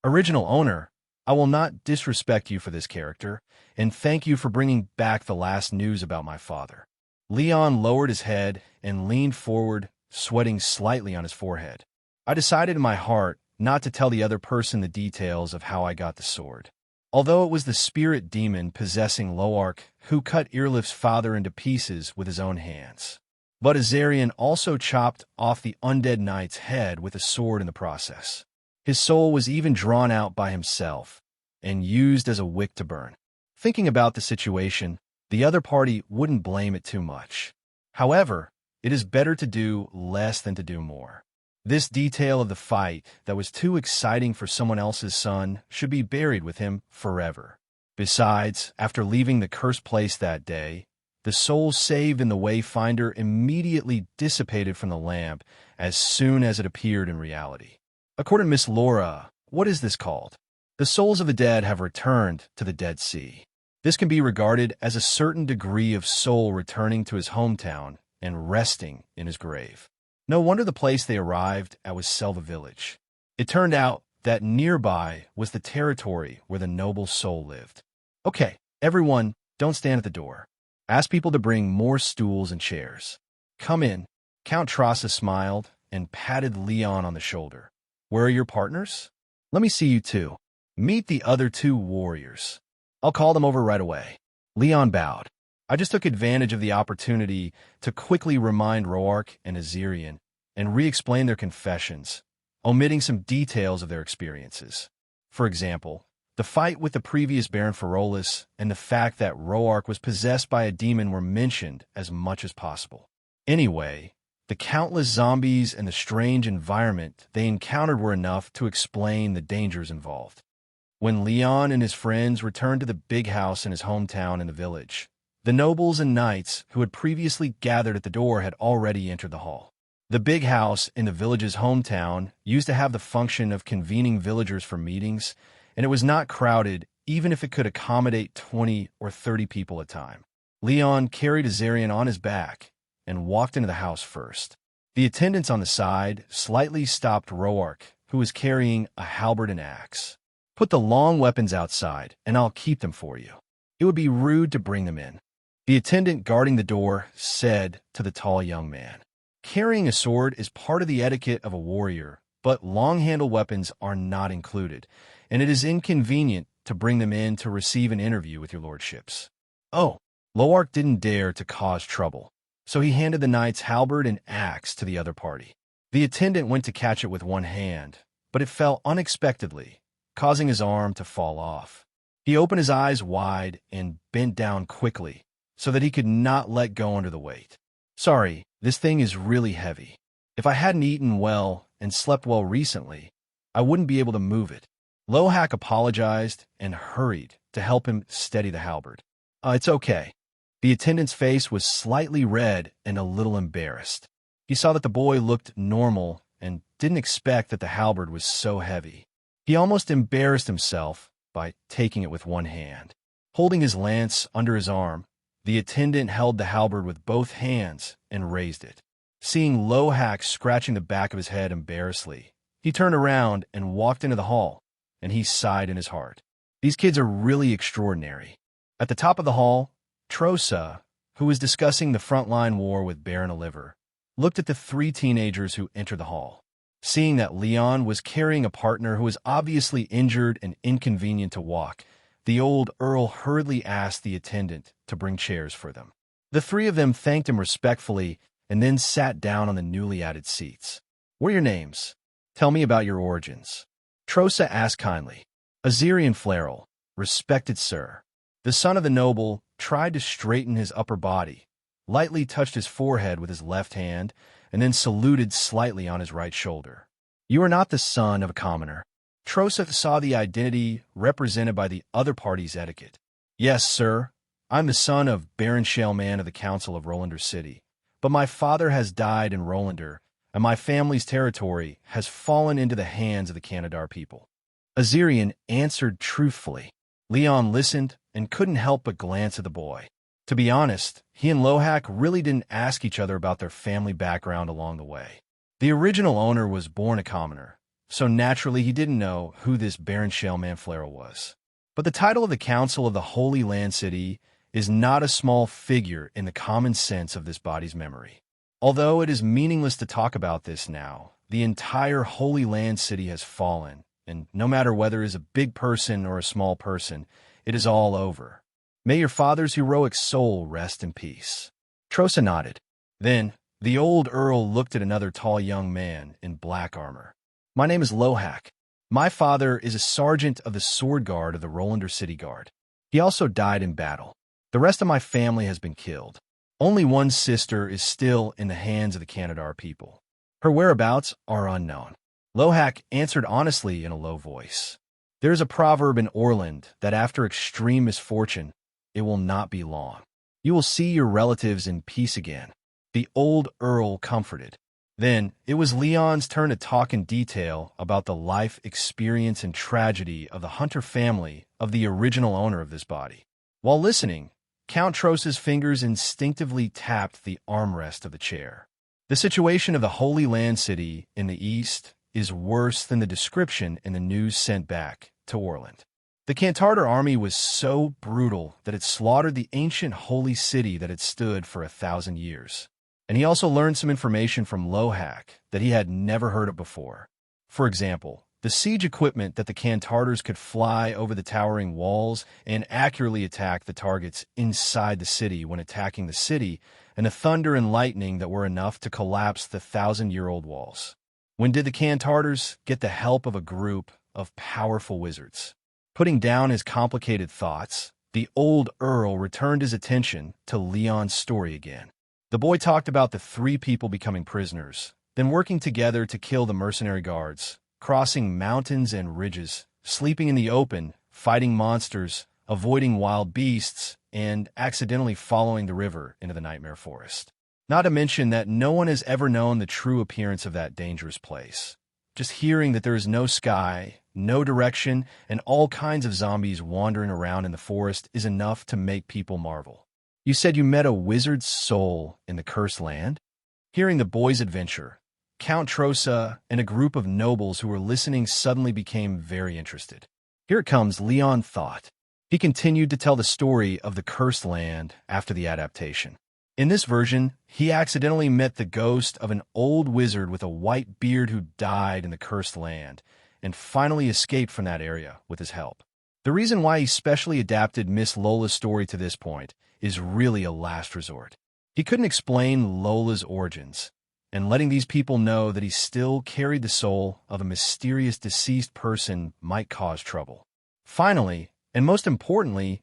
Original owner, I will not disrespect you for this character, and thank you for bringing back the last news about my father." Leon lowered his head and leaned forward, sweating slightly on his forehead. "I decided in my heart not to tell the other person the details of how I got the sword. Although it was the spirit demon possessing Loark who cut Earlift's father into pieces with his own hands. But Azarian also chopped off the undead knight's head with a sword in the process. His soul was even drawn out by himself and used as a wick to burn. Thinking about the situation, the other party wouldn't blame it too much. However, it is better to do less than to do more. This detail of the fight that was too exciting for someone else's son should be buried with him forever. Besides, after leaving the cursed place that day, the soul saved in the Wayfinder immediately dissipated from the lamp as soon as it appeared in reality. According to Miss Laura, what is this called? The souls of the dead have returned to the Dead Sea. This can be regarded as a certain degree of soul returning to his hometown and resting in his grave. No wonder the place they arrived at was Selva Village. It turned out that nearby was the territory where the noble soul lived. Okay, everyone, don't stand at the door. Ask people to bring more stools and chairs. Come in. Count Trassa smiled and patted Leon on the shoulder. Where are your partners? Let me see you two. Meet the other two warriors. I'll call them over right away. Leon bowed. I just took advantage of the opportunity to quickly remind Roark and Azarian and re-explain their confessions, omitting some details of their experiences. For example, the fight with the previous Baron Ferolus and the fact that Roark was possessed by a demon were mentioned as much as possible. Anyway, the countless zombies and the strange environment they encountered were enough to explain the dangers involved. When Leon and his friends returned to the big house in his hometown in the village, the nobles and knights who had previously gathered at the door had already entered the hall. The big house in the village's hometown used to have the function of convening villagers for meetings, and it was not crowded even if it could accommodate 20 or 30 people at a time. Leon carried Azarian on his back and walked into the house first. The attendants on the side slightly stopped Roark, who was carrying a halberd and axe. "Put the long weapons outside, and I'll keep them for you. It would be rude to bring them in," the attendant guarding the door said to the tall young man. Carrying a sword is part of the etiquette of a warrior, but long-handled weapons are not included, and it is inconvenient to bring them in to receive an interview with your lordships. Oh, Loark didn't dare to cause trouble, so he handed the knight's halberd and axe to the other party. The attendant went to catch it with one hand, but it fell unexpectedly, causing his arm to fall off. He opened his eyes wide and bent down quickly so that he could not let go under the weight. "Sorry, this thing is really heavy. If I hadn't eaten well and slept well recently, I wouldn't be able to move it." Lohak apologized and hurried to help him steady the halberd. It's okay." The attendant's face was slightly red and a little embarrassed. He saw that the boy looked normal and didn't expect that the halberd was so heavy. He almost embarrassed himself by taking it with one hand. Holding his lance under his arm, the attendant held the halberd with both hands and raised it. Seeing Lohak scratching the back of his head embarrassedly, he turned around and walked into the hall, and he sighed in his heart. These kids are really extraordinary. At the top of the hall, Trosa, who was discussing the frontline war with Baron Oliver, looked at the three teenagers who entered the hall. Seeing that Leon was carrying a partner who was obviously injured and inconvenient to walk, the old earl hurriedly asked the attendant to bring chairs for them. The three of them thanked him respectfully and then sat down on the newly added seats. "What are your names? Tell me about your origins." Trosa asked kindly. "Azarian Flairel, respected sir." The son of the noble tried to straighten his upper body, lightly touched his forehead with his left hand, and then saluted slightly on his right shoulder. "You are not the son of a commoner." Trosa saw the identity represented by the other party's etiquette. "Yes, sir. I'm the son of Baron Shaleman of the Council of Rolander City, but my father has died in Rolander, and my family's territory has fallen into the hands of the Canadar people." Azarian answered truthfully. Leon listened and couldn't help but glance at the boy. To be honest, he and Lohak really didn't ask each other about their family background along the way. The original owner was born a commoner, so naturally he didn't know who this Baron Shaleman Flairel was. But the title of the Council of the Holy Land City is not a small figure in the common sense of this body's memory. Although it is meaningless to talk about this now, the entire Holy Land City has fallen, and no matter whether it is a big person or a small person, it is all over. May your father's heroic soul rest in peace. Trosa nodded. Then, the old earl looked at another tall young man in black armor. "My name is Lohak. My father is a sergeant of the sword guard of the Rolander City Guard. He also died in battle. The rest of my family has been killed. Only one sister is still in the hands of the Canadar people. Her whereabouts are unknown." Lohak answered honestly in a low voice. "There is a proverb in Orland that after extreme misfortune, it will not be long. You will see your relatives in peace again." The old earl comforted. Then it was Leon's turn to talk in detail about the life experience and tragedy of the Hunter family of the original owner of this body. While listening, Count Trosa's fingers instinctively tapped the armrest of the chair. The situation of the Holy Land City in the east is worse than the description in the news sent back to Orland. The Cantartar army was so brutal that it slaughtered the ancient holy city that had stood for 1,000 years. And he also learned some information from Lohak that he had never heard of before. For example, the siege equipment that the Cantartars could fly over the towering walls and accurately attack the targets inside the city when attacking the city, and the thunder and lightning that were enough to collapse the 1,000-year-old walls. When did the Cantartars get the help of a group of powerful wizards. Putting down his complicated thoughts, the old Earl returned his attention to Leon's story again. The boy talked about the three people becoming prisoners, then working together to kill the mercenary guards, crossing mountains and ridges, sleeping in the open, fighting monsters, avoiding wild beasts, and accidentally following the river into the nightmare forest. Not to mention that no one has ever known the true appearance of that dangerous place. Just hearing that there is no sky, no direction, and all kinds of zombies wandering around in the forest is enough to make people marvel. You said you met a wizard's soul in the cursed land? Hearing the boy's adventure, Count Trosa and a group of nobles who were listening suddenly became very interested. Here it comes, Leon thought. He continued to tell the story of the cursed land after the adaptation. In this version, he accidentally met the ghost of an old wizard with a white beard who died in the cursed land, and finally escaped from that area with his help. The reason why he specially adapted Miss Lola's story to this point is really a last resort. He couldn't explain Lola's origins, and letting these people know that he still carried the soul of a mysterious deceased person might cause trouble. Finally, and most importantly,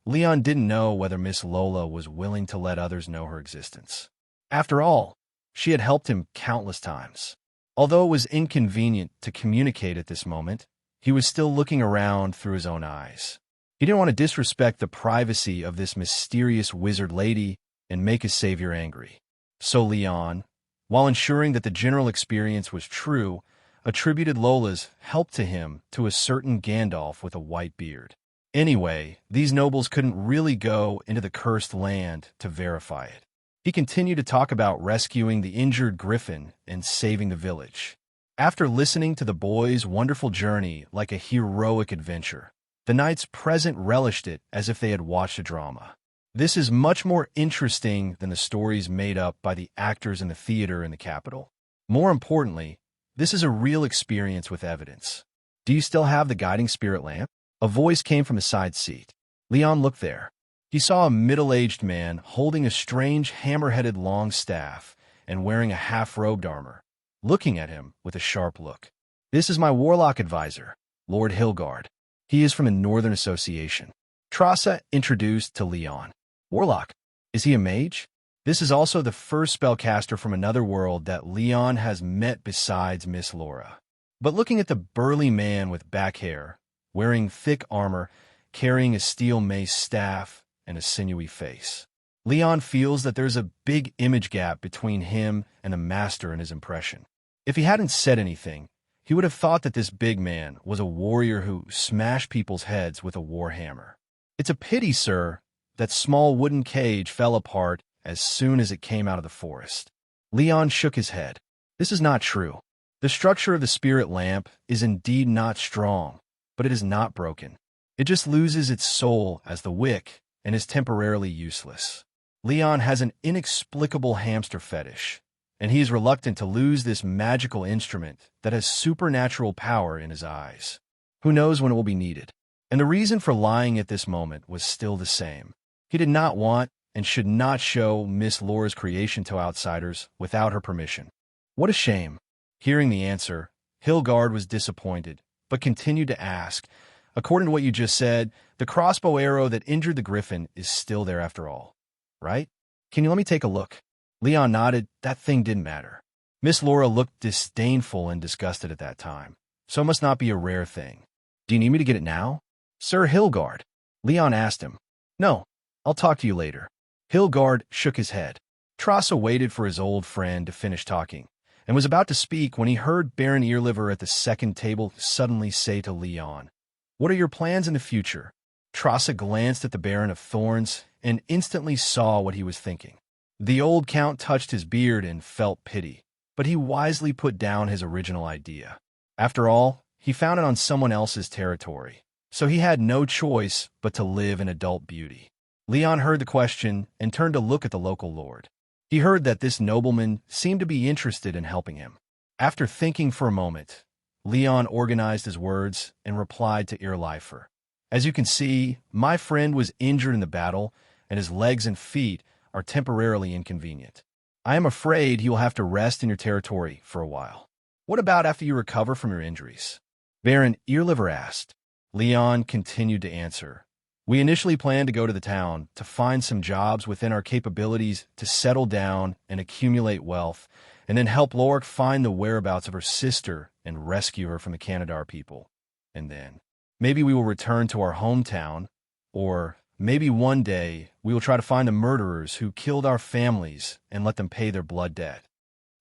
Leon didn't know whether Miss Lola was willing to let others know her existence. After all, she had helped him countless times. Although it was inconvenient to communicate at this moment, he was still looking around through his own eyes. He didn't want to disrespect the privacy of this mysterious wizard lady and make his savior angry. So Leon, while ensuring that the general experience was true, attributed Lola's help to him to a certain Gandalf with a white beard. Anyway, these nobles couldn't really go into the cursed land to verify it. He continued to talk about rescuing the injured griffin and saving the village. After listening to the boy's wonderful journey like a heroic adventure, the knights present relished it as if they had watched a drama. This is much more interesting than the stories made up by the actors in the theater in the capital. More importantly, this is a real experience with evidence. Do you still have the guiding spirit lamp? A voice came from a side seat. Leon looked there. He saw a middle-aged man holding a strange hammer-headed long staff and wearing a half-robed armor, looking at him with a sharp look. This is my warlock advisor, Lord Hilgard. He is from the Northern Association. Trosa introduced to Leon. Warlock, is he a mage? This is also the first spellcaster from another world that Leon has met besides Miss Laura. But looking at the burly man with back hair, wearing thick armor, carrying a steel mace staff, and a sinewy face, Leon feels that there's a big image gap between him and the master in his impression. If he hadn't said anything, he would have thought that this big man was a warrior who smashed people's heads with a warhammer. It's a pity, sir, that small wooden cage fell apart as soon as it came out of the forest. Leon shook his head. This is not true. The structure of the spirit lamp is indeed not strong, but it is not broken. It just loses its soul as the wick and is temporarily useless. Leon has an inexplicable hamster fetish, and he is reluctant to lose this magical instrument that has supernatural power in his eyes. Who knows when it will be needed? And the reason for lying at this moment was still the same. He did not want and should not show Miss Laura's creation to outsiders without her permission. What a shame. Hearing the answer, Hilgard was disappointed, but continued to ask, according to what you just said, the crossbow arrow that injured the griffin is still there after all, right? Can you let me take a look? Leon nodded. That thing didn't matter. Miss Laura looked disdainful and disgusted at that time, so it must not be a rare thing. Do you need me to get it now? Sir Hilgard, Leon asked him. No, I'll talk to you later. Hilgard shook his head. Trosa waited for his old friend to finish talking, and was about to speak when he heard Baron Earliver at the second table suddenly say to Leon, "What are your plans in the future?" Trosa glanced at the Baron of Thorns and instantly saw what he was thinking. The old count touched his beard and felt pity, but he wisely put down his original idea. After all, he found it on someone else's territory, so he had no choice but to live in adult beauty. Leon heard the question and turned to look at the local lord. He heard that this nobleman seemed to be interested in helping him. After thinking for a moment, Leon organized his words and replied to Earlifer. As you can see, my friend was injured in the battle, and his legs and feet are temporarily inconvenient. I am afraid he will have to rest in your territory for a while. What about after you recover from your injuries? Baron Earliver asked. Leon continued to answer. We initially planned to go to the town to find some jobs within our capabilities to settle down and accumulate wealth, and then help Lorik find the whereabouts of her sister and rescue her from the Canadar people. And then, maybe we will return to our hometown, or maybe one day we will try to find the murderers who killed our families and let them pay their blood debt.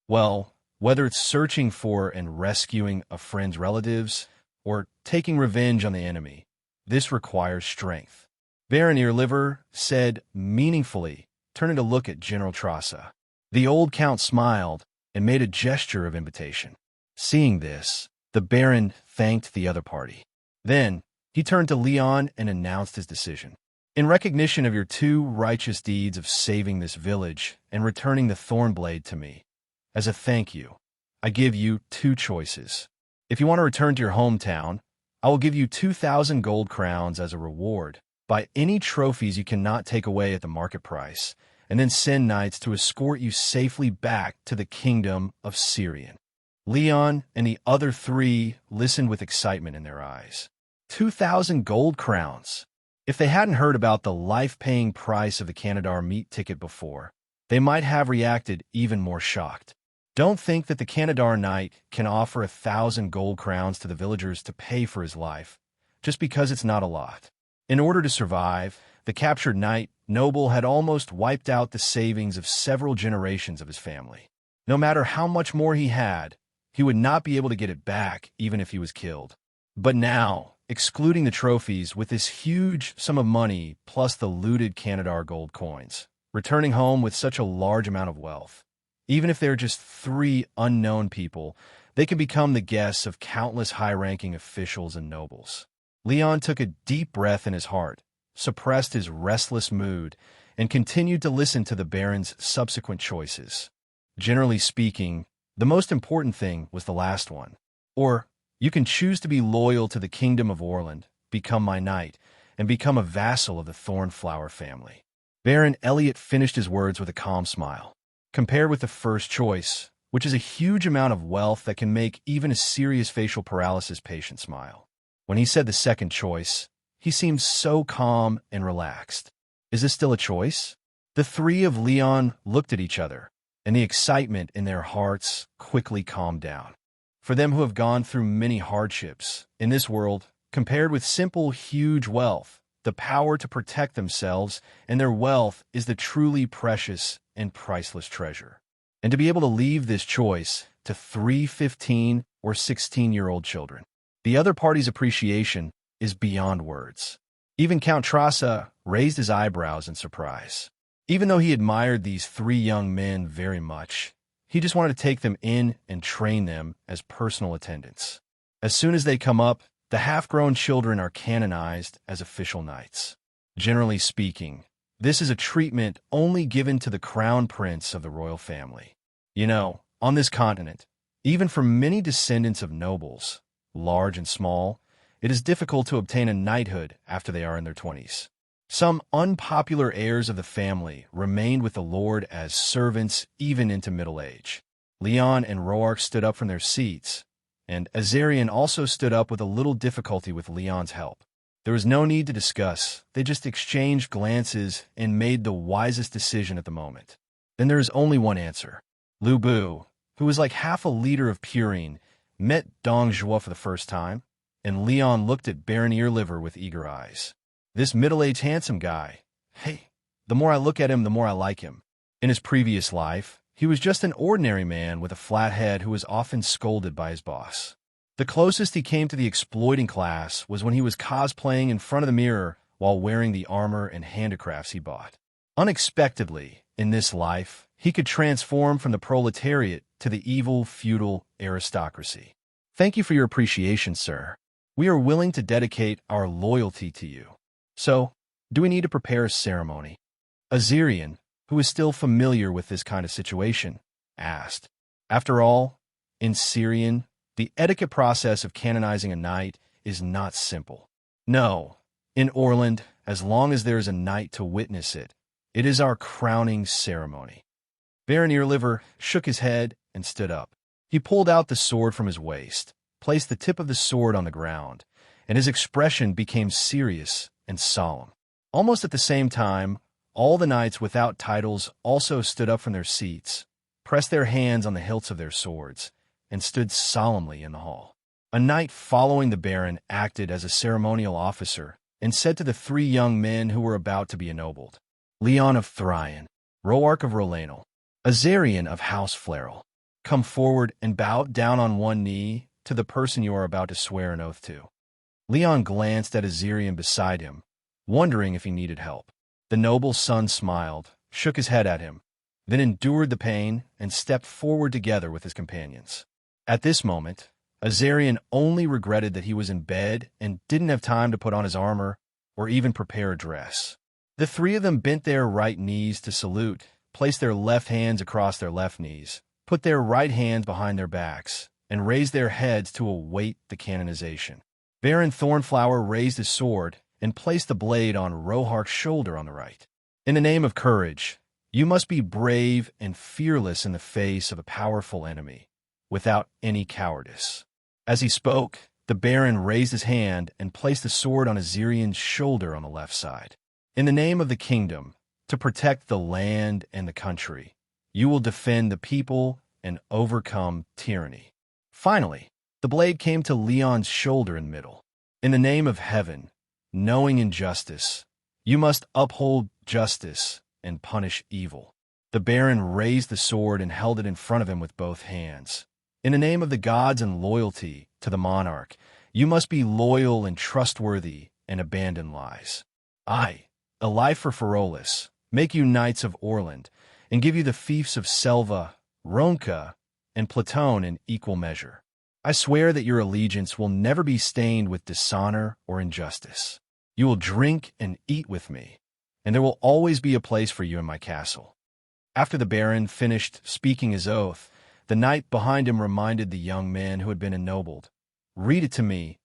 Well, whether it's searching for and rescuing a friend's relatives, or taking revenge on the enemy, this requires strength. Baron Earliver said meaningfully, turning to look at General Trassa. The old count smiled and made a gesture of invitation. Seeing this, the Baron thanked the other party. Then, he turned to Leon and announced his decision. In recognition of your 2 righteous deeds of saving this village and returning the Thornblade to me, as a thank you, I give you 2 choices. If you want to return to your hometown, I will give you 2,000 gold crowns as a reward. Buy any trophies you cannot take away at the market price, and then send knights to escort you safely back to the kingdom of Syrian. Leon and the other 3 listened with excitement in their eyes. 2,000 gold crowns. If they hadn't heard about the life-paying price of the Canadar meat ticket before, they might have reacted even more shocked. Don't think that the Canadar knight can offer 1,000 gold crowns to the villagers to pay for his life, just because it's not a lot. In order to survive, the captured knight noble had almost wiped out the savings of several generations of his family. No matter how much more he had, he would not be able to get it back even if he was killed. But now, excluding the trophies, with this huge sum of money plus the looted Canadar gold coins, returning home with such a large amount of wealth, even if they're just 3 unknown people, they can become the guests of countless high-ranking officials and nobles. Leon took a deep breath in his heart, suppressed his restless mood, and continued to listen to the Baron's subsequent choices. Generally speaking, the most important thing was the last one. Or, you can choose to be loyal to the Kingdom of Orland, become my knight, and become a vassal of the Thornflower family. Baron Elliot finished his words with a calm smile. Compared with the first choice, which is a huge amount of wealth that can make even a serious facial paralysis patient smile. When he said the second choice, he seemed so calm and relaxed. Is this still a choice? The 3 of Leon looked at each other, and the excitement in their hearts quickly calmed down. For them who have gone through many hardships in this world, compared with simple, huge wealth, the power to protect themselves and their wealth is the truly precious and priceless treasure. And to be able to leave this choice to 3 15 or 16-year-old children. The other party's appreciation is beyond words. Even Count Trassa raised his eyebrows in surprise. Even though he admired these 3 young men very much, he just wanted to take them in and train them as personal attendants. As soon as they come up, the half-grown children are canonized as official knights. Generally speaking, this is a treatment only given to the crown prince of the royal family. You know, on this continent, even for many descendants of nobles, large and small, it is difficult to obtain a knighthood after they are in their 20s. Some unpopular heirs of the family remained with the lord as servants even into middle age. Leon and Roark stood up from their seats, and Azarian also stood up with a little difficulty with Leon's help. There was no need to discuss. They just exchanged glances and made the wisest decision at the moment. Then there is only one answer. Lu Bu, who was like half a liter of purine, met Dong Zhuo for the first time, and Leon looked at Baron Earliver with eager eyes. This middle-aged handsome guy, hey, the more I look at him, the more I like him. In his previous life, he was just an ordinary man with a flat head who was often scolded by his boss. The closest he came to the exploiting class was when he was cosplaying in front of the mirror while wearing the armor and handicrafts he bought. Unexpectedly, in this life, he could transform from the proletariat to the evil, feudal aristocracy. Thank you for your appreciation, sir. We are willing to dedicate our loyalty to you. So, do we need to prepare a ceremony? Azarian, who is still familiar with this kind of situation, asked. After all, in Syrian, the etiquette process of canonizing a knight is not simple. No, in Orland, as long as there is a knight to witness it, it is our crowning ceremony. Baron Earliver shook his head and stood up. He pulled out the sword from his waist, placed the tip of the sword on the ground, and his expression became serious and solemn. Almost at the same time, all the knights without titles also stood up from their seats, pressed their hands on the hilts of their swords, and stood solemnly in the hall. A knight following the baron acted as a ceremonial officer and said to the three young men who were about to be ennobled, Leon of Thrion, Roark of Rolanel, Azarian of House Flarel, come forward and bow down on one knee to the person you are about to swear an oath to. Leon glanced at Azarian beside him, wondering if he needed help. The noble's son smiled, shook his head at him, then endured the pain and stepped forward together with his companions. At this moment, Azarian only regretted that he was in bed and didn't have time to put on his armor or even prepare a dress. The three of them bent their right knees to salute, placed their left hands across their left knees, put their right hands behind their backs, and raised their heads to await the canonization. Baron Thornflower raised his sword and placed the blade on Rohark's shoulder on the right. In the name of courage, you must be brave and fearless in the face of a powerful enemy, without any cowardice. As he spoke, the Baron raised his hand and placed the sword on Azarian's shoulder on the left side. In the name of the kingdom, to protect the land and the country, you will defend the people and overcome tyranny. Finally, the blade came to Leon's shoulder in the middle. In the name of heaven, knowing injustice, you must uphold justice and punish evil. The Baron raised the sword and held it in front of him with both hands. In the name of the gods and loyalty to the monarch, you must be loyal and trustworthy and abandon lies. I, Elifer Ferolus, make you knights of Orland, and give you the fiefs of Selva, Ronca, and Platone in equal measure. I swear that your allegiance will never be stained with dishonor or injustice. You will drink and eat with me, and there will always be a place for you in my castle. After the Baron finished speaking his oath, the knight behind him reminded the young man who had been ennobled, Read it to me,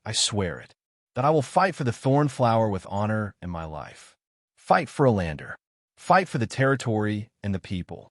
I swear it, that I will fight for the Thornflower with honor and my life. Fight for Olander. Fight for the territory and the people.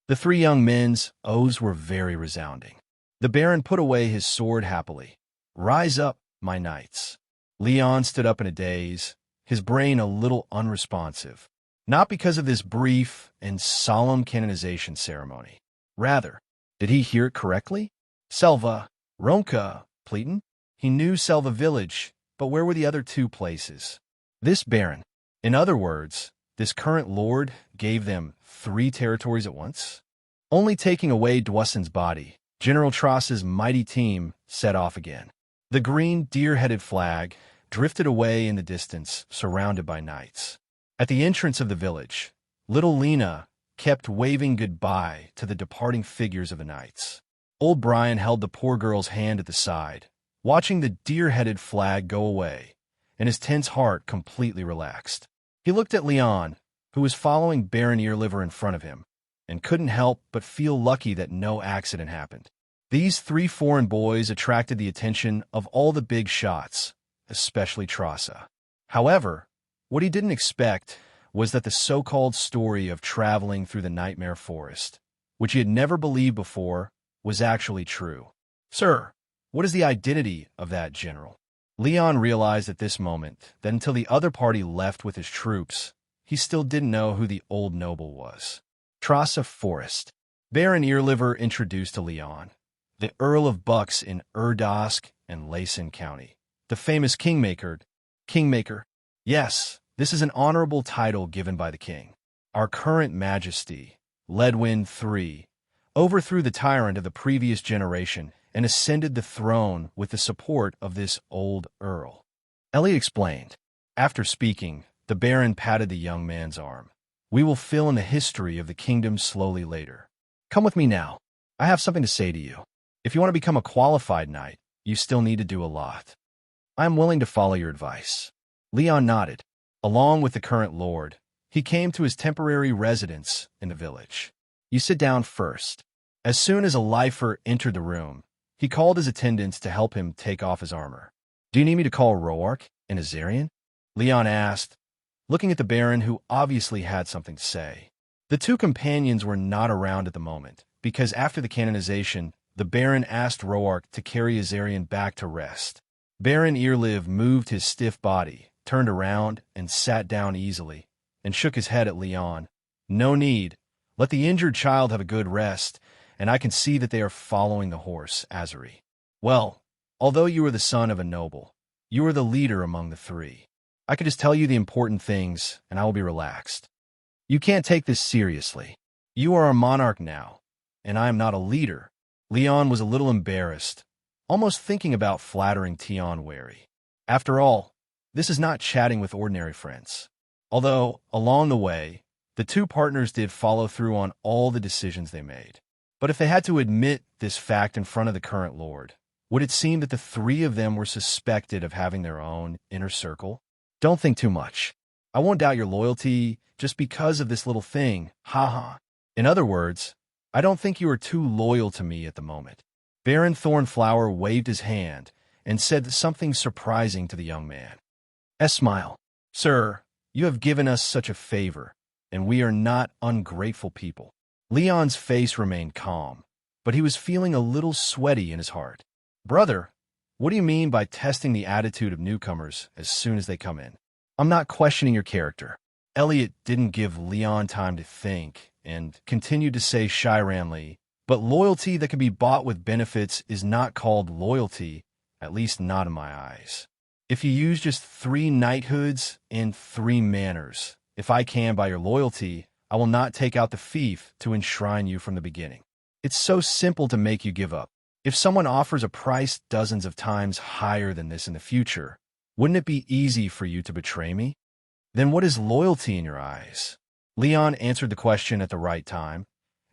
The three young men's oaths were very resounding. The Baron put away his sword happily. Rise up, my knights. Leon stood up in a daze, his brain a little unresponsive, not because of this brief and solemn canonization ceremony. Rather, did he hear it correctly? Selva, Ronca, Pleaton? He knew Selva village, but where were the other two places? This Baron, in other words, this current lord, gave them 3 territories at once? Only taking away Dwussen's body, General Tross's mighty team set off again. The green deer-headed flag drifted away in the distance, surrounded by knights. At the entrance of the village, little Lena kept waving goodbye to the departing figures of the knights. Old Brian held the poor girl's hand at the side, watching the deer-headed flag go away, and his tense heart completely relaxed. He looked at Leon, who was following Baron Earliver in front of him, and couldn't help but feel lucky that no accident happened. These 3 foreign boys attracted the attention of all the big shots, especially Trossa. However, what he didn't expect was that the so-called story of traveling through the nightmare forest, which he had never believed before, was actually true. Sir, what is the identity of that general? Leon realized at this moment that until the other party left with his troops, he still didn't know who the old noble was. Trossa Forest. Baron Earliver introduced to Leon, the Earl of Bucks in Urdosk and Layson County, the famous Kingmaker. Kingmaker? Yes, this is an honorable title given by the king. Our current majesty, Ledwin III, overthrew the tyrant of the previous generation and ascended the throne with the support of this old earl. Ellie explained. After speaking, the Baron patted the young man's arm. We will fill in the history of the kingdom slowly later. Come with me now. I have something to say to you. If you want to become a qualified knight, you still need to do a lot. I am willing to follow your advice. Leon nodded. Along with the current lord, he came to his temporary residence in the village. You sit down first. As soon as a lifer entered the room, he called his attendants to help him take off his armor. Do you need me to call Roark and Azarian? Leon asked, looking at the Baron, who obviously had something to say. The 2 companions were not around at the moment, because after the canonization, the Baron asked Roark to carry Azarian back to rest. Baron Earlive moved his stiff body, turned around, and sat down easily, and shook his head at Leon. No need. Let the injured child have a good rest, and I can see that they are following the horse, Azari. Well, although you are the son of a noble, you are the leader among the three. I can just tell you the important things, and I will be relaxed. You can't take this seriously. You are a monarch now, and I am not a leader. Leon was a little embarrassed, almost thinking about flattering Tion Wary. After all, this is not chatting with ordinary friends. Although, along the way, the two partners did follow through on all the decisions they made. But if they had to admit this fact in front of the current lord, would it seem that the three of them were suspected of having their own inner circle? Don't think too much. I won't doubt your loyalty just because of this little thing, haha. In other words, I don't think you are too loyal to me at the moment. Baron Thornflower waved his hand and said something surprising to the young man. Smile. Sir, you have given us such a favor, and we are not ungrateful people. Leon's face remained calm, but he was feeling a little sweaty in his heart. Brother, what do you mean by testing the attitude of newcomers as soon as they come in? I'm not questioning your character. Elliot didn't give Leon time to think and continued to say Shiranly, but loyalty that can be bought with benefits is not called loyalty, at least not in my eyes. If you use just 3 knighthoods and 3 manors, if I can buy your loyalty, I will not take out the fief to enshrine you from the beginning. It's so simple to make you give up. If someone offers a price dozens of times higher than this in the future, wouldn't it be easy for you to betray me? Then what is loyalty in your eyes? Leon answered the question at the right time,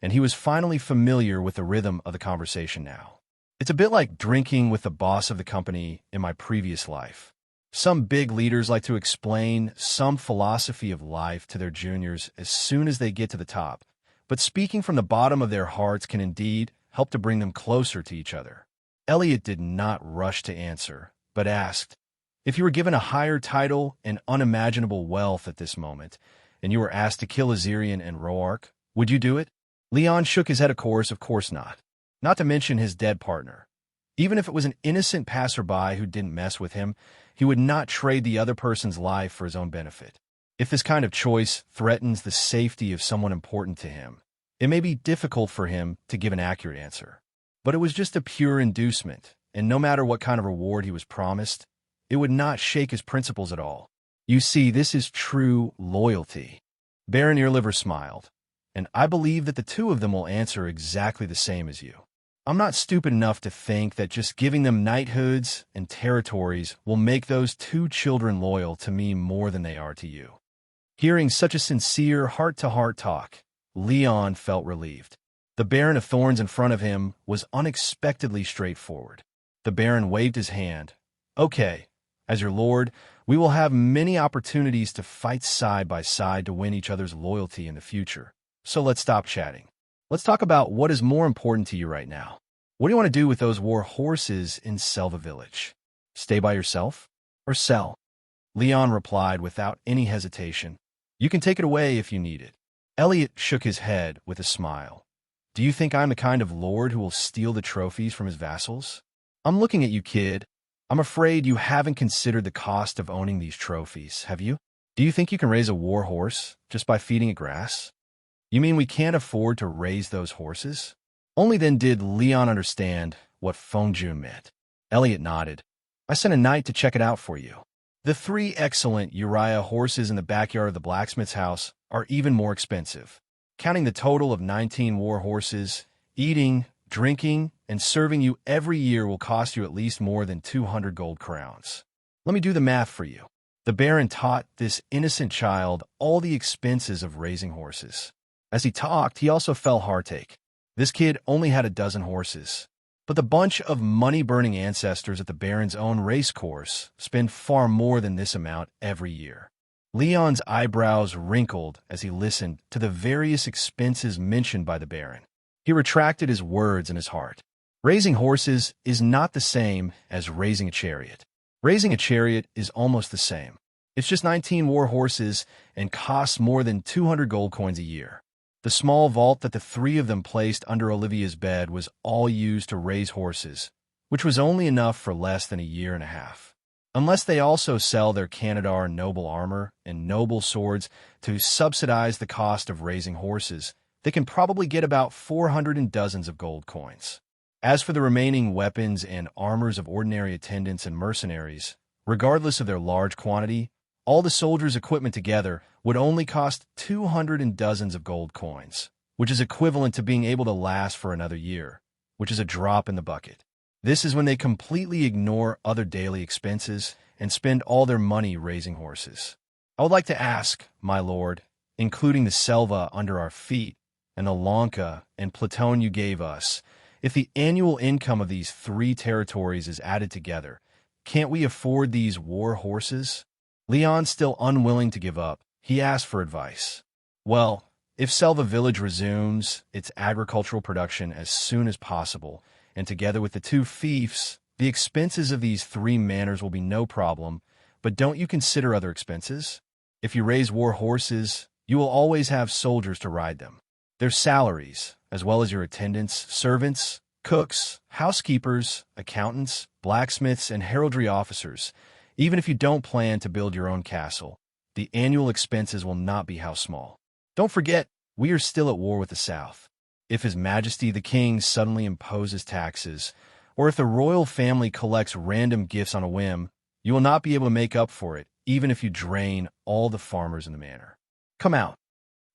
and he was finally familiar with the rhythm of the conversation now. It's a bit like drinking with the boss of the company in my previous life. Some big leaders like to explain some philosophy of life to their juniors as soon as they get to the top, but speaking from the bottom of their hearts can indeed help to bring them closer to each other. Elliot did not rush to answer, but asked, if you were given a higher title and unimaginable wealth at this moment, and you were asked to kill Azarian and Roark, would you do it? Leon shook his head, of course not. Not to mention his dead partner. Even if it was an innocent passerby who didn't mess with him, he would not trade the other person's life for his own benefit. If this kind of choice threatens the safety of someone important to him, it may be difficult for him to give an accurate answer. But it was just a pure inducement, and no matter what kind of reward he was promised, it would not shake his principles at all. You see, this is true loyalty. Baron Earliver smiled, and I believe that the two of them will answer exactly the same as you. I'm not stupid enough to think that just giving them knighthoods and territories will make those 2 children loyal to me more than they are to you. Hearing such a sincere, heart-to-heart talk, Leon felt relieved. The Baron of Thorns in front of him was unexpectedly straightforward. The Baron waved his hand. Okay, as your lord, we will have many opportunities to fight side by side to win each other's loyalty in the future. So let's stop chatting. Let's talk about what is more important to you right now. What do you want to do with those war horses in Selva Village? Stay by yourself or sell? Leon replied without any hesitation. You can take it away if you need it. Elliot shook his head with a smile. Do you think I'm the kind of lord who will steal the trophies from his vassals? I'm looking at you, kid. I'm afraid you haven't considered the cost of owning these trophies, have you? Do you think you can raise a war horse just by feeding it grass? You mean we can't afford to raise those horses? Only then did Leon understand what Fongjun meant. Elliot nodded. I sent a knight to check it out for you. The 3 excellent Uriah horses in the backyard of the blacksmith's house are even more expensive. Counting the total of 19 war horses, eating, drinking, and serving you every year will cost you at least more than 200 gold crowns. Let me do the math for you. The Baron taught this innocent child all the expenses of raising horses. As he talked, he also fell heartache. This kid only had a dozen horses, but the bunch of money-burning ancestors at the Baron's own race course spend far more than this amount every year. Leon's eyebrows wrinkled as he listened to the various expenses mentioned by the Baron. He retracted his words in his heart. Raising horses is not the same as raising a chariot. Raising a chariot is almost the same. It's just 19 war horses and costs more than 200 gold coins a year. The small vault that the three of them placed under Olivia's bed was all used to raise horses, which was only enough for less than a year and a half. Unless they also sell their Canadar noble armor and noble swords to subsidize the cost of raising horses, they can probably get about 400 and dozens of gold coins. As for the remaining weapons and armors of ordinary attendants and mercenaries, regardless of their large quantity, all the soldiers' equipment together would only cost 200 and dozens of gold coins, which is equivalent to being able to last for another year, which is a drop in the bucket. This is when they completely ignore other daily expenses and spend all their money raising horses. I would like to ask, my lord, including the selva under our feet and the lanka and platoon you gave us, if the annual income of these three territories is added together, can't we afford these war horses? Leon, still unwilling to give up, he asked for advice. Well, if Selva Village resumes its agricultural production as soon as possible, and together with the two fiefs, the expenses of these three manors will be no problem, but don't you consider other expenses? If you raise war horses, you will always have soldiers to ride them. Their salaries, as well as your attendants, servants, cooks, housekeepers, accountants, blacksmiths, and heraldry officers. Even if you don't plan to build your own castle, the annual expenses will not be how small. Don't forget, we are still at war with the South. If His Majesty the King suddenly imposes taxes, or if the royal family collects random gifts on a whim, you will not be able to make up for it, even if you drain all the farmers in the manor. Come out.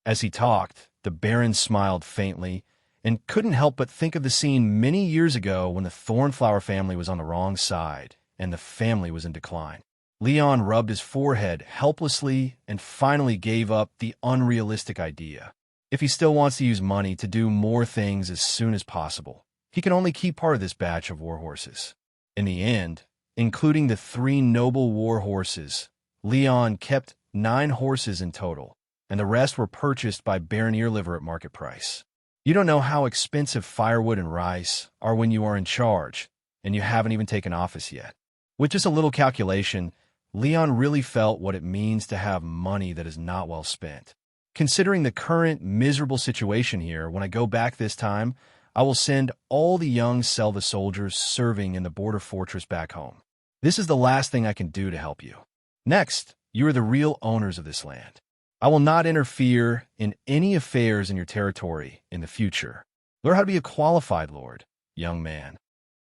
As he talked, the Baron smiled faintly and couldn't help but think of the scene many years ago when the Thornflower family was on the wrong side and the family was in decline. Leon rubbed his forehead helplessly and finally gave up the unrealistic idea. If he still wants to use money to do more things as soon as possible, he can only keep part of this batch of war horses. In the end, including the three noble war horses, Leon kept 9 horses in total, and the rest were purchased by Baron Earliver at market price. You don't know how expensive firewood and rice are when you are in charge, and you haven't even taken office yet. With just a little calculation, Leon really felt what it means to have money that is not well spent. Considering the current miserable situation here, when I go back this time, I will send all the young Selva soldiers serving in the border fortress back home. This is the last thing I can do to help you. Next, you are the real owners of this land. I will not interfere in any affairs in your territory in the future. Learn how to be a qualified lord, young man.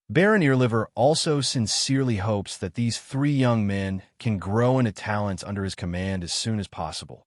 Baron Earliver also sincerely hopes that these 3 young men can grow into talents under his command as soon as possible.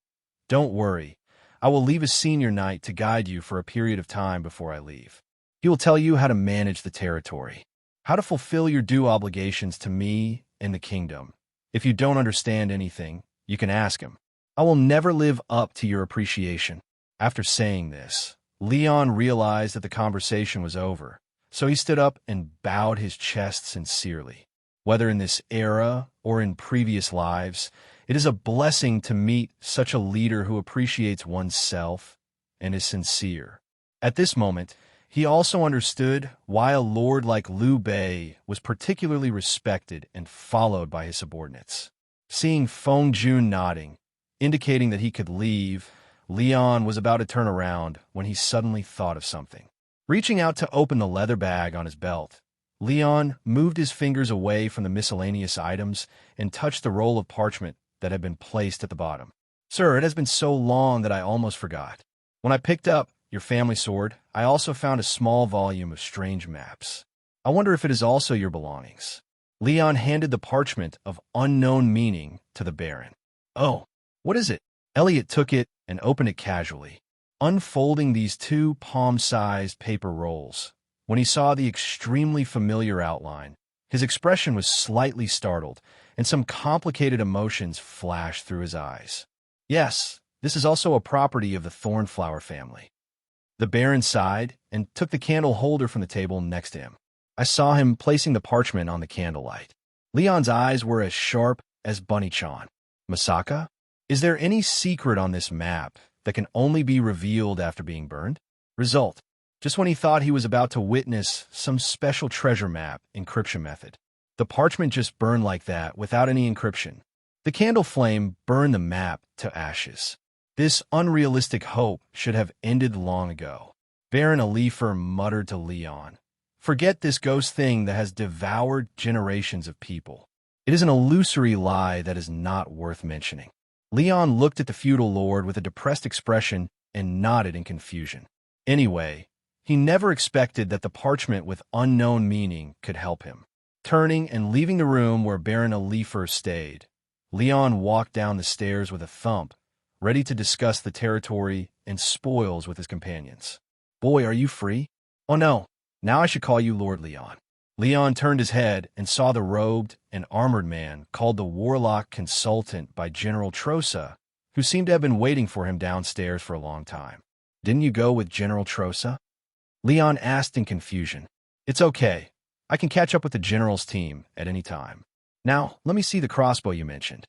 Don't worry, I will leave a senior knight to guide you for a period of time before I leave. He will tell you how to manage the territory, how to fulfill your due obligations to me and the kingdom. If you don't understand anything, you can ask him. I will never live up to your appreciation. After saying this, Leon realized that the conversation was over. So he stood up and bowed his chest sincerely. Whether in this era or in previous lives, it is a blessing to meet such a leader who appreciates oneself and is sincere. At this moment, he also understood why a lord like Liu Bei was particularly respected and followed by his subordinates. Seeing Feng Jun nodding, indicating that he could leave, Leon was about to turn around when he suddenly thought of something. Reaching out to open the leather bag on his belt, Leon moved his fingers away from the miscellaneous items and touched the roll of parchment that had been placed at the bottom. Sir, it has been so long that I almost forgot. When I picked up your family sword, I also found a small volume of strange maps. I wonder if it is also your belongings. Leon handed the parchment of unknown meaning to the Baron. Oh, what is it? Elliot took it and opened it casually, unfolding these 2 palm-sized paper rolls. When he saw the extremely familiar outline, his expression was slightly startled, and some complicated emotions flashed through his eyes. Yes, this is also a property of the Thornflower family. The Baron sighed and took the candle holder from the table next to him. I saw him placing the parchment on the candlelight. Leon's eyes were as sharp as Bunny-chan. Masaka? Is there any secret on this map that can only be revealed after being burned? Result: just when he thought he was about to witness some special treasure map encryption method, the parchment just burned like that without any encryption. The candle flame burned the map to ashes. This unrealistic hope should have ended long ago. Baron Alifer muttered to Leon, "Forget this ghost thing that has devoured generations of people. It is an illusory lie that is not worth mentioning." Leon looked at the feudal lord with a depressed expression and nodded in confusion. Anyway, he never expected that the parchment with unknown meaning could help him. Turning and leaving the room where Baron Alifer stayed, Leon walked down the stairs with a thump, ready to discuss the territory and spoils with his companions. "Boy, are you free?" "Oh no, now I should call you Lord Leon." Leon turned his head and saw the robed and armored man called the Warlock Consultant by General Trosa, who seemed to have been waiting for him downstairs for a long time. "Didn't you go with General Trosa?" Leon asked in confusion. "It's okay. I can catch up with the General's team at any time. Now, let me see the crossbow you mentioned."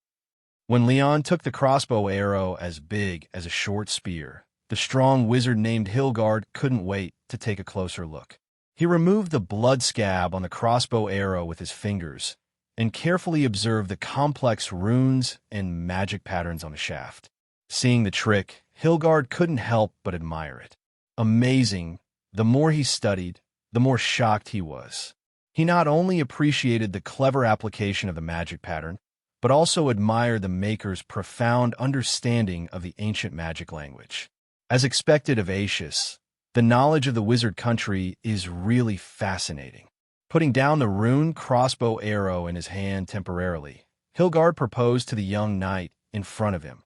When Leon took the crossbow arrow as big as a short spear, the strong wizard named Hilgard couldn't wait to take a closer look. He removed the blood scab on the crossbow arrow with his fingers and carefully observed the complex runes and magic patterns on the shaft. Seeing the trick, Hilgard couldn't help but admire it. Amazing, the more he studied, the more shocked he was. He not only appreciated the clever application of the magic pattern, but also admired the maker's profound understanding of the ancient magic language. As expected of Aetius, the knowledge of the wizard country is really fascinating. Putting down the rune crossbow arrow in his hand temporarily, Hilgard proposed to the young knight in front of him.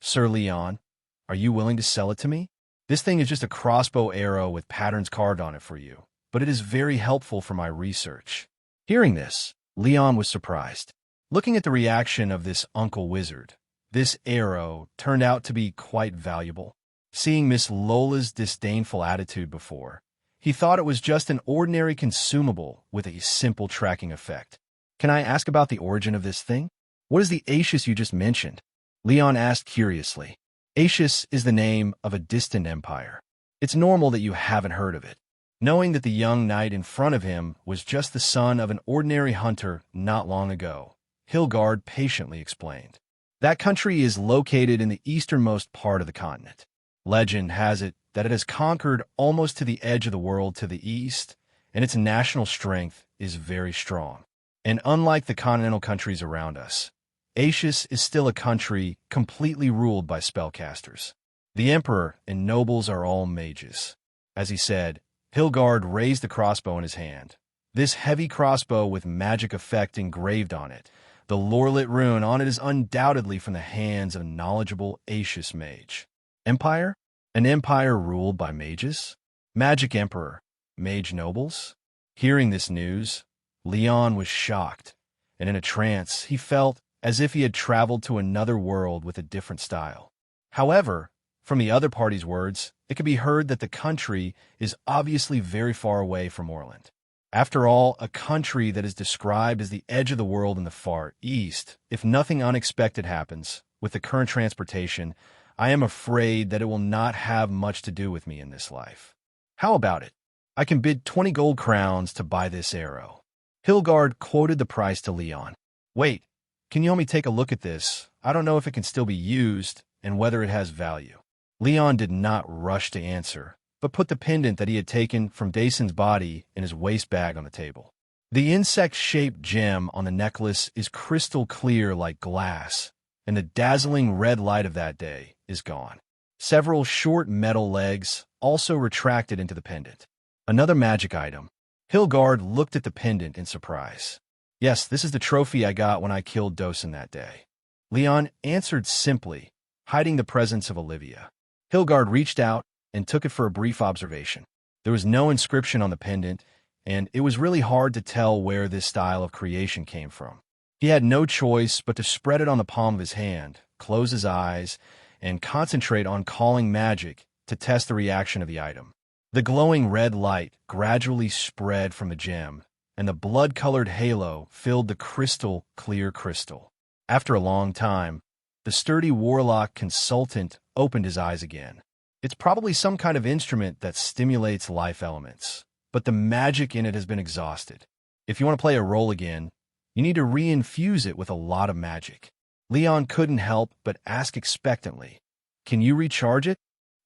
"Sir Leon, are you willing to sell it to me? This thing is just a crossbow arrow with patterns carved on it for you, but it is very helpful for my research." Hearing this, Leon was surprised. Looking at the reaction of this uncle wizard, this arrow turned out to be quite valuable. Seeing Miss Lola's disdainful attitude before, he thought it was just an ordinary consumable with a simple tracking effect. "Can I ask about the origin of this thing? What is the Aetius you just mentioned?" Leon asked curiously. Aetius is the name of a distant empire. It's normal that you haven't heard of it. Knowing that the young knight in front of him was just the son of an ordinary hunter not long ago, Hilgard patiently explained. That country is located in the easternmost part of the continent. Legend has it that it has conquered almost to the edge of the world to the east, and its national strength is very strong. And unlike the continental countries around us, Aetius is still a country completely ruled by spellcasters. The emperor and nobles are all mages. As he said, Hilgard raised the crossbow in his hand. This heavy crossbow with magic effect engraved on it. The lorelit rune on it is undoubtedly from the hands of a knowledgeable Aetius mage. Empire? An empire ruled by mages? Magic emperor? Mage nobles? Hearing this news, Leon was shocked, and in a trance he felt as if he had traveled to another world with a different style. However, from the other party's words, it could be heard that the country is obviously very far away from Orland. After all, a country that is described as the edge of the world in the far east, if nothing unexpected happens, with the current transportation, I am afraid that it will not have much to do with me in this life. How about it? I can bid 20 gold crowns to buy this arrow. Hilgard quoted the price to Leon. Wait, can you help me take a look at this? I don't know if it can still be used and whether it has value. Leon did not rush to answer, but put the pendant that he had taken from Dason's body in his waist bag on the table. The insect-shaped gem on the necklace is crystal clear like glass, and the dazzling red light of that day is gone. Several short metal legs also retracted into the pendant. Another magic item. Hilgard looked at the pendant in surprise. Yes, this is the trophy I got when I killed Dosen that day. Leon answered simply, hiding the presence of Olivia. Hilgard reached out and took it for a brief observation. There was no inscription on the pendant, and it was really hard to tell where this style of creation came from. He had no choice but to spread it on the palm of his hand, close his eyes, and concentrate on calling magic to test the reaction of the item. The glowing red light gradually spread from the gem, and the blood-colored halo filled the crystal-clear crystal. After a long time, the sturdy warlock consultant opened his eyes again. It's probably some kind of instrument that stimulates life elements, but the magic in it has been exhausted. If you want to play a role again, you need to reinfuse it with a lot of magic. Leon couldn't help but ask expectantly, Can you recharge it?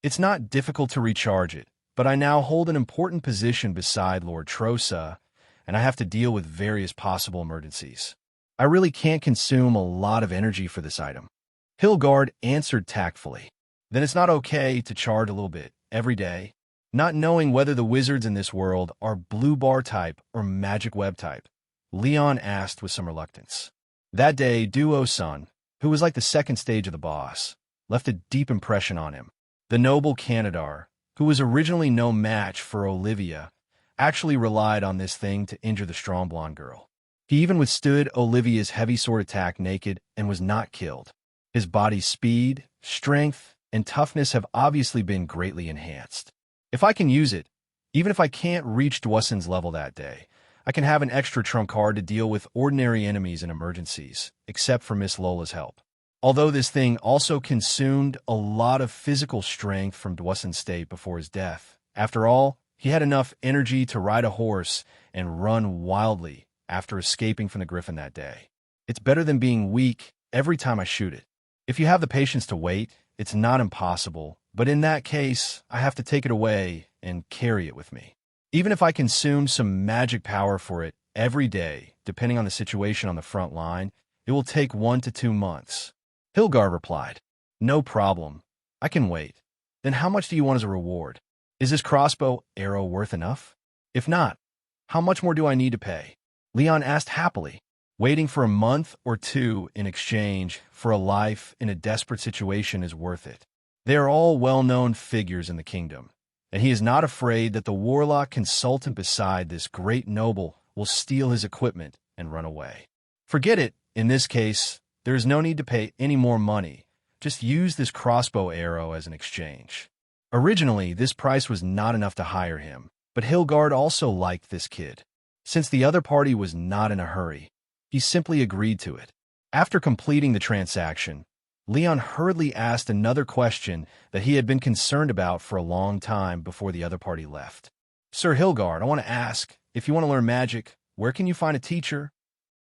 It's not difficult to recharge it, but I now hold an important position beside Lord Trosa, and I have to deal with various possible emergencies. I really can't consume a lot of energy for this item. Hilgard answered tactfully. Then it's not okay to charge a little bit every day, not knowing whether the wizards in this world are blue bar type or magic web type. Leon asked with some reluctance. That day, Duo-san, who was like the second stage of the boss, left a deep impression on him. The noble Canadar, who was originally no match for Olivia, actually relied on this thing to injure the strong blonde girl. He even withstood Olivia's heavy sword attack naked and was not killed. His body's speed, strength, and toughness have obviously been greatly enhanced. If I can use it, even if I can't reach Dwussen's level that day, I can have an extra trump card to deal with ordinary enemies and emergencies, except for Miss Lola's help. Although this thing also consumed a lot of physical strength from Dwussen's state before his death. After all, he had enough energy to ride a horse and run wildly after escaping from the griffin that day. It's better than being weak every time I shoot it. If you have the patience to wait, it's not impossible, but in that case, I have to take it away and carry it with me. Even if I consume some magic power for it every day, depending on the situation on the front line, it will take 1 to 2 months. Hilgar replied, No problem. I can wait. Then how much do you want as a reward? Is this crossbow arrow worth enough? If not, how much more do I need to pay? Leon asked happily, waiting for a month or 2 in exchange for a life in a desperate situation is worth it. They are all well-known figures in the kingdom, and he is not afraid that the warlock consultant beside this great noble will steal his equipment and run away. Forget it. In this case, there is no need to pay any more money. Just use this crossbow arrow as an exchange. Originally, this price was not enough to hire him, but Hilgard also liked this kid. Since the other party was not in a hurry, he simply agreed to it. After completing the transaction, Leon hurriedly asked another question that he had been concerned about for a long time before the other party left. Sir Hilgard, I want to ask, if you want to learn magic, where can you find a teacher?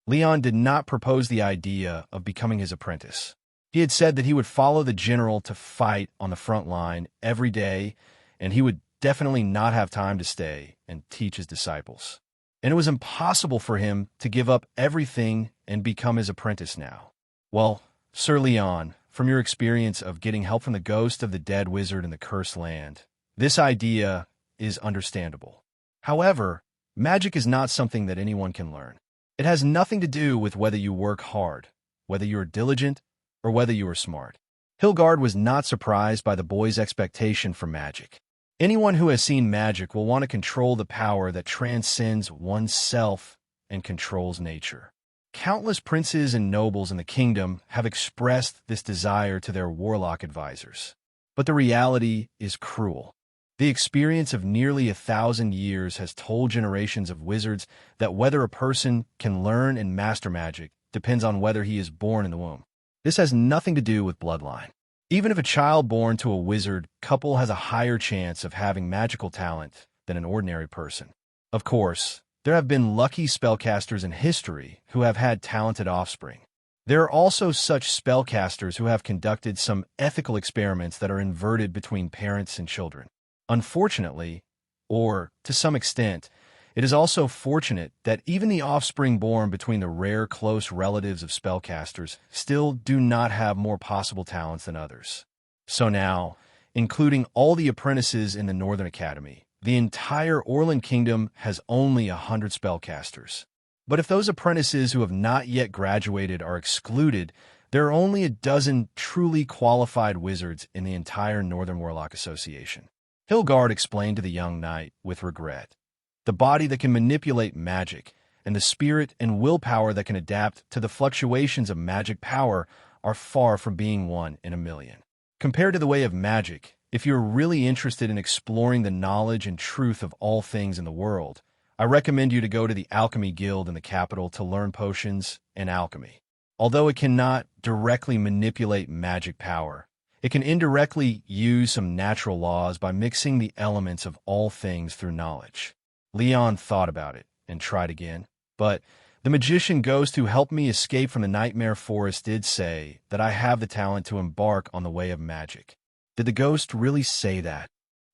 Leon did not propose the idea of becoming his apprentice. He had said that he would follow the general to fight on the front line every day, and he would definitely not have time to stay and teach his disciples. And it was impossible for him to give up everything and become his apprentice now. Well, Sir Leon, from your experience of getting help from the ghost of the dead wizard in the cursed land, this idea is understandable. However, magic is not something that anyone can learn. It has nothing to do with whether you work hard, whether you are diligent, or whether you are smart. Hilgard was not surprised by the boy's expectation for magic. Anyone who has seen magic will want to control the power that transcends oneself and controls nature. Countless princes and nobles in the kingdom have expressed this desire to their warlock advisors. But the reality is cruel. The experience of nearly 1,000 years has told generations of wizards that whether a person can learn and master magic depends on whether he is born in the womb. This has nothing to do with bloodline. Even if a child born to a wizard couple has a higher chance of having magical talent than an ordinary person. Of course, there have been lucky spellcasters in history who have had talented offspring. There are also such spellcasters who have conducted some ethical experiments that are inverted between parents and children. Unfortunately, or to some extent, it is also fortunate that even the offspring born between the rare close relatives of spellcasters still do not have more possible talents than others. So now, including all the apprentices in the Northern Academy, the entire Orland Kingdom has only 100 spellcasters. But if those apprentices who have not yet graduated are excluded, there are only a dozen truly qualified wizards in the entire Northern Warlock Association. Hilgard explained to the young knight with regret. The body that can manipulate magic and the spirit and willpower that can adapt to the fluctuations of magic power are far from being 1 in a million. Compared to the way of magic, if you're really interested in exploring the knowledge and truth of all things in the world, I recommend you to go to the Alchemy Guild in the capital to learn potions and alchemy. Although it cannot directly manipulate magic power, it can indirectly use some natural laws by mixing the elements of all things through knowledge. Leon thought about it and tried again, but the magician ghost who helped me escape from the nightmare forest did say that I have the talent to embark on the way of magic. Did the ghost really say that?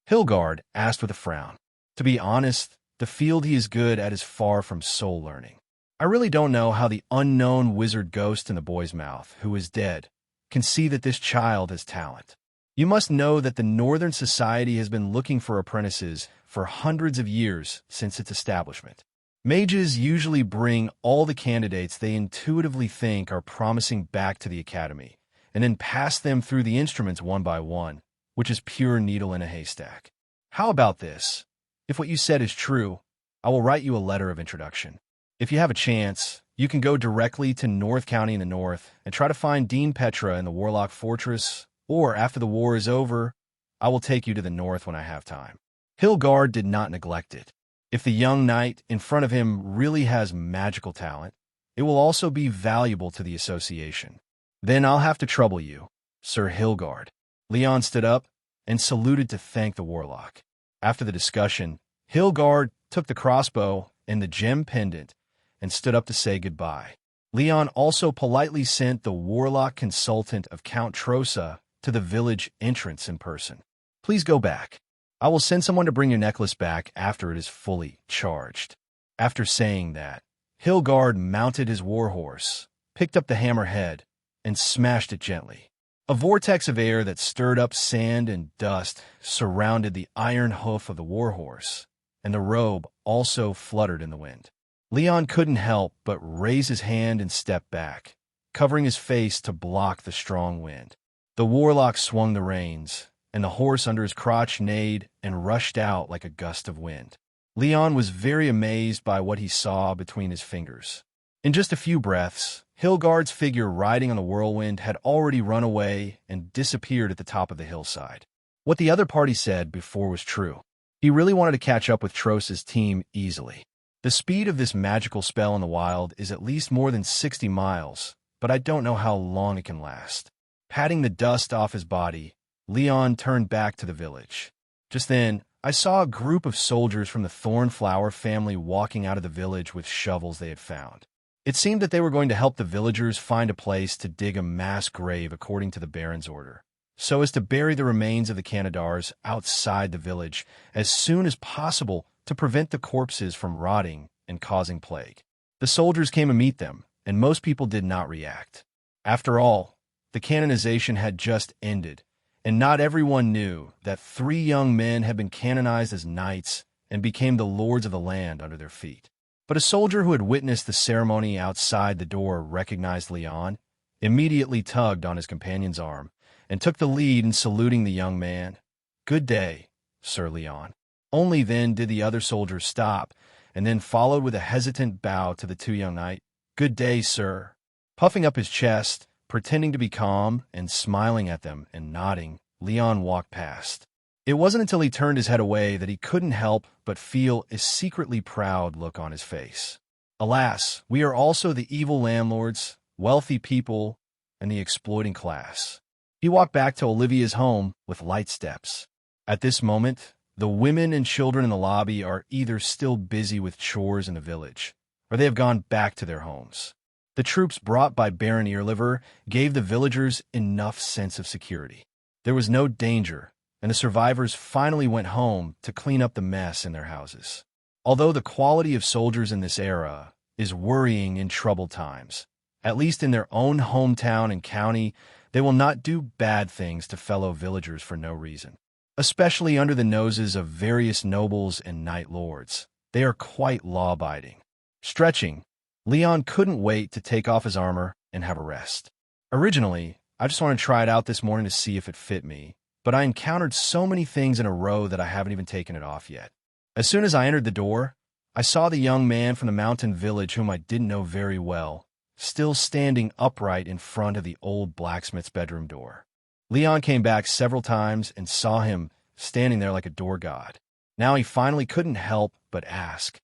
Hilgard asked with a frown. To be honest, the field he is good at is far from soul learning. I really don't know how the unknown wizard ghost in the boy's mouth, who is dead, can see that this child has talent. You must know that the Northern Society has been looking for apprentices for hundreds of years since its establishment. Mages usually bring all the candidates they intuitively think are promising back to the academy, and then pass them through the instruments one by one, which is pure needle in a haystack. How about this? If what you said is true, I will write you a letter of introduction. If you have a chance, you can go directly to North County in the north and try to find Dean Petra in the Warlock Fortress, or after the war is over, I will take you to the north when I have time. Hilgard did not neglect it. If the young knight in front of him really has magical talent, it will also be valuable to the association. Then I'll have to trouble you, Sir Hilgard. Leon stood up and saluted to thank the warlock. After the discussion, Hilgard took the crossbow and the gem pendant and stood up to say goodbye. Leon also politely sent the warlock consultant of Count Trosa to the village entrance in person. Please go back. I will send someone to bring your necklace back after it is fully charged. After saying that, Hilgard mounted his warhorse, picked up the hammerhead, and smashed it gently. A vortex of air that stirred up sand and dust surrounded the iron hoof of the warhorse, and the robe also fluttered in the wind. Leon couldn't help but raise his hand and step back, covering his face to block the strong wind. The warlock swung the reins, and the horse under his crotch neighed and rushed out like a gust of wind. Leon was very amazed by what he saw between his fingers. In just a few breaths, Hilgard's figure riding on the whirlwind had already run away and disappeared at the top of the hillside. What the other party said before was true. He really wanted to catch up with Trosa's team easily. The speed of this magical spell in the wild is at least more than 60 miles, but I don't know how long it can last. Patting the dust off his body, Leon turned back to the village. Just then, I saw a group of soldiers from the Thornflower family walking out of the village with shovels they had found. It seemed that they were going to help the villagers find a place to dig a mass grave according to the Baron's order, so as to bury the remains of the Canadars outside the village as soon as possible to prevent the corpses from rotting and causing plague. The soldiers came to meet them, and most people did not react. After all, the canonization had just ended, and not everyone knew that 3 young men had been canonized as knights and became the lords of the land under their feet. But a soldier who had witnessed the ceremony outside the door recognized Leon, immediately tugged on his companion's arm, and took the lead in saluting the young man. "Good day, Sir Leon." Only then did the other soldiers stop, and then followed with a hesitant bow to the 2 young knights. "Good day, sir." Puffing up his chest, pretending to be calm and smiling at them and nodding, Leon walked past. It wasn't until he turned his head away that he couldn't help but feel a secretly proud look on his face. Alas, we are also the evil landlords, wealthy people, and the exploiting class. He walked back to Olivia's home with light steps. At this moment, the women and children in the lobby are either still busy with chores in the village, or they have gone back to their homes. The troops brought by Baron Earliver gave the villagers enough sense of security. There was no danger, and the survivors finally went home to clean up the mess in their houses. Although the quality of soldiers in this era is worrying in troubled times, at least in their own hometown and county, they will not do bad things to fellow villagers for no reason. Especially under the noses of various nobles and knight lords, they are quite law-abiding. Stretching, Leon couldn't wait to take off his armor and have a rest. Originally, I just wanted to try it out this morning to see if it fit me, but I encountered so many things in a row that I haven't even taken it off yet. As soon as I entered the door, I saw the young man from the mountain village whom I didn't know very well, still standing upright in front of the old blacksmith's bedroom door. Leon came back several times and saw him standing there like a door god. Now he finally couldn't help but ask,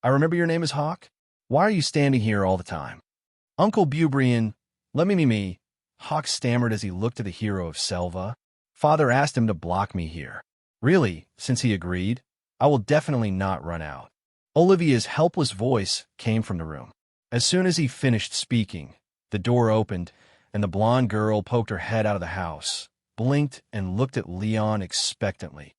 "I remember your name is Hawk? Why are you standing here all the time?" "Uncle Bubrian, let me be me," Hawk stammered as he looked at the hero of Selva. "Father asked him to block me here." "Really, since he agreed, I will definitely not run out." Olivia's helpless voice came from the room. As soon as he finished speaking, the door opened, and the blonde girl poked her head out of the house, blinked and looked at Leon expectantly.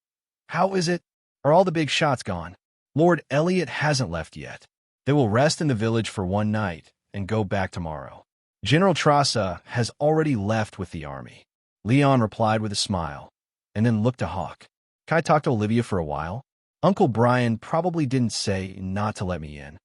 "How is it? Are all the big shots gone?" "Lord Elliot hasn't left yet. They will rest in the village for one night and go back tomorrow. General Trassa has already left with the army." Leon replied with a smile, and then looked to Hawk. "Can I talk to Olivia for a while? Uncle Brian probably didn't say not to let me in."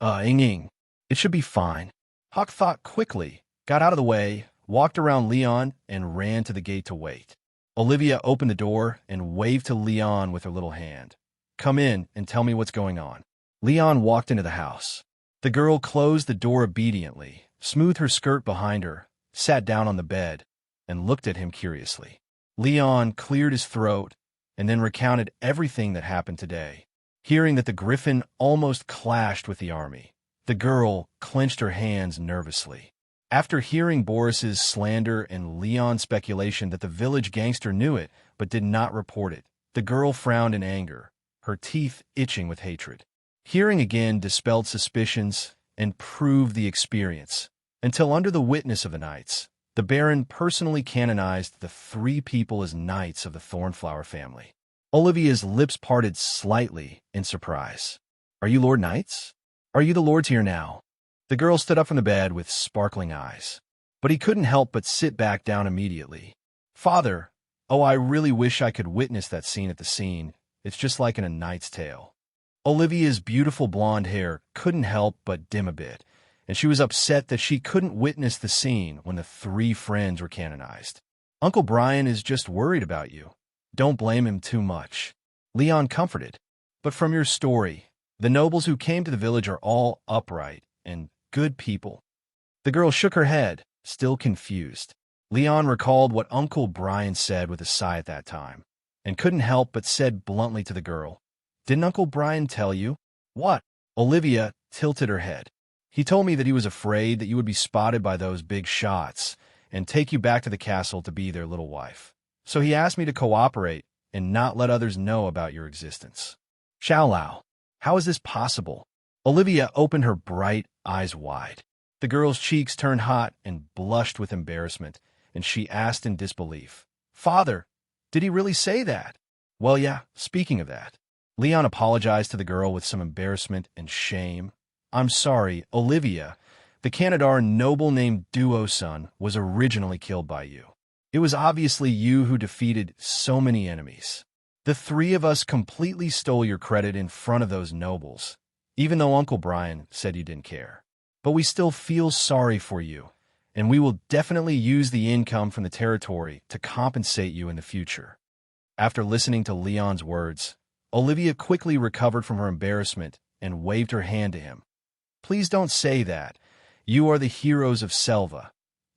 Ing. It should be fine." Hawk thought quickly, got out of the way, walked around Leon, and ran to the gate to wait. Olivia opened the door and waved to Leon with her little hand. "Come in and tell me what's going on." Leon walked into the house. The girl closed the door obediently, smoothed her skirt behind her, sat down on the bed, and looked at him curiously. Leon cleared his throat and then recounted everything that happened today. Hearing that the Griffin almost clashed with the army, the girl clenched her hands nervously. After hearing Boris's slander and Leon's speculation that the village gangster knew it but did not report it, the girl frowned in anger, her teeth itching with hatred. Hearing again dispelled suspicions and proved the experience, until under the witness of the knights, the Baron personally canonized the 3 people as knights of the Thornflower family. Olivia's lips parted slightly in surprise. "Are you Lord Knights? Are you the lords here now?" The girl stood up from the bed with sparkling eyes, but he couldn't help but sit back down immediately. "Father, I really wish I could witness that scene at the scene. It's just like in A Knight's Tale." Olivia's beautiful blonde hair couldn't help but dim a bit, and she was upset that she couldn't witness the scene when the 3 friends were canonized. "Uncle Brian is just worried about you. Don't blame him too much." Leon comforted. "But from your story, the nobles who came to the village are all upright and good people." The girl shook her head, still confused. Leon recalled what Uncle Brian said with a sigh at that time, and couldn't help but said bluntly to the girl, "Didn't Uncle Brian tell you?" "What?" Olivia tilted her head. "He told me that he was afraid that you would be spotted by those big shots and take you back to the castle to be their little wife. So he asked me to cooperate and not let others know about your existence." "Xiaolao, how is this possible?" Olivia opened her bright eyes wide. The girl's cheeks turned hot and blushed with embarrassment, and she asked in disbelief, "Father, did he really say that?" "Well, yeah, speaking of that." Leon apologized to the girl with some embarrassment and shame. "I'm sorry, Olivia. The Canadar noble named Duo-sun was originally killed by you. It was obviously you who defeated so many enemies. The 3 of us completely stole your credit in front of those nobles, even though Uncle Brian said you didn't care. But we still feel sorry for you, and we will definitely use the income from the territory to compensate you in the future." After listening to Leon's words, Olivia quickly recovered from her embarrassment and waved her hand to him. "Please don't say that. You are the heroes of Selva.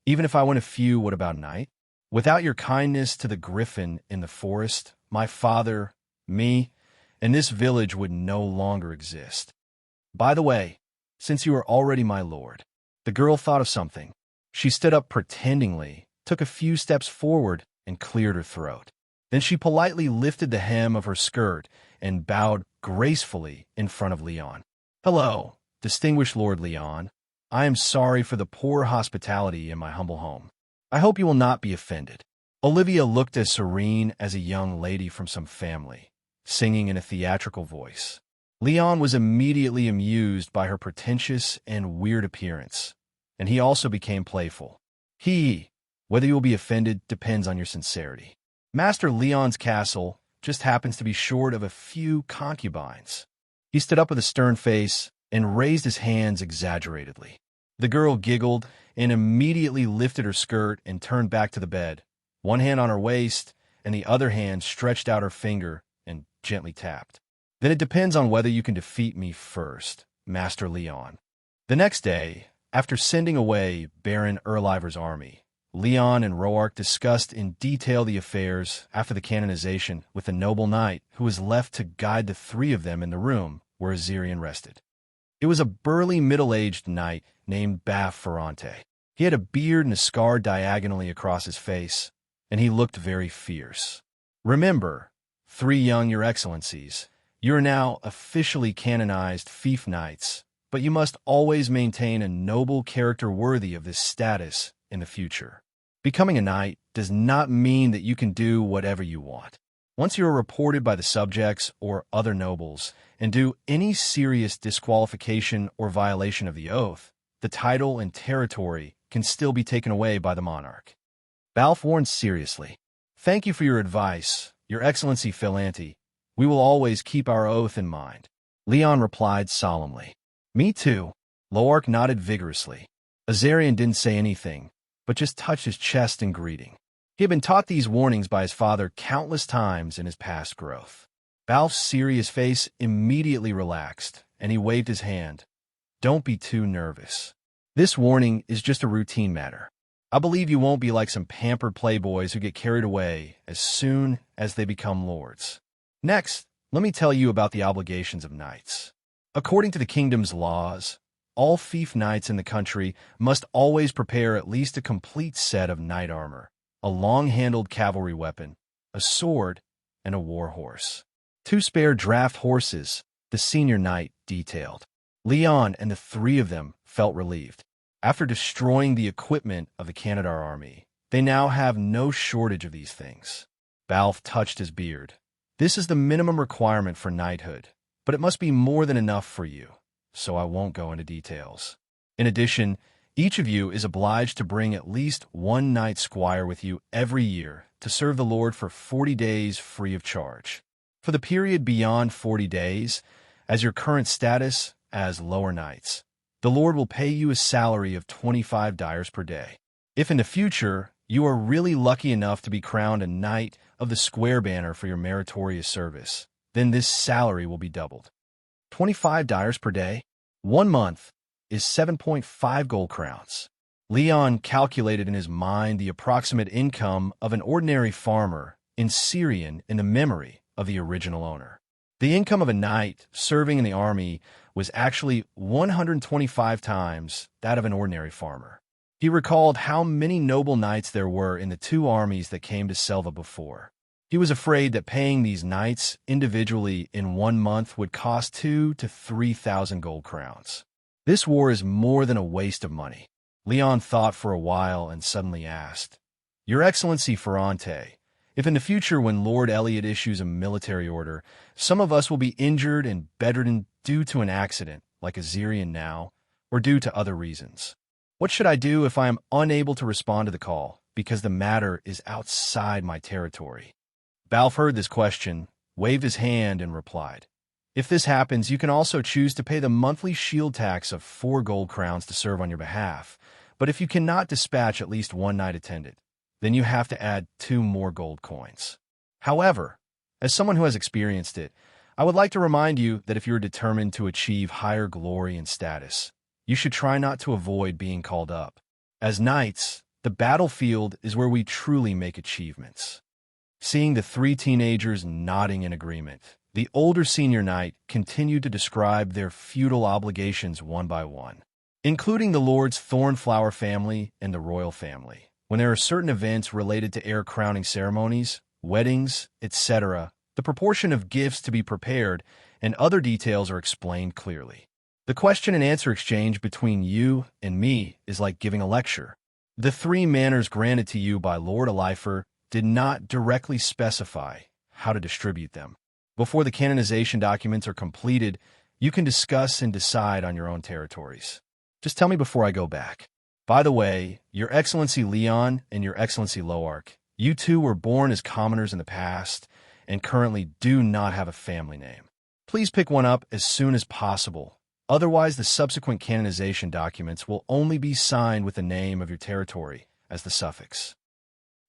Even if I win a few, what about Knight? Without your kindness to the Griffin in the forest, my father, me, and this village would no longer exist. By the way, since you are already my lord." The girl thought of something. She stood up pretendingly, took a few steps forward, and cleared her throat. Then she politely lifted the hem of her skirt and bowed gracefully in front of Leon. "Hello, distinguished Lord Leon. I am sorry for the poor hospitality in my humble home. I hope you will not be offended." Olivia looked as serene as a young lady from some family, singing in a theatrical voice. Leon was immediately amused by her pretentious and weird appearance, and he also became playful. Whether you will be offended depends on your sincerity. Master Leon's castle just happens to be short of a few concubines." He stood up with a stern face and raised his hands exaggeratedly. The girl giggled and immediately lifted her skirt and turned back to the bed, one hand on her waist and the other hand stretched out her finger and gently tapped. "Then it depends on whether you can defeat me first, Master Leon." The next day, after sending away Baron Erliver's army, Leon and Roark discussed in detail the affairs after the canonization with the noble knight who was left to guide the 3 of them in the room where Azirian rested. It was a burly middle-aged knight named Baff Ferrante. He had a beard and a scar diagonally across his face, and he looked very fierce. "Remember, 3 young your excellencies, you are now officially canonized fief knights, but you must always maintain a noble character worthy of this status in the future. Becoming a knight does not mean that you can do whatever you want. Once you are reported by the subjects or other nobles and do any serious disqualification or violation of the oath, the title and territory can still be taken away by the monarch. Balf warned seriously. Thank you for your advice, Your Excellency Philanti. We will always keep our oath in mind. Leon replied solemnly. Me too. Loark nodded vigorously. Azarian didn't say anything, but just touched his chest in greeting. He had been taught these warnings by his father countless times in his past growth. Balf's serious face immediately relaxed, and he waved his hand. Don't be too nervous. This warning is just a routine matter. I believe you won't be like some pampered playboys who get carried away as soon as they become lords. Next, let me tell you about the obligations of knights. According to the kingdom's laws, all fief knights in the country must always prepare at least a complete set of knight armor, a long-handled cavalry weapon, a sword, and a war horse. 2 spare draft horses, the senior knight detailed. Leon and the 3 of them felt relieved. After destroying the equipment of the Canadar army, they now have no shortage of these things. Balf touched his beard. This is the minimum requirement for knighthood, but it must be more than enough for you, so I won't go into details. In addition, each of you is obliged to bring at least 1 knight squire with you every year to serve the Lord for 40 days free of charge. For the period beyond 40 days, as your current status as lower knights, the Lord will pay you a salary of 25 dyers per day. If in the future you are really lucky enough to be crowned a Knight of the Square Banner for your meritorious service, then this salary will be doubled. 25 dyers per day? 1 month is 7.5 gold crowns. Leon calculated in his mind the approximate income of an ordinary farmer in Syrian in the memory of the original owner. The income of a knight serving in the army was actually 125 times that of an ordinary farmer. He recalled how many noble knights there were in the 2 armies that came to Selva before. He was afraid that paying these knights individually in 1 month would cost 2,000 to 3,000 gold crowns. This war is more than a waste of money. Leon thought for a while and suddenly asked, Your Excellency Ferrante, if in the future when Lord Elliot issues a military order, some of us will be injured and bedridden due to an accident, like Azarian now, or due to other reasons, what should I do if I am unable to respond to the call because the matter is outside my territory? Balf heard this question, waved his hand, and replied, If this happens, you can also choose to pay the monthly shield tax of 4 gold crowns to serve on your behalf, but if you cannot dispatch at least 1 knight attendant, then you have to add 2 more gold coins. However, as someone who has experienced it, I would like to remind you that if you are determined to achieve higher glory and status, you should try not to avoid being called up. As knights, the battlefield is where we truly make achievements. Seeing the 3 teenagers nodding in agreement, the older senior knight continued to describe their feudal obligations one by one, including the Lord's Thornflower family and the royal family. When there are certain events related to heir crowning ceremonies, weddings, etc., the proportion of gifts to be prepared and other details are explained clearly. The question and answer exchange between you and me is like giving a lecture. The 3 manors granted to you by Lord Elifer did not directly specify how to distribute them. Before the canonization documents are completed, you can discuss and decide on your own territories. Just tell me before I go back. By the way, Your Excellency Leon and Your Excellency Loark, you 2 were born as commoners in the past and currently do not have a family name. Please pick one up as soon as possible. Otherwise, the subsequent canonization documents will only be signed with the name of your territory as the suffix.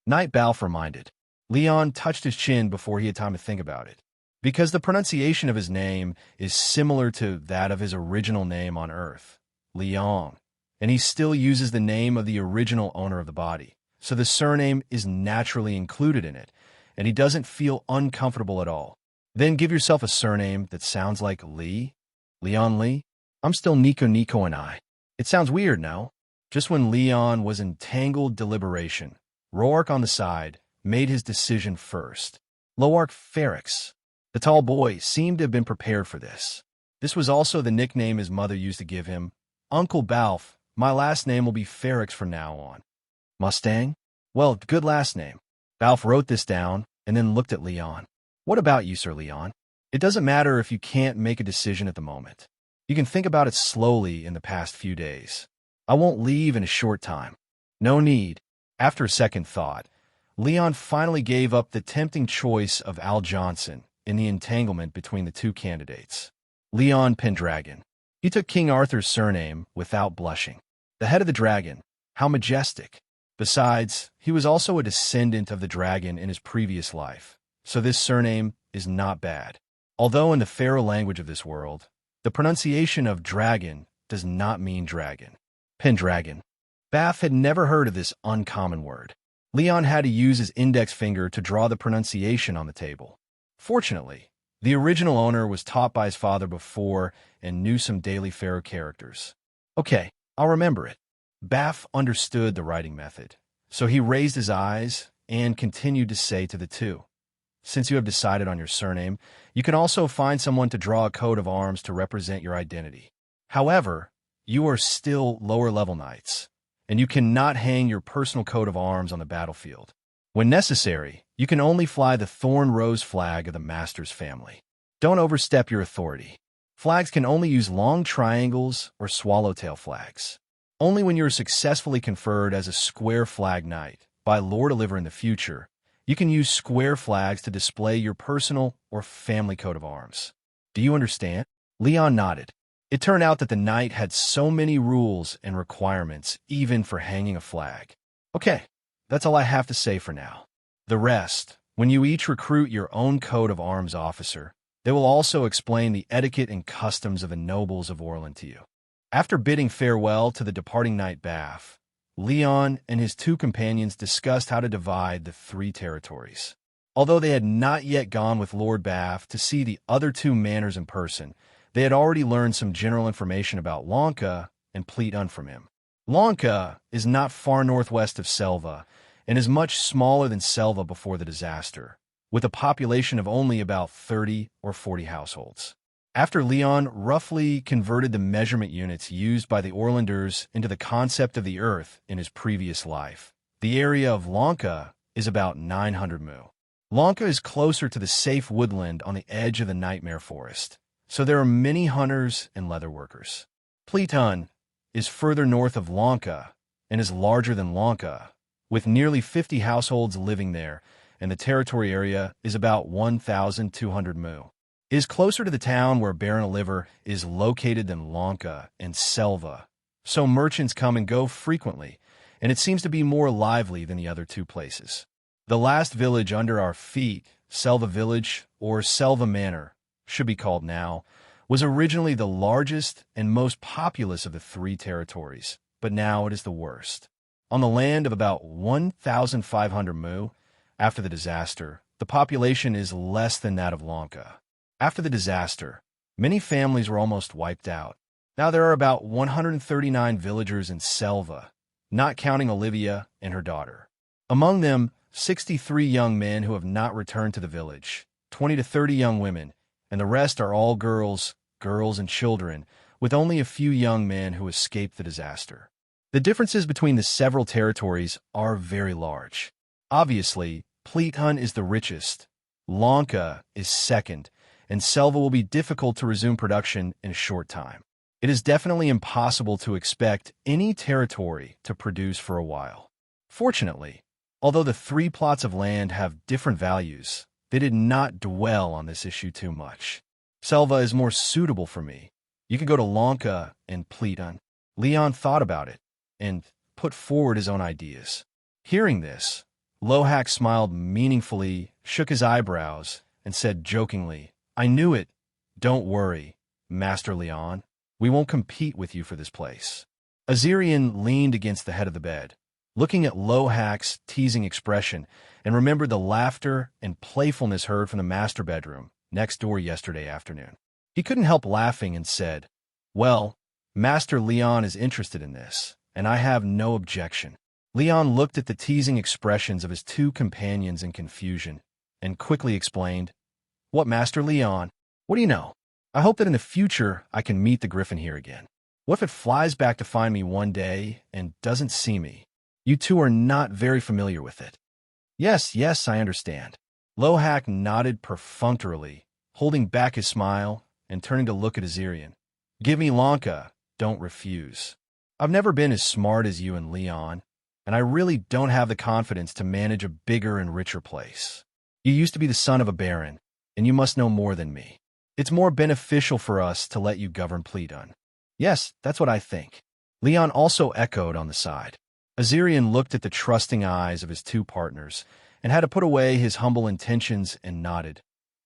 Knight Balf reminded. Leon touched his chin before he had time to think about it. Because the pronunciation of his name is similar to that of his original name on Earth, Leon, and he still uses the name of the original owner of the body, so the surname is naturally included in it, and he doesn't feel uncomfortable at all. Then give yourself a surname that sounds like Lee. Leon Lee? I'm still Nico and I. It sounds weird, no? Just when Leon was in tangled deliberation, Roark on the side made his decision first. Loark Ferrix. The tall boy seemed to have been prepared for this. This was also the nickname his mother used to give him. Uncle Balf, my last name will be Ferrix from now on. Mustang? Well, good last name. Balf wrote this down and then looked at Leon. What about you, Sir Leon? It doesn't matter if you can't make a decision at the moment. You can think about it slowly in the past few days. I won't leave in a short time. No need. After a second thought, Leon finally gave up the tempting choice of Al Johnson in the entanglement between the two candidates. Leon Pendragon. He took King Arthur's surname without blushing. The head of the dragon. How majestic. Besides, he was also a descendant of the dragon in his previous life, so this surname is not bad. Although in the pharaoh language of this world, the pronunciation of dragon does not mean dragon. Pendragon. Bath had never heard of this uncommon word. Leon had to use his index finger to draw the pronunciation on the table. Fortunately, the original owner was taught by his father before and knew some daily pharaoh characters. Okay, I'll remember it. Bath understood the writing method, so he raised his eyes and continued to say to the two, "Since you have decided on your surname, you can also find someone to draw a coat of arms to represent your identity. However, you are still lower-level knights, and you cannot hang your personal coat of arms on the battlefield. When necessary, you can only fly the thorn rose flag of the master's family. Don't overstep your authority. Flags can only use long triangles or swallowtail flags. Only when you are successfully conferred as a square flag knight by Lord Oliver in the future, you can use square flags to display your personal or family coat of arms. Do you understand?" Leon nodded. It turned out that the knight had so many rules and requirements, even for hanging a flag. Okay, that's all I have to say for now. The rest, when you each recruit your own coat of arms officer, they will also explain the etiquette and customs of the nobles of Orland to you. After bidding farewell to the departing knight Bath, Leon and his two companions discussed how to divide the three territories. Although they had not yet gone with Lord Bath to see the other two manors in person, they had already learned some general information about Lanka and Pleetun from him. Lanka is not far northwest of Selva and is much smaller than Selva before the disaster, with a population of only about 30 or 40 households. After Leon roughly converted the measurement units used by the Orlanders into the concept of the Earth in his previous life, the area of Lanka is about 900 mu. Lanka is closer to the safe woodland on the edge of the nightmare forest, so there are many hunters and leatherworkers. Pleetun is further north of Lanka and is larger than Lanka, with nearly 50 households living there, and the territory area is about 1,200 mu. It is closer to the town where Baron Oliver is located than Lanka and Selva, so merchants come and go frequently, and it seems to be more lively than the other two places. The last village under our feet, Selva Village, or Selva Manor, should be called now, was originally the largest and most populous of the three territories, but now it is the worst. On the land of about 1,500 mu, after the disaster, the population is less than that of Lanka. After the disaster, many families were almost wiped out. Now there are about 139 villagers in Selva, not counting Olivia and her daughter. Among them, 63 young men who have not returned to the village, 20 to 30 young women, and the rest are all girls and children, with only a few young men who escaped the disaster. The differences between the several territories are very large. Obviously, Pleetun is the richest, Lanka is second, and Selva will be difficult to resume production in a short time. It is definitely impossible to expect any territory to produce for a while. Fortunately, although the three plots of land have different values, they did not dwell on this issue too much. Selva is more suitable for me. You could go to Lanka and Pleetun. Leon thought about it and put forward his own ideas. Hearing this, Lohak smiled meaningfully, shook his eyebrows, and said jokingly, "I knew it. Don't worry, Master Leon. We won't compete with you for this place." Azirian leaned against the head of the bed, looking at Lohak's teasing expression, and remembered the laughter and playfulness heard from the master bedroom next door yesterday afternoon. He couldn't help laughing and said, "Well, Master Leon is interested in this, and I have no objection." Leon looked at the teasing expressions of his two companions in confusion, and quickly explained, "What, Master Leon? What do you know? I hope that in the future I can meet the griffin here again. What if it flies back to find me one day and doesn't see me? You two are not very familiar with it. Yes, yes, I understand. Lohak nodded perfunctorily, holding back his smile and turning to look at Azirian. Give me Lanka, don't refuse. I've never been as smart as you and Leon, and I really don't have the confidence to manage a bigger and richer place. You used to be the son of a baron, and you must know more than me. It's more beneficial for us to let you govern Pledon. Yes, that's what I think. Leon also echoed on the side. Azirian looked at the trusting eyes of his two partners and had to put away his humble intentions and nodded.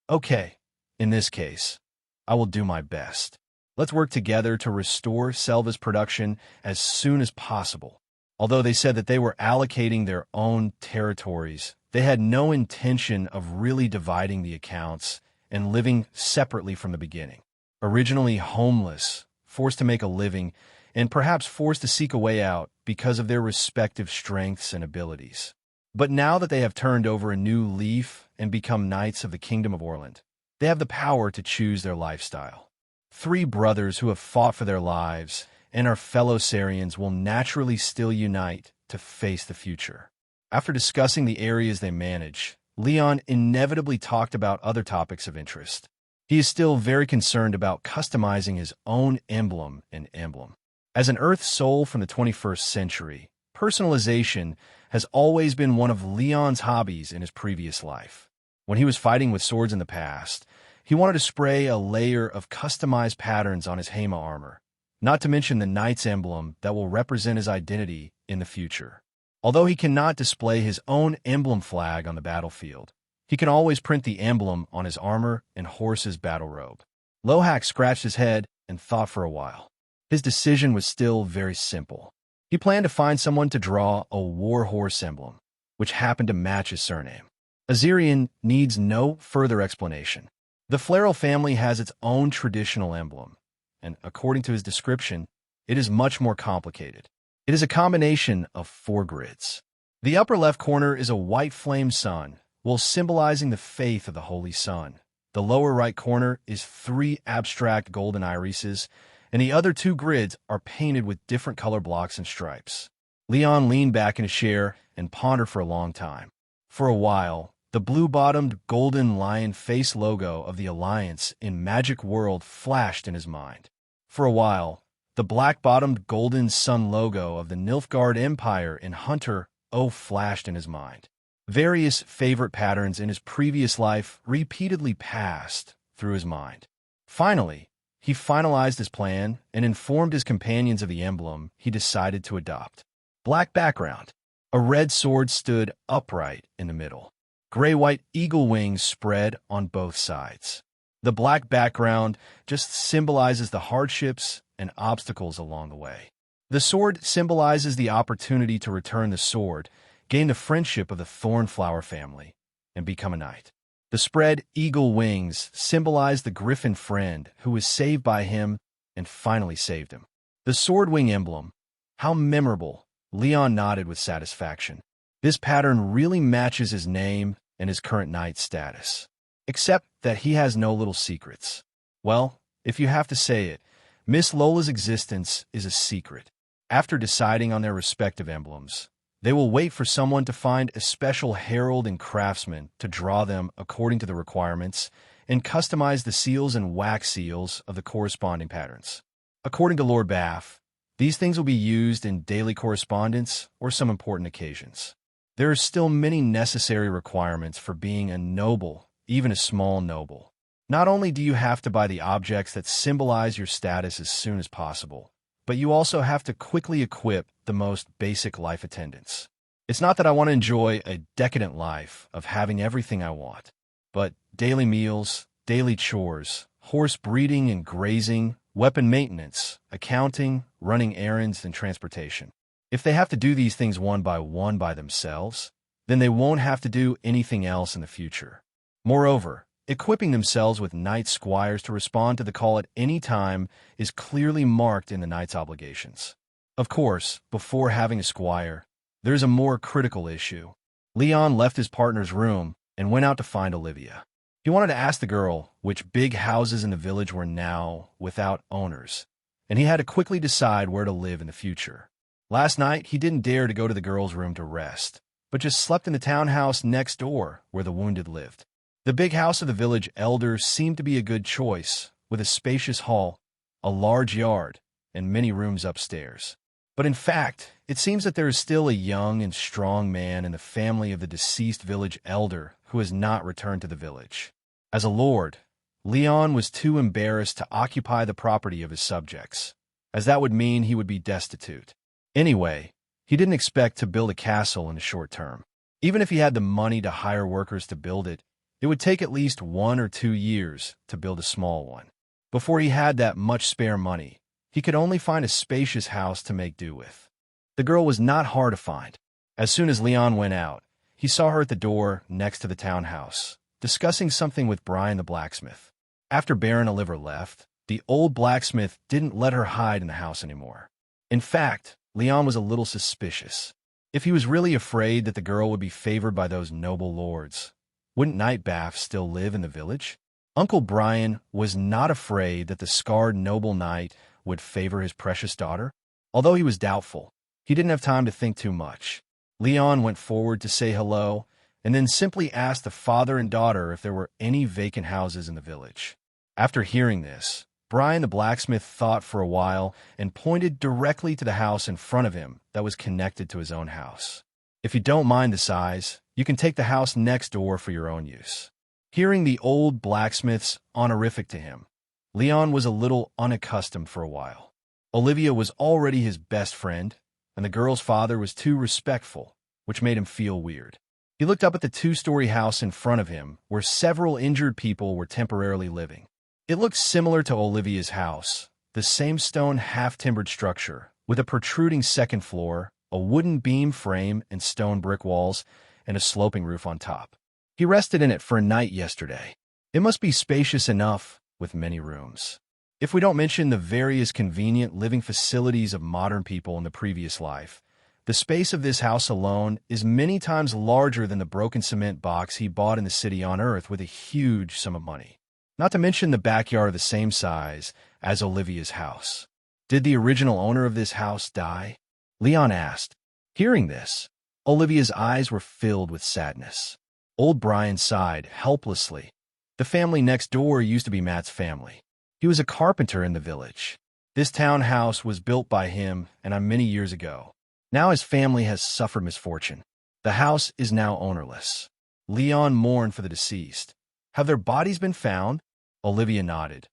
Okay, in this case, I will do my best. Let's work together to restore Selva's production as soon as possible. Although they said that they were allocating their own territories, they had no intention of really dividing the accounts and living separately from the beginning. Originally homeless, forced to make a living, and perhaps forced to seek a way out because of their respective strengths and abilities. But now that they have turned over a new leaf and become knights of the Kingdom of Orland, they have the power to choose their lifestyle. Three brothers who have fought for their lives and are fellow Sarians will naturally still unite to face the future. After discussing the areas they manage, Leon inevitably talked about other topics of interest. He is still very concerned about customizing his own emblem and emblem. As an Earth soul from the 21st century, personalization has always been one of Leon's hobbies in his previous life. When he was fighting with swords in the past, he wanted to spray a layer of customized patterns on his Hema armor, not to mention the knight's emblem that will represent his identity in the future. Although he cannot display his own emblem flag on the battlefield, he can always print the emblem on his armor and horse's battle robe. Lohak scratched his head and thought for a while. His decision was still very simple. He planned to find someone to draw a war horse emblem, which happened to match his surname. Azirian needs no further explanation. The Flareal family has its own traditional emblem, and according to his description, it is much more complicated. It is a combination of 4 grids. The upper left corner is a white flame sun, while symbolizing the faith of the Holy Sun. The lower right corner is 3 abstract golden irises, and the other 2 grids are painted with different color blocks and stripes. Leon leaned back in his chair and pondered for a long time. For a while, the blue-bottomed golden lion face logo of the Alliance in Magic World flashed in his mind. For a while, the black-bottomed golden sun logo of the Nilfgaard Empire in Hunter O flashed in his mind. Various favorite patterns in his previous life repeatedly passed through his mind. Finally, he finalized his plan and informed his companions of the emblem he decided to adopt. Black background. A red sword stood upright in the middle. Gray-white eagle wings spread on both sides. The black background just symbolizes the hardships and obstacles along the way. The sword symbolizes the opportunity to return the sword, gain the friendship of the Thornflower family, and become a knight. The spread eagle wings symbolize the griffin friend who was saved by him and finally saved him. The sword wing emblem. How memorable. Leon nodded with satisfaction. This pattern really matches his name and his current knight status. Except that he has no little secrets. Well, if you have to say it, Miss Lola's existence is a secret. After deciding on their respective emblems, they will wait for someone to find a special herald and craftsman to draw them according to the requirements and customize the seals and wax seals of the corresponding patterns. According to Lord Baff, these things will be used in daily correspondence or some important occasions. There are still many necessary requirements for being a noble, even a small noble. Not only do you have to buy the objects that symbolize your status as soon as possible, but you also have to quickly equip the most basic life attendants. It's not that I want to enjoy a decadent life of having everything I want, but daily meals, daily chores, horse breeding and grazing, weapon maintenance, accounting, running errands, and transportation. If they have to do these things one by themselves, then they won't have to do anything else in the future. Moreover, equipping themselves with knight squires to respond to the call at any time is clearly marked in the knight's obligations. Of course, before having a squire, there's a more critical issue. Leon left his partner's room and went out to find Olivia. He wanted to ask the girl which big houses in the village were now without owners, and he had to quickly decide where to live in the future. Last night, he didn't dare to go to the girls' room to rest, but just slept in the townhouse next door where the wounded lived. The big house of the village elder seemed to be a good choice, with a spacious hall, a large yard, and many rooms upstairs. But in fact, it seems that there is still a young and strong man in the family of the deceased village elder who has not returned to the village. As a lord, Leon was too embarrassed to occupy the property of his subjects, as that would mean he would be destitute. Anyway, he didn't expect to build a castle in the short term. Even if he had the money to hire workers to build it, it would take at least 1 or 2 years to build a small one. Before he had that much spare money, he could only find a spacious house to make do with. The girl was not hard to find. As soon as Leon went out, he saw her at the door next to the townhouse, discussing something with Brian the blacksmith. After Baron Oliver left, the old blacksmith didn't let her hide in the house anymore. In fact, Leon was a little suspicious. If he was really afraid that the girl would be favored by those noble lords, wouldn't Nightbath still live in the village? Uncle Brian was not afraid that the scarred noble knight would favor his precious daughter. Although he was doubtful, he didn't have time to think too much. Leon went forward to say hello, and then simply asked the father and daughter if there were any vacant houses in the village. After hearing this, Brian the blacksmith thought for a while and pointed directly to the house in front of him that was connected to his own house. If you don't mind the size, you can take the house next door for your own use. Hearing the old blacksmith's honorific to him, Leon was a little unaccustomed for a while. Olivia was already his best friend, and the girl's father was too respectful, which made him feel weird. He looked up at the 2-story house in front of him, where several injured people were temporarily living. It looked similar to Olivia's house, the same stone half-timbered structure, with a protruding second floor, a wooden beam frame and stone brick walls, and a sloping roof on top. He rested in it for a night yesterday. It must be spacious enough, with many rooms. If we don't mention the various convenient living facilities of modern people in the previous life, the space of this house alone is many times larger than the broken cement box he bought in the city on Earth with a huge sum of money. Not to mention the backyard the same size as Olivia's house. Did the original owner of this house die? Leon asked. Hearing this, Olivia's eyes were filled with sadness. Old Brian sighed helplessly. The family next door used to be Matt's family. He was a carpenter in the village. This townhouse was built by him and many years ago. Now his family has suffered misfortune. The house is now ownerless. Leon mourned for the deceased. Have their bodies been found? Olivia nodded.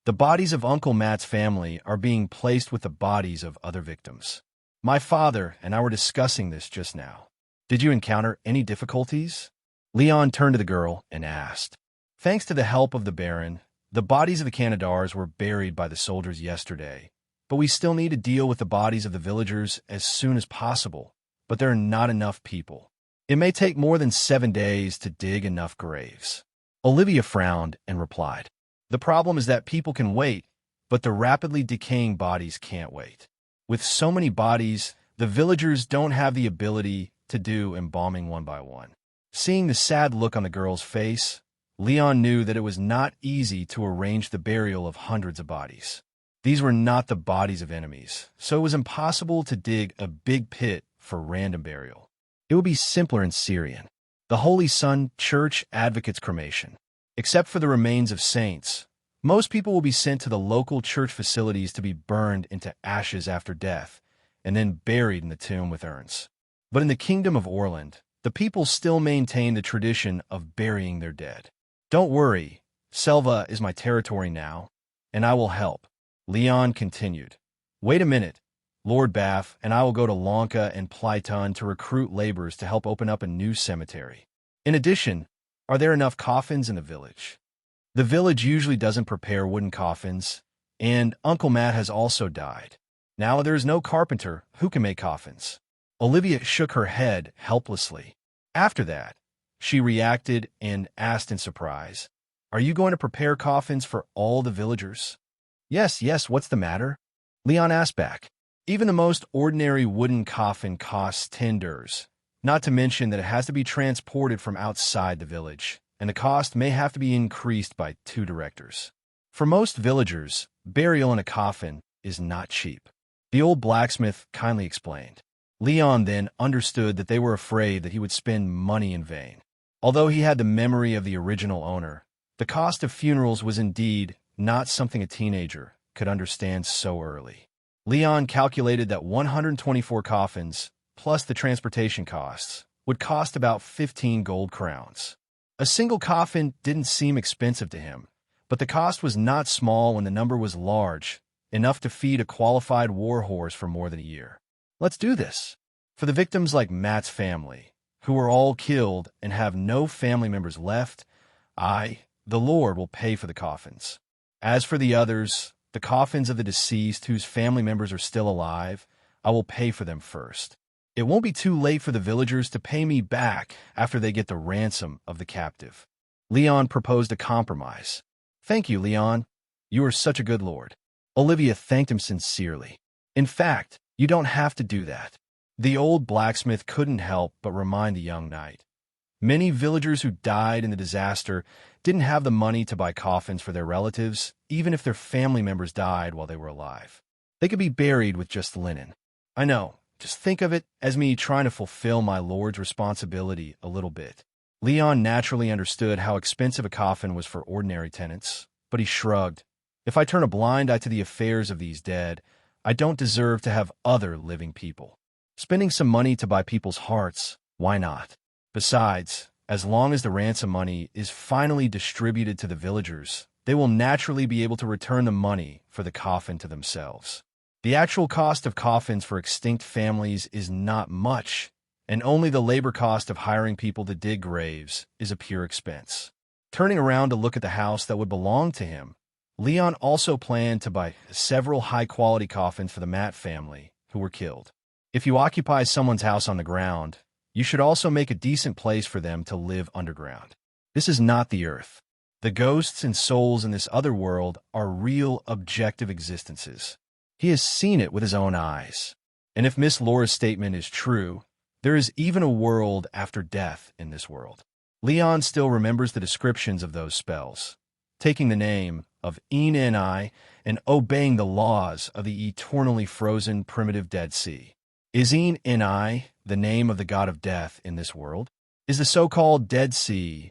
The bodies of Uncle Matt's family are being placed with the bodies of other victims. My father and I were discussing this just now. Did you encounter any difficulties? Leon turned to the girl and asked. Thanks to the help of the Baron, the bodies of the Canadars were buried by the soldiers yesterday, but we still need to deal with the bodies of the villagers as soon as possible, but there are not enough people. It may take more than 7 days to dig enough graves. Olivia frowned and replied, The problem is that people can wait, but the rapidly decaying bodies can't wait. With so many bodies, the villagers don't have the ability to do embalming one by one. Seeing the sad look on the girl's face, Leon knew that it was not easy to arrange the burial of hundreds of bodies. These were not the bodies of enemies, so it was impossible to dig a big pit for random burial. It would be simpler in Syrian. The Holy Son Church advocates cremation. Except for the remains of saints, most people will be sent to the local church facilities to be burned into ashes after death, and then buried in the tomb with urns. But in the Kingdom of Orland, the people still maintain the tradition of burying their dead. Don't worry, Selva is my territory now, and I will help. Leon continued. Wait a minute. Lord Bath and I will go to Lanka and Plyton to recruit laborers to help open up a new cemetery. In addition, are there enough coffins in the village? The village usually doesn't prepare wooden coffins, and Uncle Matt has also died. Now there is no carpenter who can make coffins. Olivia shook her head helplessly. After that, she reacted and asked in surprise, Are you going to prepare coffins for all the villagers? Yes, what's the matter? Leon asked back. Even the most ordinary wooden coffin costs 10 durs, not to mention that it has to be transported from outside the village, and the cost may have to be increased by 2 directors. For most villagers, burial in a coffin is not cheap. the old blacksmith kindly explained. Leon then understood that they were afraid that he would spend money in vain. Although he had the memory of the original owner, the cost of funerals was indeed not something a teenager could understand so early. Leon calculated that 124 coffins, plus the transportation costs, would cost about 15 gold crowns. A single coffin didn't seem expensive to him, but the cost was not small when the number was large, enough to feed a qualified war horse for more than a year. Let's do this. For the victims like Matt's family, who were all killed and have no family members left, I, the Lord, will pay for the coffins. As for the others, the coffins of the deceased whose family members are still alive, I will pay for them first. It won't be too late for the villagers to pay me back after they get the ransom of the captive. Leon proposed a compromise. Thank you, Leon. You are such a good lord. Olivia thanked him sincerely. In fact, you don't have to do that. The old blacksmith couldn't help but remind the young knight. Many villagers who died in the disaster didn't have the money to buy coffins for their relatives, even if their family members died while they were alive. They could be buried with just linen. I know. Just think of it as me trying to fulfill my lord's responsibility a little bit. Leon naturally understood how expensive a coffin was for ordinary tenants, but he shrugged. If I turn a blind eye to the affairs of these dead, I don't deserve to have other living people. Spending some money to buy people's hearts, why not? Besides, as long as the ransom money is finally distributed to the villagers, they will naturally be able to return the money for the coffin to themselves. The actual cost of coffins for extinct families is not much, and only the labor cost of hiring people to dig graves is a pure expense. Turning around to look at the house that would belong to him, Leon also planned to buy several high-quality coffins for the Matt family who were killed. If you occupy someone's house on the ground, you should also make a decent place for them to live underground. This is not the earth. The ghosts and souls in this other world are real, objective existences. He has seen it with his own eyes. And if Miss Laura's statement is true, there is even a world after death in this world. Leon still remembers the descriptions of those spells, taking the name of Enigmatic and obeying the laws of the eternally frozen primitive Dead Sea. Is Enigmatic the name of the god of death in this world? Is the so-called Dead Sea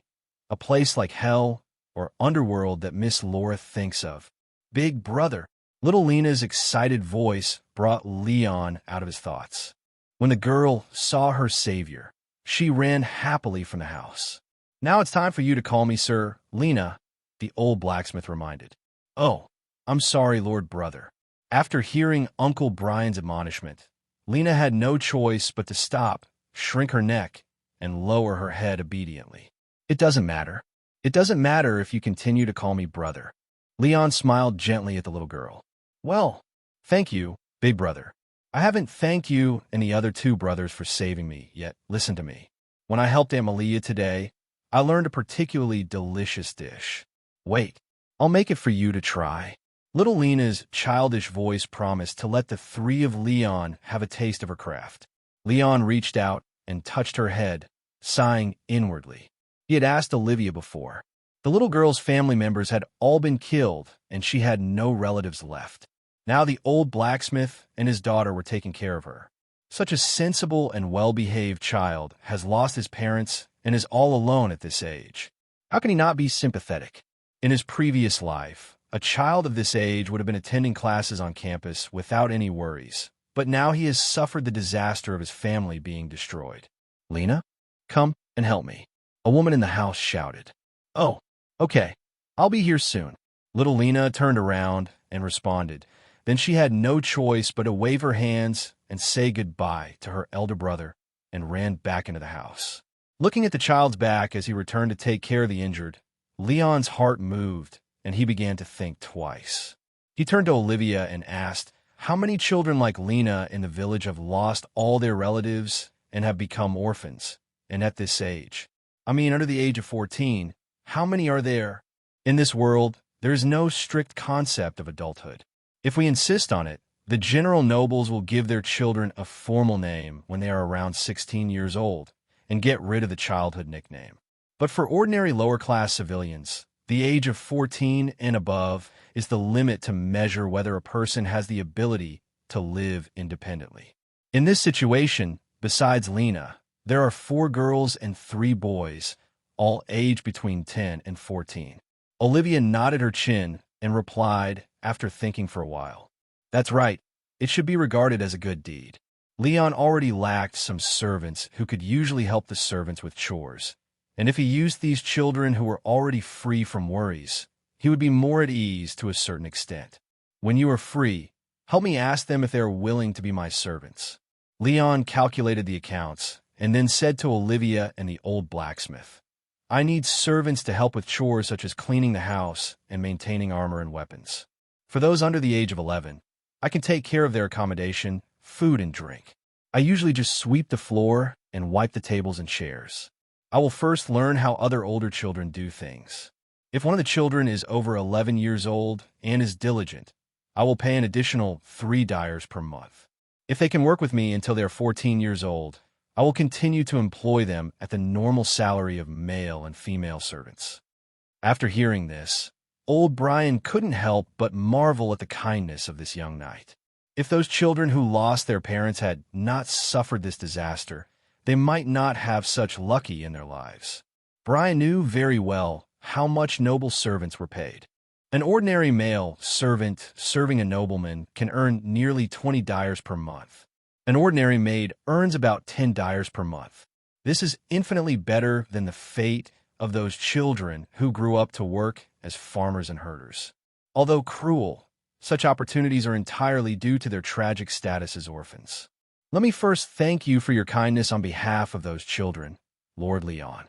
a place like hell or underworld that Miss Laura thinks of? Big brother. Little Lena's excited voice brought Leon out of his thoughts. When the girl saw her savior, she ran happily from the house. Now it's time for you to call me Sir Lena, the old blacksmith reminded. Oh, I'm sorry, Lord Brother. After hearing Uncle Brian's admonishment, Lena had no choice but to stop, shrink her neck, and lower her head obediently. It doesn't matter. It doesn't matter if you continue to call me brother. Leon smiled gently at the little girl. Well, thank you, big brother. I haven't thanked you and the other two brothers for saving me yet. Listen to me. When I helped Aunt Malia today, I learned a particularly delicious dish. Wait, I'll make it for you to try. Little Lena's childish voice promised to let the three of Leon have a taste of her craft. Leon reached out and touched her head, sighing inwardly. He had asked Olivia before. The little girl's family members had all been killed, and she had no relatives left. Now the old blacksmith and his daughter were taking care of her. Such a sensible and well-behaved child has lost his parents and is all alone at this age. How can he not be sympathetic? In his previous life, a child of this age would have been attending classes on campus without any worries, but now he has suffered the disaster of his family being destroyed. Lena, come and help me. A woman in the house shouted. Oh, okay, I'll be here soon. Little Lena turned around and responded. Then she had no choice but to wave her hands and say goodbye to her elder brother and ran back into the house. Looking at the child's back as he returned to take care of the injured, Leon's heart moved and he began to think twice. He turned to Olivia and asked, how many children like Lena in the village have lost all their relatives and have become orphans? And at this age, I mean under the age of 14, how many are there? In this world, there is no strict concept of adulthood. If we insist on it, the general nobles will give their children a formal name when they are around 16 years old and get rid of the childhood nickname. But for ordinary lower-class civilians, the age of 14 and above is the limit to measure whether a person has the ability to live independently. In this situation, besides Lena, there are 4 girls and 3 boys, all aged between 10 and 14. Olivia nodded her chin and replied after thinking for a while. That's right, it should be regarded as a good deed. Leon already lacked some servants who could usually help the servants with chores, and if he used these children who were already free from worries, he would be more at ease to a certain extent. When you are free, help me ask them if they are willing to be my servants. Leon calculated the accounts and then said to Olivia and the old blacksmith, I need servants to help with chores such as cleaning the house and maintaining armor and weapons. For those under the age of 11, I can take care of their accommodation, food, and drink. I usually just sweep the floor and wipe the tables and chairs. I will first learn how other older children do things. If one of the children is over 11 years old and is diligent, I will pay an additional $3 per month. If they can work with me until they are 14 years old, I will continue to employ them at the normal salary of male and female servants. After hearing this, old Brian couldn't help but marvel at the kindness of this young knight. If those children who lost their parents had not suffered this disaster, they might not have such lucky in their lives. Brian knew very well how much noble servants were paid. An ordinary male servant serving a nobleman can earn nearly $20 per month. An ordinary maid earns about $10 per month. This is infinitely better than the fate of those children who grew up to work as farmers and herders. Although cruel, such opportunities are entirely due to their tragic status as orphans. Let me first thank you for your kindness on behalf of those children, Lord Leon.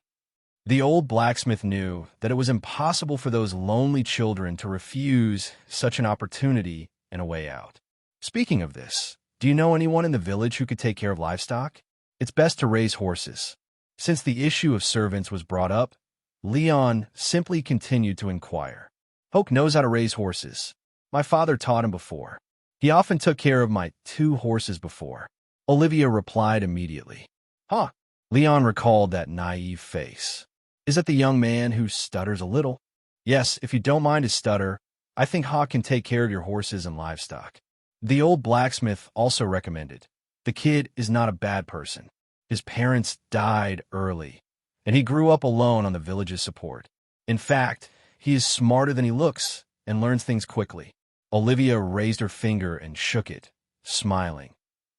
The old blacksmith knew that it was impossible for those lonely children to refuse such an opportunity and a way out. Speaking of this, do you know anyone in the village who could take care of livestock? It's best to raise horses. Since the issue of servants was brought up, Leon simply continued to inquire. Hoke knows how to raise horses. My father taught him before. He often took care of my 2 horses before. Olivia replied immediately. Huh. Leon recalled that naive face. Is that the young man who stutters a little? Yes, if you don't mind his stutter, I think Hawk can take care of your horses and livestock. The old blacksmith also recommended. The kid is not a bad person. His parents died early, and he grew up alone on the village's support. In fact, he is smarter than he looks and learns things quickly. Olivia raised her finger and shook it, smiling.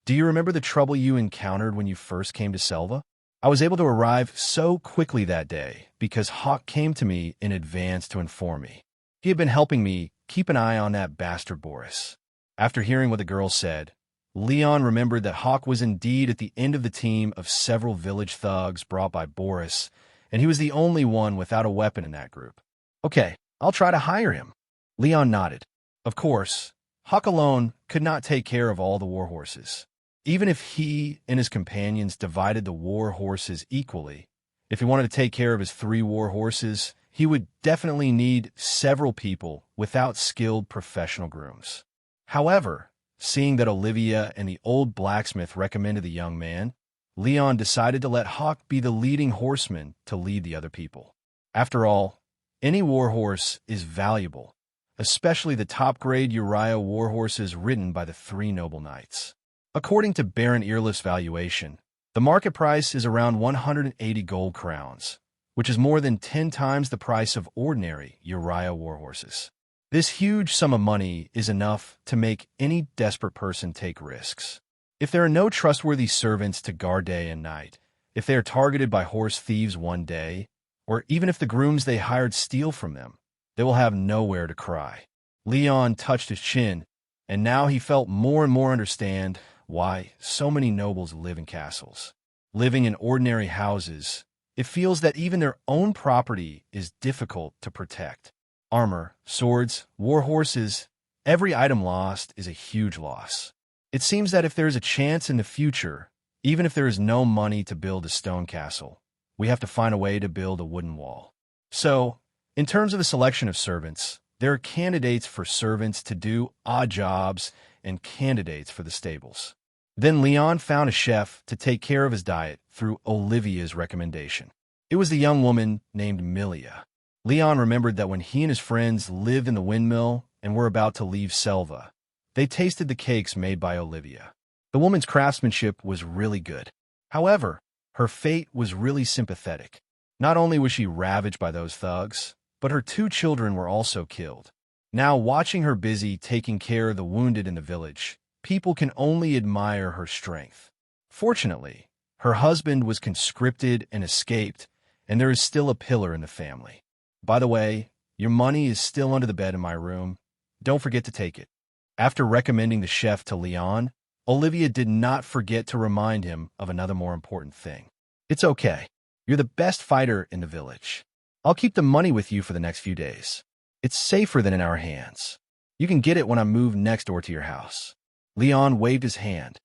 Do you remember the trouble you encountered when you first came to Selva? I was able to arrive so quickly that day because Hawk came to me in advance to inform me. He had been helping me keep an eye on that bastard Boris. After hearing what the girl said, Leon remembered that Hawk was indeed at the end of the team of several village thugs brought by Boris, and he was the only one without a weapon in that group. Okay, I'll try to hire him. Leon nodded. Of course, Hawk alone could not take care of all the war horses. Even if he and his companions divided the war horses equally, if he wanted to take care of his 3 war horses, he would definitely need several people without skilled professional grooms. However, seeing that Olivia and the old blacksmith recommended the young man, Leon decided to let Hawk be the leading horseman to lead the other people. After all, any war horse is valuable, especially the top-grade Uriah war horses ridden by the 3 noble knights. According to Baron Earliff's valuation, the market price is around 180 gold crowns, which is more than 10 times the price of ordinary Uriah war horses. This huge sum of money is enough to make any desperate person take risks. If there are no trustworthy servants to guard day and night, if they are targeted by horse thieves one day, or even if the grooms they hired steal from them, they will have nowhere to cry. Leon touched his chin, and now he felt more and more understand why so many nobles live in castles. Living in ordinary houses, it feels that even their own property is difficult to protect. Armor, swords, war horses, every item lost is a huge loss. It seems that if there is a chance in the future, even if there is no money to build a stone castle, we have to find a way to build a wooden wall. So, in terms of the selection of servants, there are candidates for servants to do odd jobs and candidates for the stables. Then Leon found a chef to take care of his diet through Olivia's recommendation. It was the young woman named Milia. Leon remembered that when he and his friends lived in the windmill and were about to leave Selva, They tasted the cakes made by Olivia. The woman's craftsmanship was really good. However, her fate was really sympathetic. Not only was she ravaged by those thugs, but her 2 children were also killed. Now, watching her busy taking care of the wounded in the village, people can only admire her strength. Fortunately, her husband was conscripted and escaped, and there is still a pillar in the family. By the way, your money is still under the bed in my room. Don't forget to take it. After recommending the chef to Leon, Olivia did not forget to remind him of another more important thing. It's okay. You're the best fighter in the village. I'll keep the money with you for the next few days. It's safer than in our hands. You can get it when I move next door to your house. Leon waved his hand,